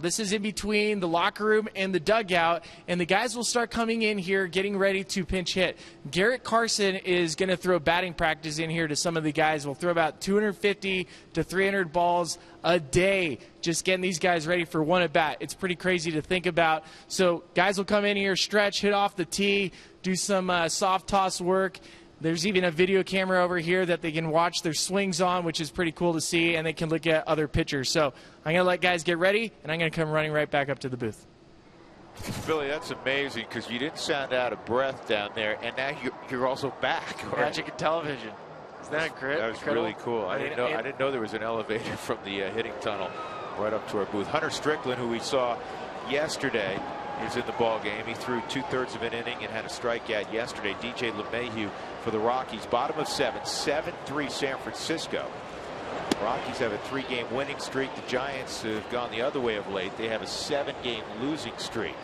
This is in between the locker room and the dugout, and the guys will start coming in here getting ready to pinch hit. Garrett Carson is going to throw batting practice in here to some of the guys. We'll throw about 250 to 300 balls a day, just getting these guys ready for one at bat. It's pretty crazy to think about. So guys will come in here, stretch, hit off the tee, do some soft toss work. There's even a video camera over here that they can watch their swings on, which is pretty cool to see, and they can look at other pitchers. So I'm going to let guys get ready, and I'm going to come running right back up to the booth. Billy, that's amazing because you didn't sound out of breath down there, and now you're also back. Magic of television. Isn't that great? That was really cool. I didn't know there was an elevator from the hitting tunnel right up to our booth. Hunter Strickland, who we saw yesterday, is in the ball game. He threw 2/3 of an inning and had a strikeout yesterday. DJ LeMahieu for the Rockies, bottom of 7, 7-3 San Francisco. Rockies have a 3-game winning streak. The Giants have gone the other way of late. They have a 7-game losing streak.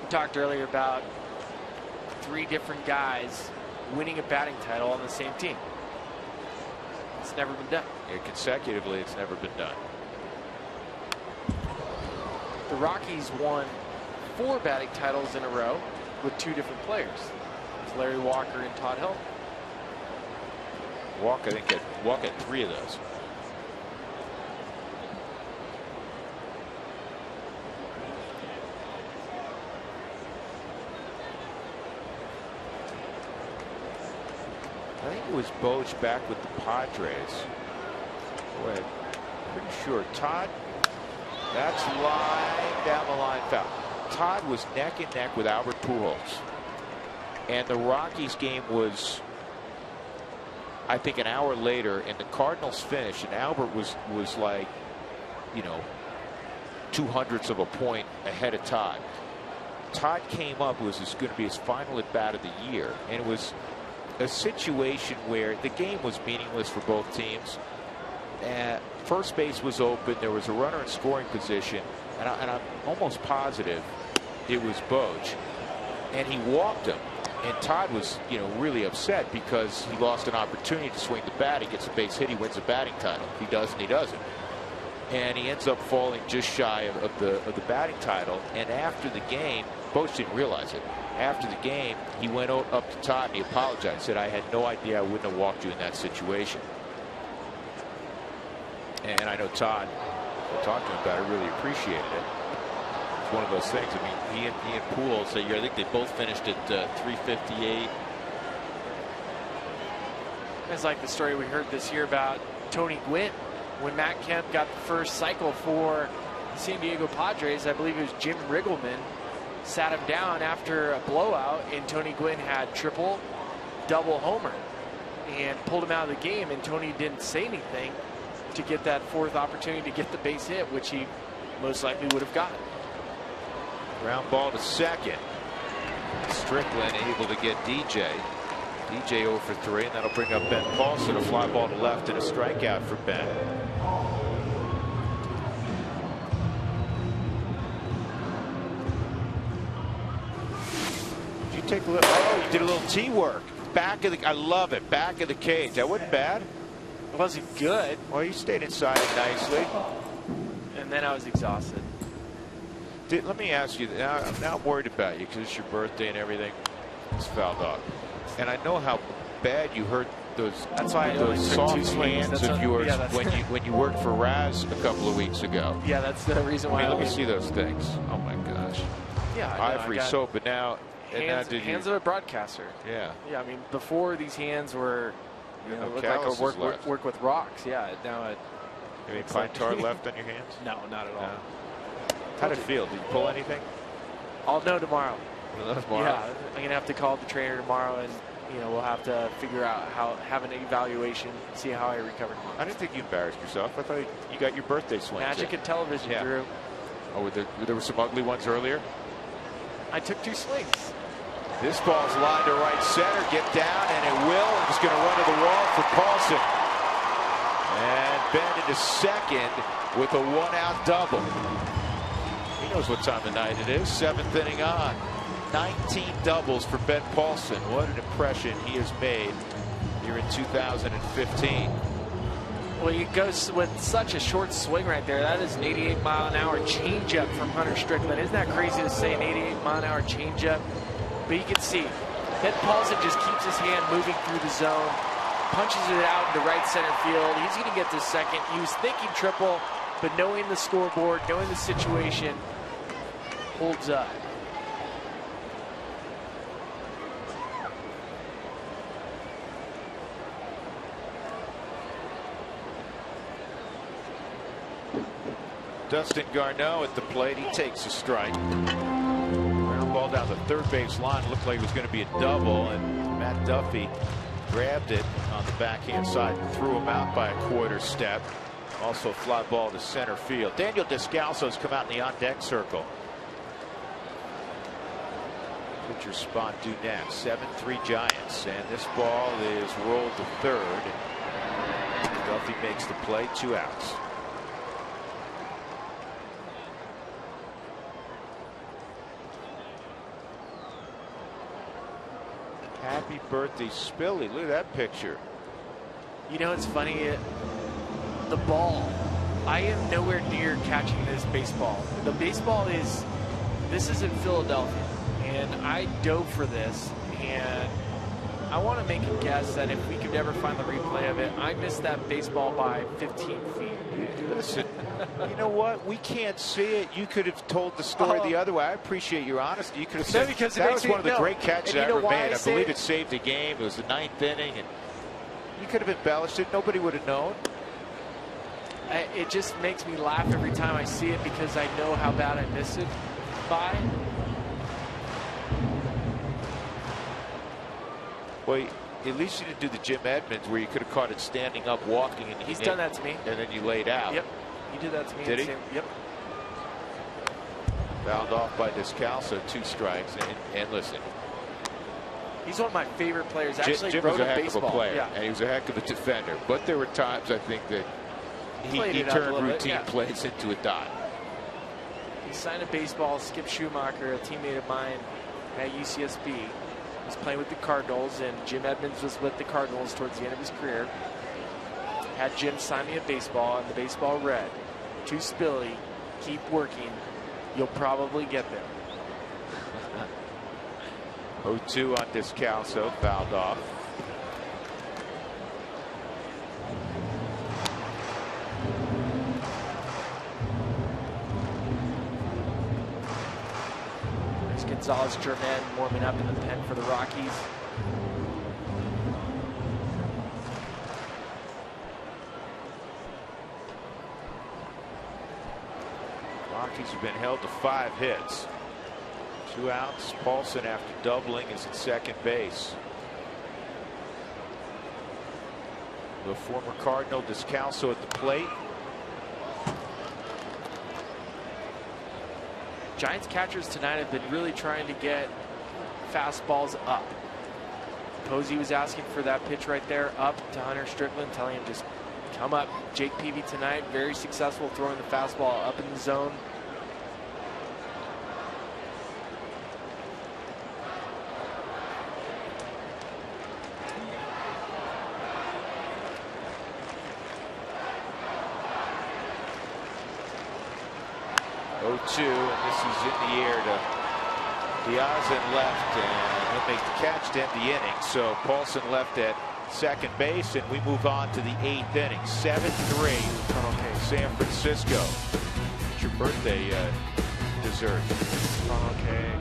We talked earlier about 3 different guys winning a batting title on the same team. It's never been done. Yeah, consecutively, it's never been done. The Rockies won 4 batting titles in a row with 2 different players. It's Larry Walker and Todd Helton. Walker, I think, had 3 of those. I think it was Boch back with the Padres. Boy, I'm pretty sure. Todd, that's line down the line foul. Todd was neck and neck with Albert Pujols. And the Rockies game was, I think, an hour later, and the Cardinals finished, and Albert was like, you know, 0.02 of a point ahead of Todd. Todd came up, it was going to be his final at bat of the year, and it was a situation where the game was meaningless for both teams. First base was open, there was a runner in scoring position, and I'm almost positive it was Boch, and he walked him. And Todd was, you know, really upset because he lost an opportunity to swing the bat. He gets a base hit, he wins a batting title. He doesn't, he doesn't. And he ends up falling just shy of the batting title. And after the game, Boch didn't realize it. After the game, he went up to Todd and he apologized. Said, "I had no idea I wouldn't have walked you in that situation." And I know Todd, I talked to him about it, really appreciated it. It's one of those things. I mean, he and Pujols, I think they both finished at 358. It's like the story we heard this year about Tony Gwynn. When Matt Kemp got the first cycle for the San Diego Padres, I believe it was Jim Riggleman, sat him down after a blowout, and Tony Gwynn had triple, double homer, and pulled him out of the game, and Tony didn't say anything to get that 4th opportunity to get the base hit, which he most likely would have gotten. Ground ball to second. Strickland able to get DJ. DJ 0 for 3, and that'll bring up Ben Paulson. A fly ball to left and a strikeout for Ben. Did you take a little? Oh, you did a little tee work. Back of the. I love it. Back of the cage. That wasn't bad. It wasn't good. Well, you stayed inside it nicely. And then I was exhausted. Let me ask you. Now I'm worried about you because it's your birthday and everything. It's foul dog. And I know how bad you hurt those. That's why those soft hands of yours yeah, when you worked for Raz a couple of weeks ago. Yeah, that's the reason why. Let me see those things. Oh my gosh. Yeah, ivory soap, but now hands of a broadcaster. Yeah. Yeah, I mean, before these hands were, looked like a work with rocks. Yeah, now it. You mean pine tar left on your hands? No, not at all. No. How'd it feel? Did you pull anything? I'll know tomorrow. Tomorrow? Yeah, I'm gonna have to call the trainer tomorrow, and we'll have to figure out have an evaluation, see how I recover tomorrow. I didn't think you embarrassed yourself. I thought you got your birthday swing. Magic and television, yeah. Drew. Oh, there were some ugly ones earlier. I took 2 swings. This ball's lined to right center. Get down, and it will. It's going to run to the wall for Paulson. And Ben into second with a 1-out double. He knows what time of night it is. 7th inning on. 19 doubles for Ben Paulson. What an impression he has made here in 2015. Well, he goes with such a short swing right there. That is an 88-mile-an-hour changeup from Hunter Strickland. Isn't that crazy to say, an 88-mile-an-hour changeup? But you can see, Ben Paulson just keeps his hand moving through the zone, punches it out into right center field. He's going to get to second. He was thinking triple, but knowing the scoreboard, knowing the situation, holds up. Dustin Garneau at the plate. He takes a strike. Ground ball down the third base line. Looked like it was going to be a double, and Matt Duffy grabbed it on the backhand side and threw him out by a quarter step. Also fly ball to center field. Daniel Descalso's come out in the on-deck circle. Pitcher spot due next. 7-3 Giants, and this ball is rolled to third. Duffy makes the play. 2 outs. Happy birthday, Spilly. Look at that picture. It's funny. The ball. I am nowhere near catching this baseball. The baseball is This is in Philadelphia, and I dove for this, and I want to make a guess that if we could ever find the replay of it, I missed that baseball by 15 feet. Listen, you know what? We can't see it. You could have told the story the other way. I appreciate your honesty. You could have said because that was one of the great catches I ever made. I believe it? It saved the game. It was the 9th inning, and you could have embellished it. Nobody would have known. It just makes me laugh every time I see it because I know how bad I miss it by. Well, at least you didn't do the Jim Edmonds where you could have caught it standing up, walking, and he's done that to me. And then you laid out. Yep, he did that to me. Did he? Yep. Fouled off by Descalso, 2 strikes. And listen, he's one of my favorite players. Actually, Jim was a heck baseball. of a player, yeah. and he was a heck of a defender. But there were times I think that he turned routine plays into a dot. He signed a baseball. Skip Schumacher, a teammate of mine at UCSB, was playing with the Cardinals, and Jim Edmonds was with the Cardinals towards the end of his career. Had Jim sign me a baseball, and the baseball read, "To Spilly, keep working. You'll probably get there." 0-2 on Descalso, fouled off. There's Gonzalez Germain warming up in the pen for the Rockies. Rockies have been held to 5 hits. 2 outs. Paulson, after doubling, is at second base. The former Cardinal Descalso at the plate. Giants catchers tonight have been really trying to get fastballs up. Posey was asking for that pitch right there up to Hunter Strickland, telling him just come up. Jake Peavy tonight, very successful throwing the fastball up in the zone. And this is in the air to Diaz in left, and he'll make the catch to end the inning. So Paulson left at second base, and we move on to the 8th inning. 7-3. Okay, San Francisco. It's your birthday dessert. Okay.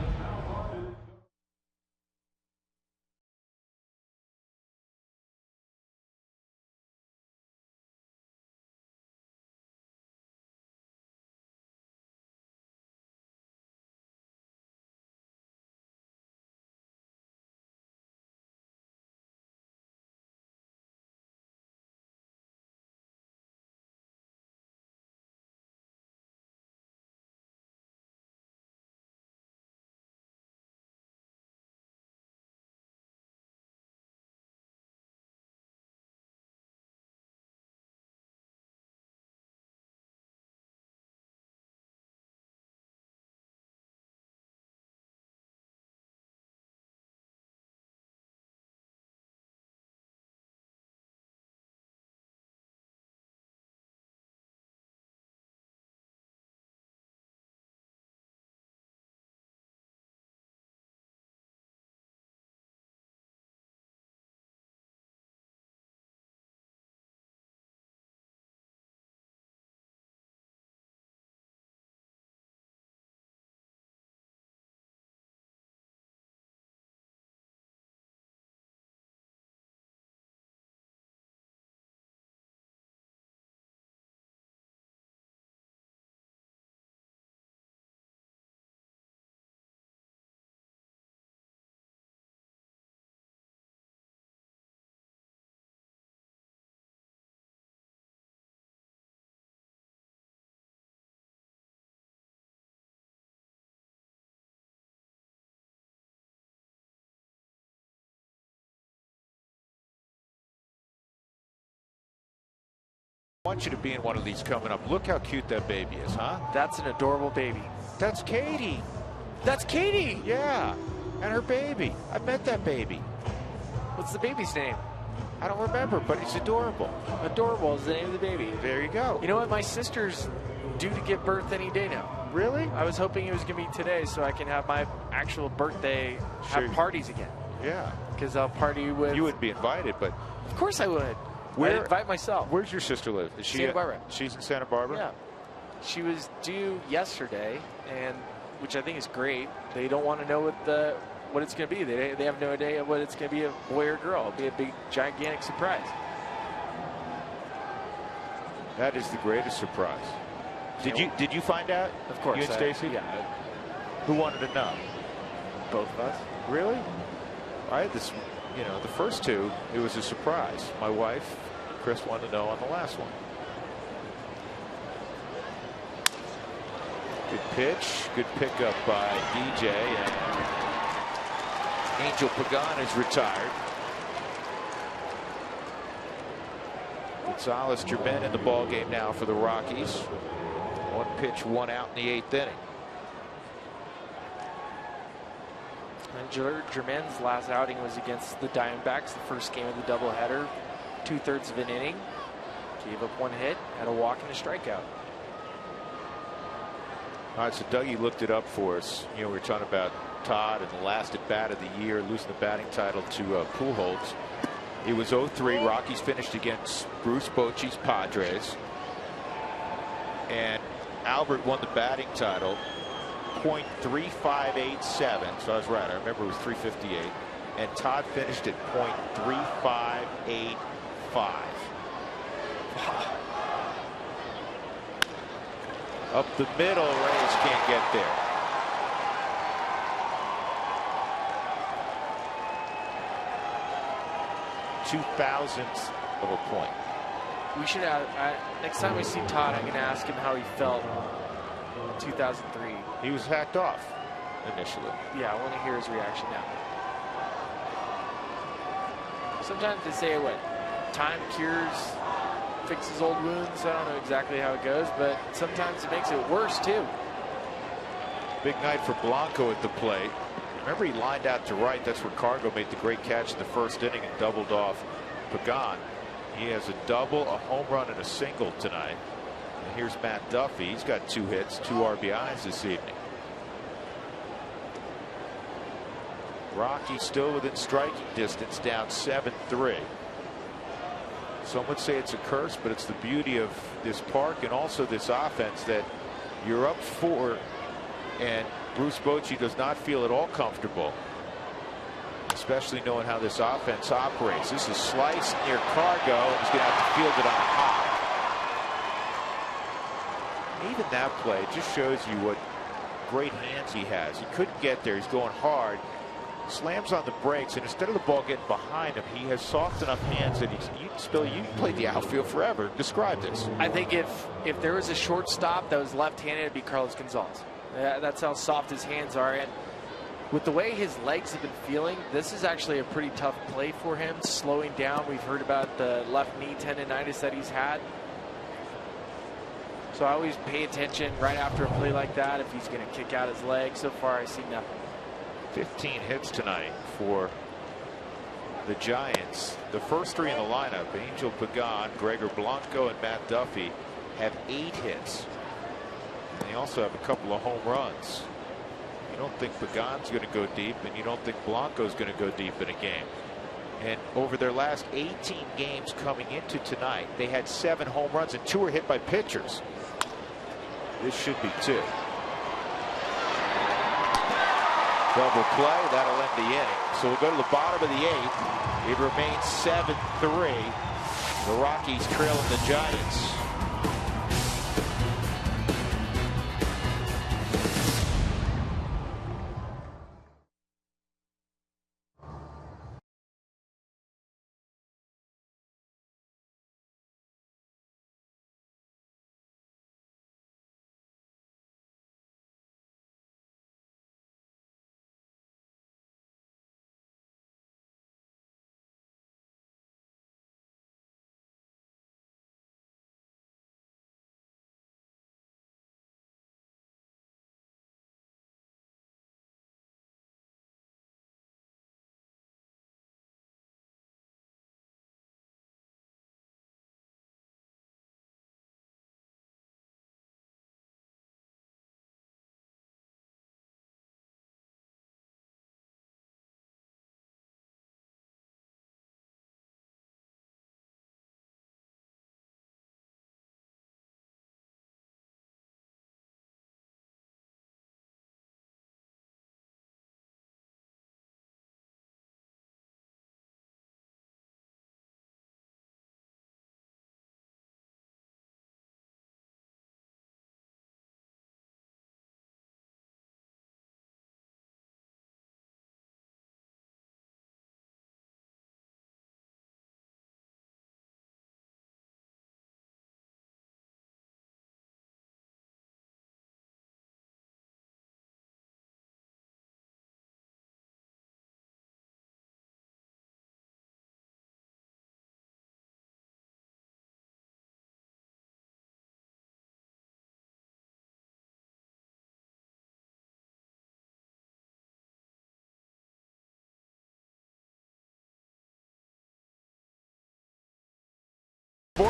I want you to be in one of these coming up. Look how cute that baby is, huh? That's an adorable baby. That's Katie. That's Katie. Yeah, and her baby. I met that baby. What's the baby's name? I don't remember, but it's adorable. Adorable is the name of the baby. There you go. You know what? My sister's due to give birth any day now. Really? I was hoping it was going to be today so I can have my actual birthday, have parties again. Yeah. Because I'll party with... You wouldn't be invited, but... Of course I would. I'd invite myself. Where's your sister live? Is she Santa Barbara. She's in Santa Barbara? Yeah. She was due yesterday, and which I think is great. They don't want to know what it's going to be. They have no idea what it's going to be, a boy or girl. It'll be a big, gigantic surprise. That is the greatest surprise. Did you find out? Of course. You and Stacy? Yeah. Who wanted to know? Both of us. Really? I had this, the first two, it was a surprise. My wife, Chris, wanted to know on the last one. Good pitch. Good pickup by DJ. And Angel Pagan is retired. Gonzalez Germain in the ball game now for the Rockies. One pitch, one out in the 8th inning. And Germain's last outing was against the Diamondbacks, the first game of the doubleheader. 2/3 of an inning. Gave up one hit, had a walk and a strikeout. All right, so Dougie looked it up for us. We were talking about Todd and the last at bat of the year, losing the batting title to Pujols. It was 0-3. Rockies finished against Bruce Bochy's Padres. And Albert won the batting title, .3587. So I was right. I remember it was 358. And Todd finished at .3585. Up the middle, Rays can't get there. Two-thousandths of a point. We should have, next time we see Todd, I'm going to ask him how he felt in 2003. He was hacked off initially. Yeah, I want to hear his reaction now. Sometimes they say what time fixes old wounds. I don't know exactly how it goes, but sometimes it makes it worse too. Big night for Blanco at the plate. Remember, he lined out to right. That's where Cargo made the great catch in the first inning and doubled off Pagan. He has a double, a home run, and a single tonight. And here's Matt Duffy. He's got 2 hits, 2 RBIs this evening. Rockies still within striking distance, down 7-3. Some would say it's a curse, but it's the beauty of this park and also this offense that you're up 4, and Bruce Bochy does not feel at all comfortable, especially knowing how this offense operates. This is sliced near Cargo, and he's going to have to field it on a hop. Even that play just shows you what great hands he has. He couldn't get there. He's going hard. Slams on the brakes, and instead of the ball getting behind him, he has soft enough hands that you played the outfield forever. Describe this. I think if there was a shortstop that was left-handed, it'd be Carlos Gonzalez. That's how soft his hands are, and with the way his legs have been feeling, this is actually a pretty tough play for him. Slowing down, we've heard about the left knee tendonitis that he's had. So I always pay attention right after a play like that if he's going to kick out his leg. So far, I see nothing. 15 hits tonight for the Giants. The first 3 in the lineup, Angel Pagan, Gregor Blanco, and Matt Duffy, have 8 hits. And they also have a couple of home runs. You don't think Pagan's going to go deep, and you don't think Blanco's going to go deep in a game. And over their last 18 games coming into tonight, they had 7 home runs, and 2 were hit by pitchers. This should be 2. Double play, that'll end the inning. So we'll go to the bottom of the 8th. It remains 7-3. The Rockies trailing the Giants.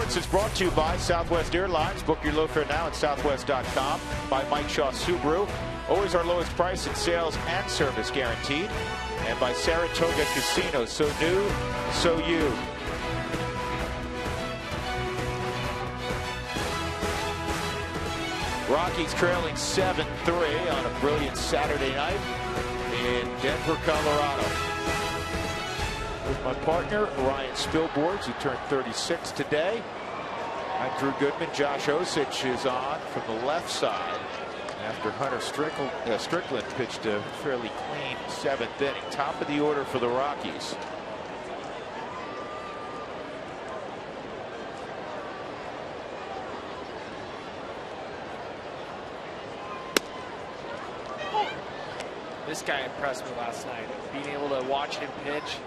Sports is brought to you by Southwest Airlines. Book your low fare now at southwest.com. By Mike Shaw Subaru. Always our lowest price in sales and service guaranteed. And by Saratoga Casino. So new, so you. Rockies trailing 7-3 on a brilliant Saturday night in Denver, Colorado. With my partner, Ryan Spilborghs, who turned 36 today. I'm Drew Goodman. Josh Osich is on from the left side after Hunter Strickland pitched a fairly clean 7th inning. Top of the order for the Rockies. This guy impressed me last night. Being able to watch him pitch.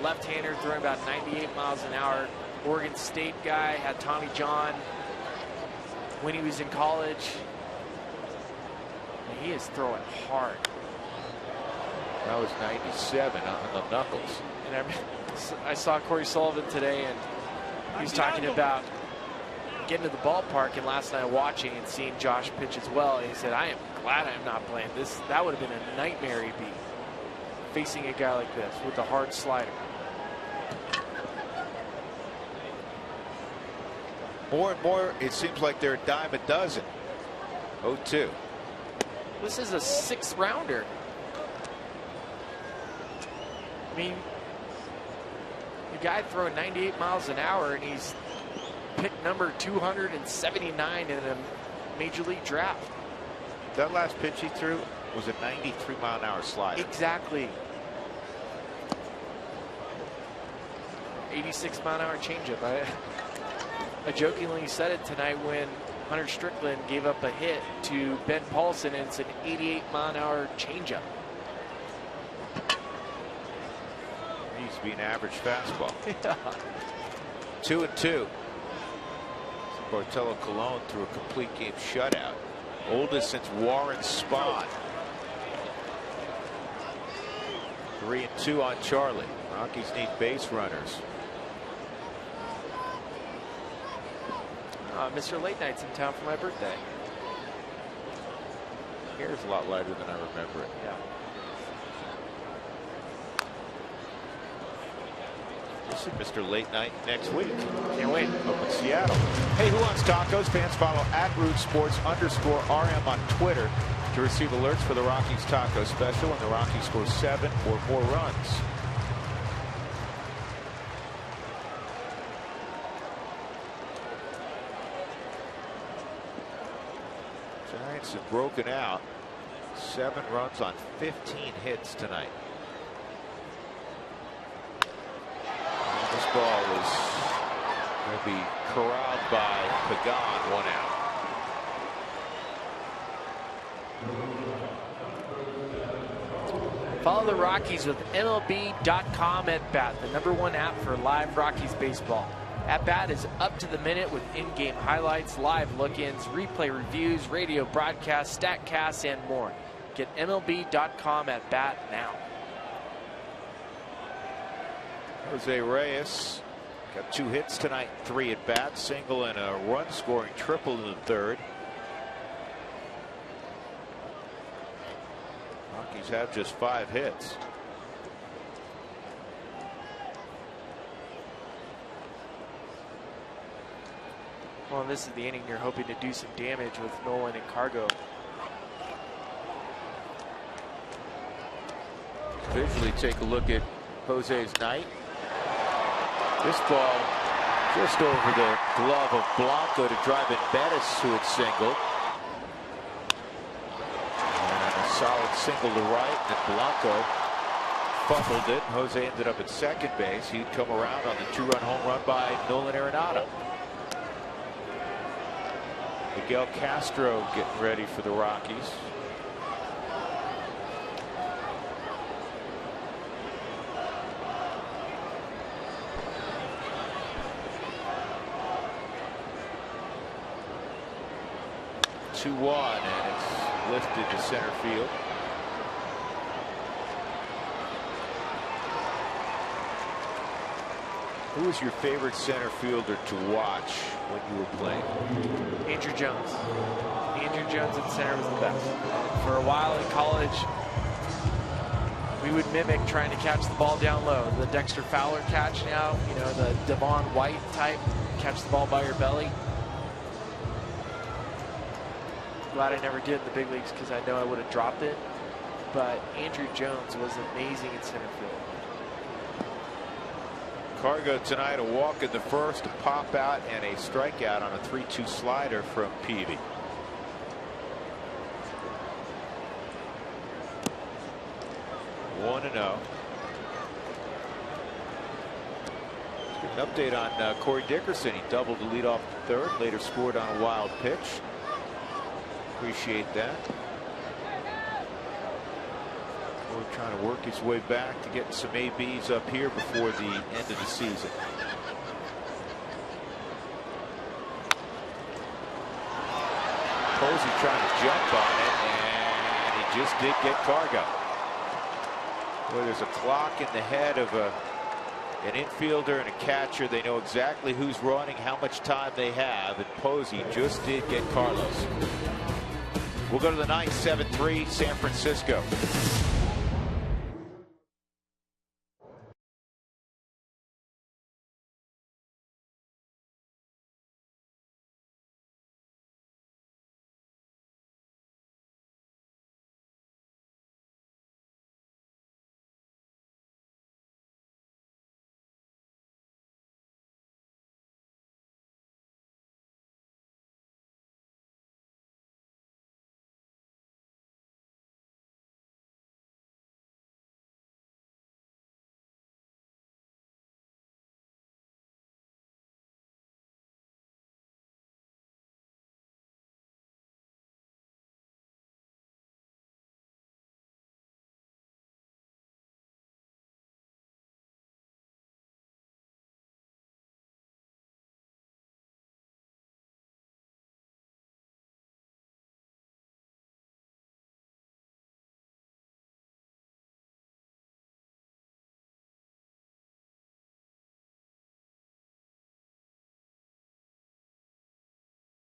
Left-hander throwing about 98 miles an hour. Oregon State guy, had Tommy John when he was in college. And he is throwing hard. That was 97 on the knuckles. And I saw Corey Sullivan today, and he was talking about getting to the ballpark, and last night watching and seeing Josh pitch as well. And he said, I am glad I'm not playing this. That would have been a nightmare he'd be facing a guy like this with a hard slider. More and more, it seems like they're a dime a dozen. 0-2. This is a 6th rounder. I mean, the guy throwing 98 miles an hour, and he's pick number 279 in a major league draft. That last pitch he threw was a 93-mile-an-hour slider. Exactly. 86-mile-an-hour changeup. I jokingly said it tonight when Hunter Strickland gave up a hit to Ben Paulson, and it's an 88-mile-an-hour changeup. It needs to be an average fastball. Yeah. 2-2. Bartolo Colon threw a complete game shutout. Oldest since Warren Spahn. 3-2 on Charlie. Rockies need base runners. Mr. Late Night's in town for my birthday. Hair's a lot lighter than I remember it. Yeah. This is Mr. Late Night next week. Can't wait. Up in Seattle. Hey, who wants tacos? Fans follow @RootSports_RM on Twitter to receive alerts for the Rockies taco special, and the Rockies score 7 or more runs. Giants have broken out. 7 runs on 15 hits tonight. This ball is going to be corralled by Pagan, 1 out. Follow the Rockies with MLB.com at bat, the #1 app for live Rockies baseball. At Bat is up to the minute with in-game highlights, live look-ins, replay reviews, radio broadcasts, StatCasts, and more. Get MLB.com at bat now. Jose Reyes got 2 hits tonight, 3 at bats, single and a run scoring triple in the 3rd. Rockies have just 5 hits. Well, this is the inning you're hoping to do some damage with Nolan and Cargo. Visually take a look at Jose's night. This ball just over the glove of Blanco to drive in Bettis, who had singled. And a solid single to right, and Blanco fumbled it. Jose ended up at second base. He'd come around on the 2-run home run by Nolan Arenado. Miguel Castro getting ready for the Rockies. (2-1) and it's lifted to center field. Who was your favorite center fielder to watch when you were playing? Andrew Jones. Andrew Jones at center was the best. For a while in college, we would mimic trying to catch the ball down low. The Dexter Fowler catch now, you know, the Devon White type, catch the ball by your belly. Glad I never did in the big leagues because I know I would have dropped it. But Andrew Jones was amazing in center field. Cargo tonight, a walk in the first, a pop out, and a strikeout on a 3-2 slider from Peavy. One and 0. An update on Corey Dickerson. He doubled the lead off the third, later scored on a wild pitch. Appreciate that. We're trying to work his way back to get some ABs up here before the end of the season. Posey trying to jump on it, and he just did get Cargo. Well, there's a clock in the head of an infielder and a catcher. They know exactly who's running, how much time they have, and Posey just did get Carlos. We'll go to the ninth, 7-3 San Francisco.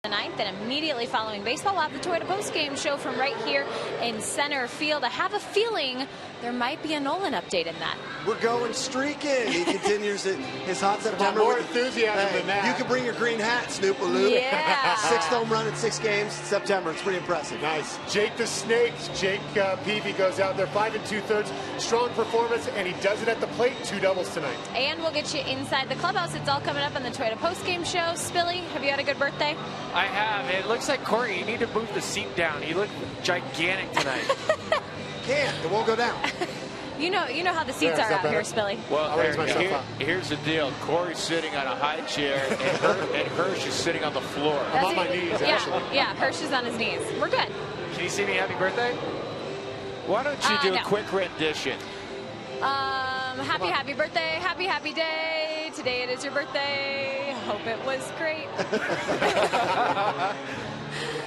The ninth, and immediately following baseball, we'll have the Toyota postgame show from right here in center field. I have a feeling there might be a Nolan update in that. We're going streaking. He continues his hot September. More enthusiasm than that. You can bring your green hat, Snoop-a-Loo. Yeah. 6th home run in 6 games in September. It's pretty impressive. Nice. Jake the Snake. Jake Peavy goes out there 5 2/3. Strong performance, and he does it at the plate. 2 doubles tonight. And we'll get you inside the clubhouse. It's all coming up on the Toyota postgame show. Spilly, have you had a good birthday? I have. It looks like Corey, you need to move the seat down. You look gigantic tonight. Can't. It won't go down. You know how the seats are out here, Spilly. Well, here's the deal. Corey's sitting on a high chair, and Hirsch is sitting on the floor. I'm on my knees, actually. Yeah, Hirsch is on his knees. We're good. Can you see me happy birthday? Why don't you do a quick rendition? Happy birthday, happy day. Today it is your birthday. Hope it was great.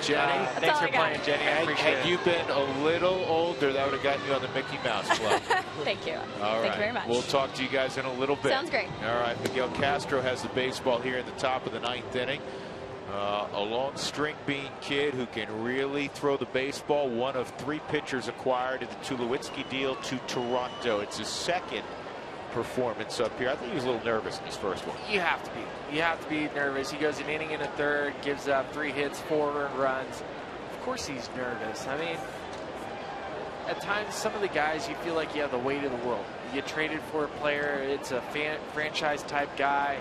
Jenny, thanks for playing, Jenny. I appreciate it. Had you been a little older, that would have gotten you on the Mickey Mouse Club. Thank you. All right. Thank you very much. We'll talk to you guys in a little bit. Sounds great. All right. Miguel Castro has the baseball here at the top of the 9th inning. A long string bean kid who can really throw the baseball. One of 3 pitchers acquired in the Tulowitzki deal to Toronto. It's his second performance up here. I think he was a little nervous in his first one. You have to be. You have to be nervous. He goes an inning and a third, gives up 3 hits, 4 earned runs. Of course he's nervous. I mean, at times some of the guys you feel like you have the weight of the world. You get traded for a player. It's a franchise type guy.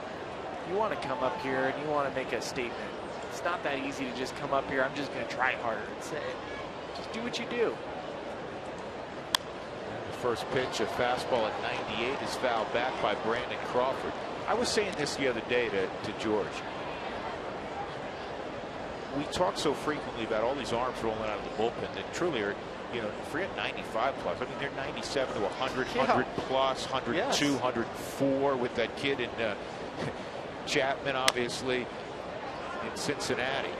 You want to come up here and you want to make a statement. It's not that easy to just come up here. I'm just going to try harder. Just do what you do. First pitch, a fastball at 98 is fouled back by Brandon Crawford. I was saying this the other day to George. We talk so frequently about all these arms rolling out of the bullpen that truly are, forget 95 plus. I mean, they're 97 to 100, 100 plus, 102, yes. 104 with that kid in Chapman, obviously, in Cincinnati.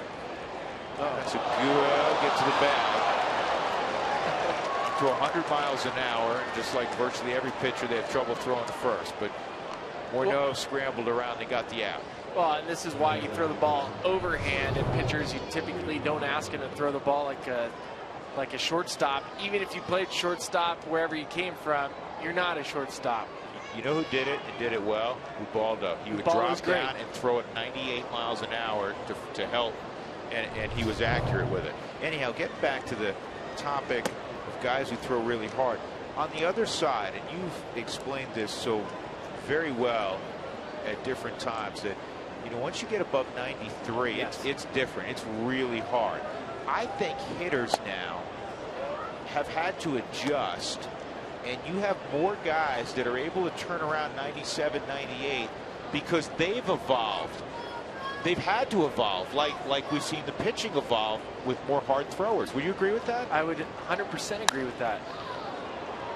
Oh, that's a good get to the bag. To 100 miles an hour, and just like virtually every pitcher, they have trouble throwing to first. But Morneau scrambled around and got the out. Well, and this is why you throw the ball overhand, and pitchers, you typically don't ask them to throw the ball like a shortstop. Even if you played shortstop wherever you came from, you're not a shortstop. You know who did it and did it well? Who balled up. He would drop down and throw it 98 miles an hour to help, and he was accurate with it. Anyhow, getting back to the topic of guys who throw really hard. On the other side, and you've explained this so very well at different times, that once you get above 93, yes, it's different. It's really hard. I think hitters now have had to adjust, and you have more guys that are able to turn around 97, 98 because they've evolved. They've had to evolve, like we've seen the pitching evolve with more hard throwers. Would you agree with that? I would 100% agree with that.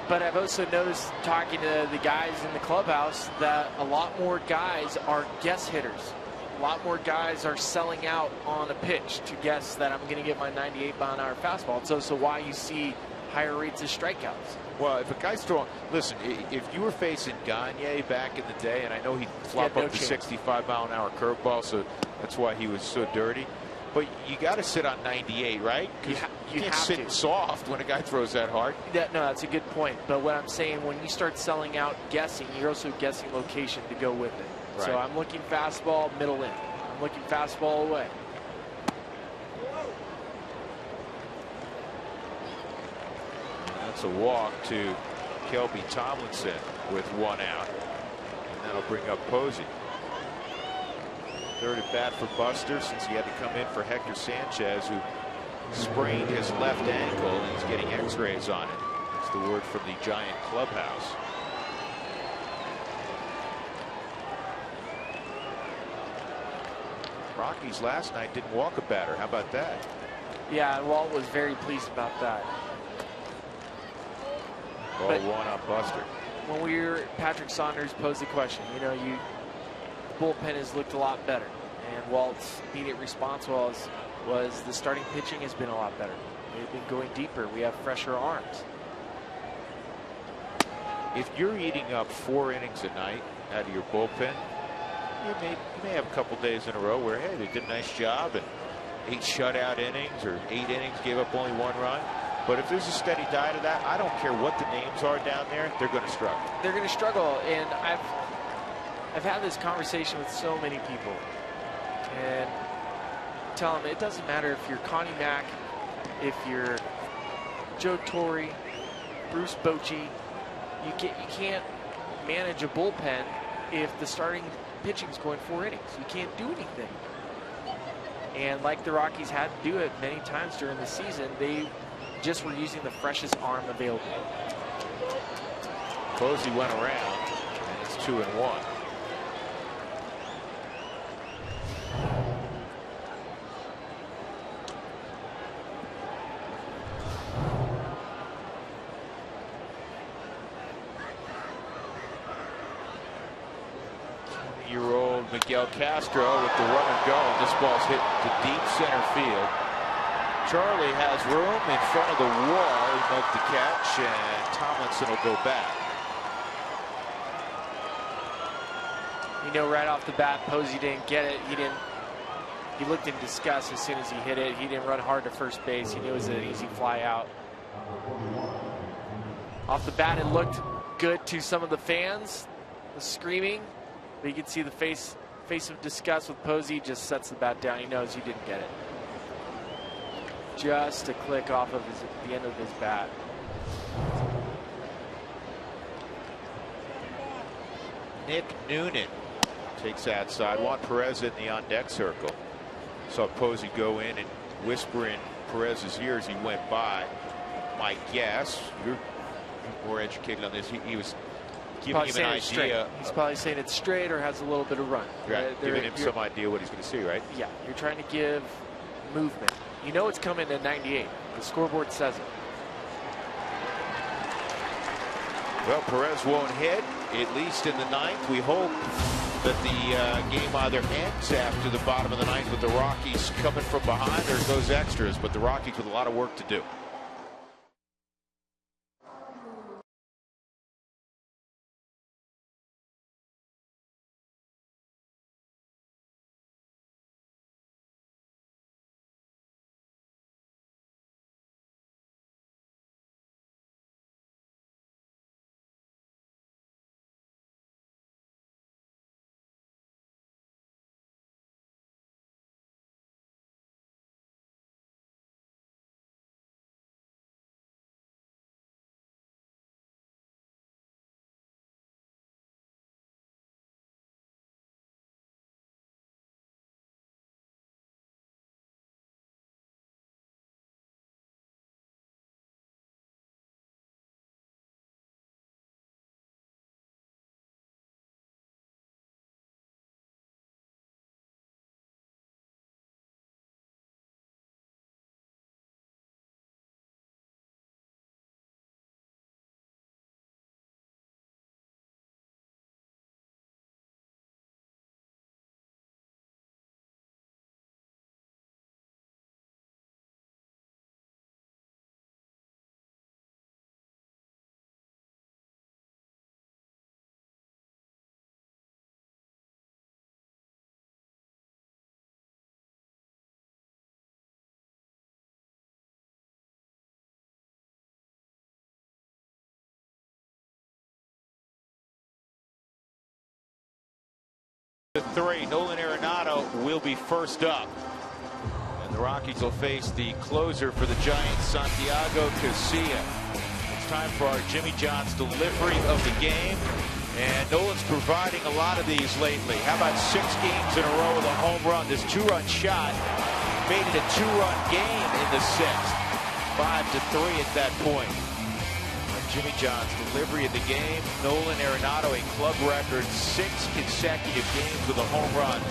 But I've also noticed, talking to the guys in the clubhouse, that a lot more guys are guess hitters. A lot more guys are selling out on a pitch to guess that I'm going to get my 98-mile-an-hour fastball. It's also why you see higher rates of strikeouts. Well, if a guy's throwing, listen, if you were facing Gagne back in the day, and I know he'd flop up the 65-mile-an-hour curveball, so that's why he was so dirty. But you got to sit on 98, right? You can't sit soft when a guy throws that hard. No, that's a good point. But what I'm saying, when you start selling out guessing, you're also guessing location to go with it. Right. So I'm looking fastball, middle in. I'm looking fastball away. That's a walk to Kelby Tomlinson with one out. And that'll bring up Posey. Third at bat for Buster, since he had to come in for Hector Sanchez, who sprained his left ankle, and he's getting x-rays on it. That's the word from the Giant clubhouse. Rockies last night didn't walk a batter. How about that? Yeah, Walt was very pleased about that. Ball one on Buster. When Patrick Saunders posed the question, bullpen has looked a lot better, and Walt's immediate response was the starting pitching has been a lot better. They've been going deeper. We have fresher arms. If you're eating up 4 innings a night out of your bullpen, you may have a couple days in a row where, hey, they did a nice job, and 8 shutout innings or 8 innings, gave up only 1 run. But if there's a steady diet of that, I don't care what the names are down there, they're going to struggle. They're going to struggle, and I've had this conversation with so many people, and tell them it doesn't matter if you're Connie Mack, if you're Joe Torre, Bruce Bochy, you can't manage a bullpen if the starting pitching is going 4 innings. You can't do anything. And like the Rockies had to do it many times during the season, they just were using the freshest arm available. Posey went around, and it's 2-1. Year-old Miguel Castro with the run and go. This ball's hit to deep center field. Charlie has room in front of the wall. He makes the catch, and Tomlinson will go back. Right off the bat, Posey didn't get it. He looked in disgust as soon as he hit it. He didn't run hard to first base. He knew it was an easy fly out. Off the bat, it looked good to some of the fans, the screaming. But you can see the face of disgust with Posey. Just sets the bat down. He knows he didn't get it. Just a click off of the end of his bat. Nick Noonan takes that side. Juan Perez in the on-deck circle. Saw Posey go in and whisper in Perez's ear as he went by. My guess, you're more educated on this, he was giving him an idea. He's probably saying it's straight or has a little bit of run. Right, giving him some idea what he's going to see, right? Yeah, you're trying to give movement. You know it's coming at 98. The scoreboard says it. Well, Perez won't hit, at least in the 9th. We hope that the game either ends after the bottom of the 9th with the Rockies coming from behind, or goes extras, but the Rockies with a lot of work to do. 3. Nolan Arenado will be first up. And the Rockies will face the closer for the Giants, Santiago Casilla. It's time for our Jimmy John's delivery of the game. And Nolan's providing a lot of these lately. How about 6 games in a row with a home run? This 2-run shot made it a 2-run game in the 6th. 5-3 at that point. Jimmy John's delivery of the game. Nolan Arenado, a club record 6 consecutive games with a home run.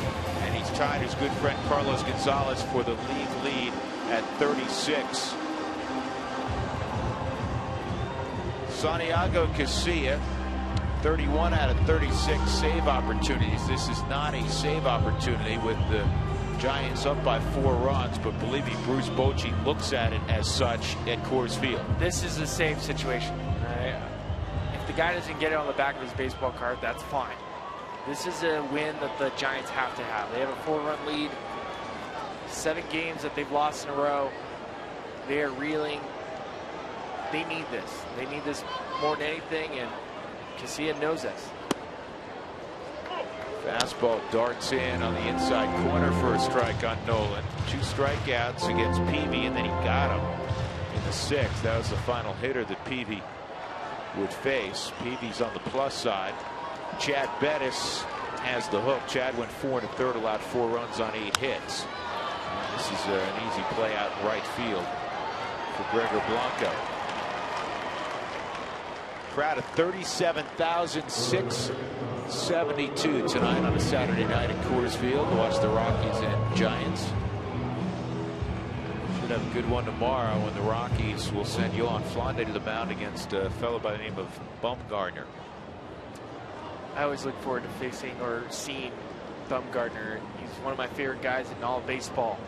And he's tied his good friend Carlos Gonzalez for the league lead at 36. Santiago Casilla, 31 out of 36 save opportunities. This is not a save opportunity with the Giants up by 4 runs, but believe me, Bruce Bochy looks at it as such at Coors Field. This is a save situation. If the guy doesn't get it on the back of his baseball card, that's fine. This is a win that the Giants have to have. They have a 4-run lead. 7 games that they've lost in a row. They are reeling. They need this. They need this more than anything, and Casilla knows this. Fastball darts in on the inside corner for a strike on Nolan. 2 strikeouts against Peavy, and then he got him in the 6th. That was the final hitter that Peavy would face. Peavy's on the plus side. Chad Bettis has the hook. Chad went 4 1/3, allowed 4 runs on 8 hits. And this is an easy play out in right field for Gregor Blanco. Crowd of 37,672 tonight on a Saturday night at Coors Field to watch the Rockies and Giants. Should have a good one tomorrow when the Rockies will send Yohan Flande to the mound against a fellow by the name of Bumgarner. I always look forward to facing or seeing Bumgarner. He's one of my favorite guys in all of baseball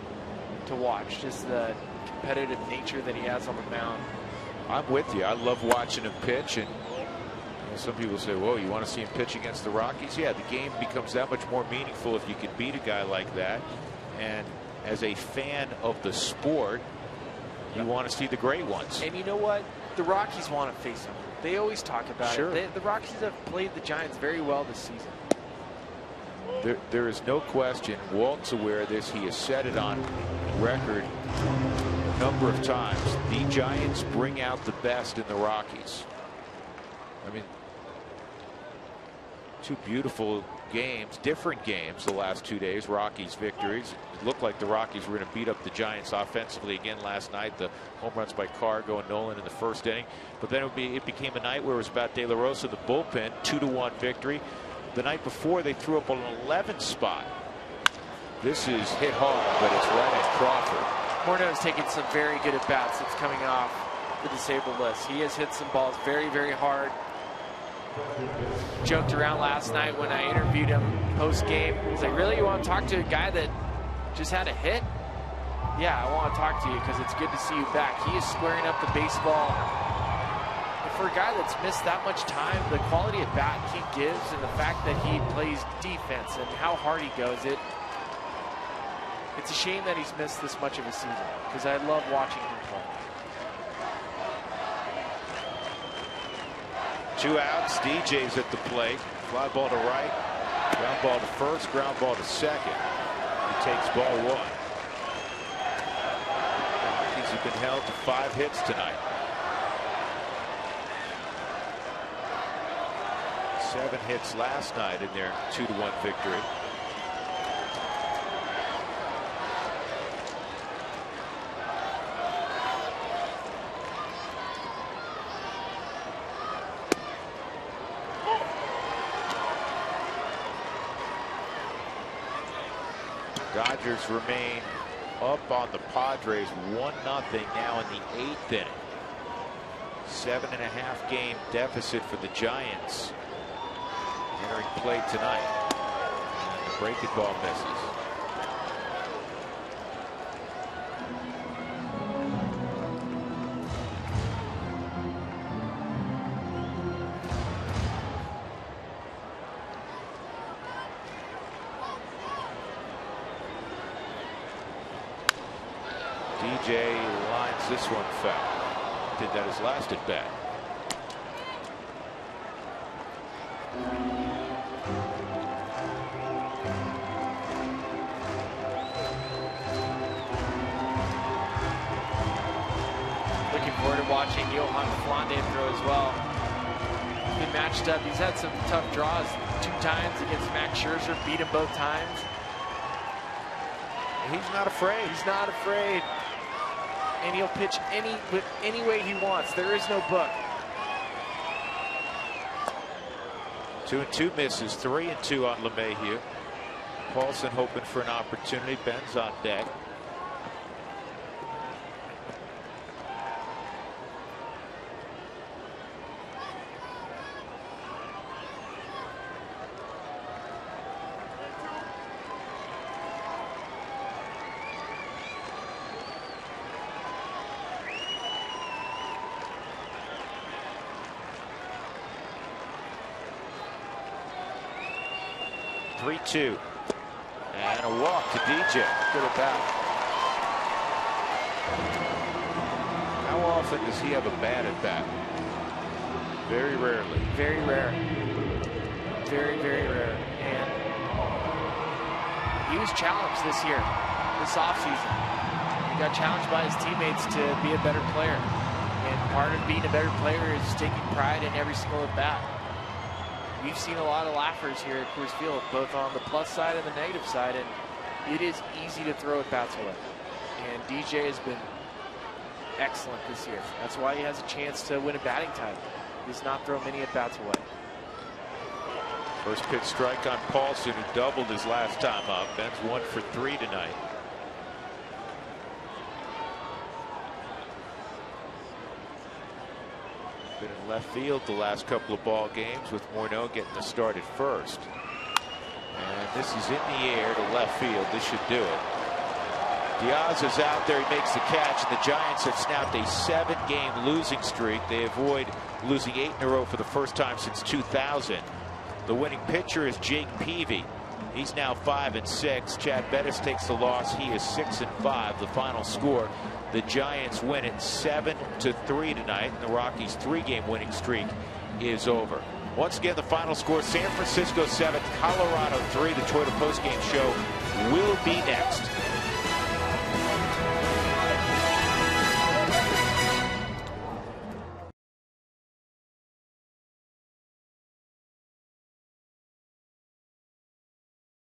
to watch. Just the competitive nature that he has on the mound. I'm with you. I love watching him pitch, and some people say, whoa, you want to see him pitch against the Rockies? Yeah, the game becomes that much more meaningful if you can beat a guy like that. And as a fan of the sport, you want to see the great ones. And you know what? The Rockies want to face him. They always talk about it. The Rockies have played the Giants very well this season. There is no question. Walt's aware of this. He has said it on record a number of times. The Giants bring out the best in the Rockies. I mean, 2 beautiful games, different games the last 2 days. Rockies victories. It looked like the Rockies were going to beat up the Giants offensively again last night. The home runs by Cargo and Nolan in the 1st inning. But then it became a night where it was about De La Rosa, the bullpen, 2-1 victory. The night before, they threw up on an 11 spot. This is hit hard, but it's right at Crawford. Morneau's taking some very good at bats. It's coming off the disabled list. He has hit some balls very, very hard. Joked around last night when I interviewed him post game. He's like, really, you want to talk to a guy that just had a hit? Yeah, I want to talk to you because it's good to see you back. He is squaring up the baseball. And for a guy that's missed that much time, the quality of bat he gives and the fact that he plays defense and how hard he goes, it's a shame that he's missed this much of a season because I love watching him play. 2 outs. DJ's at the plate. Fly ball to right. Ground ball to first. Ground ball to second. He takes ball 1. Rockies have been held to 5 hits tonight. 7 hits last night in their 2-1 victory. Dodgers remain up on the Padres 1-0 now in the 8th inning. 7.5 game deficit for the Giants entering play tonight. And the breaking ball misses. DJ lines this one foul. Did that his last at bat. watching Johan Flandin throw as well. Good matched up. He's had some tough draws 2 times against Max Scherzer, beat him both times. He's not afraid. He's not afraid. And he'll pitch any way he wants. There is no book. 2-2 misses, 3-2 on LeMahieu. Paulson hoping for an opportunity. Ben's on deck. Two. And a walk to DJ. Good at bat. How often does he have a bad at bat? Very rarely. Very rare. Very, very rare. And he was challenged this year, this offseason. He got challenged by his teammates to be a better player. And part of being a better player is taking pride in every single at bat. We've seen a lot of laughers here at Coors Field, both on the plus side and the negative side, and it is easy to throw at bats away. And DJ has been excellent this year. That's why he has a chance to win a batting title. He does not throw many at bats away. First pitch strike on Paulson, who doubled his last time up. Ben's 1 for 3 tonight. Been in left field the last couple of ball games, with Morneau getting the start at first. And this is in the air to left field. This should do it. Diaz is out there. He makes the catch, and the Giants have snapped a 7-game losing streak. They avoid losing 8 in a row for the first time since 2000. The winning pitcher is Jake Peavy. He's now 5-6. Chad Bettis takes the loss. He is 6-5. The final score: the Giants win it 7-3 tonight, and the Rockies' 3-game winning streak is over. Once again, the final score: San Francisco 7, Colorado 3. The Toyota postgame show will be next.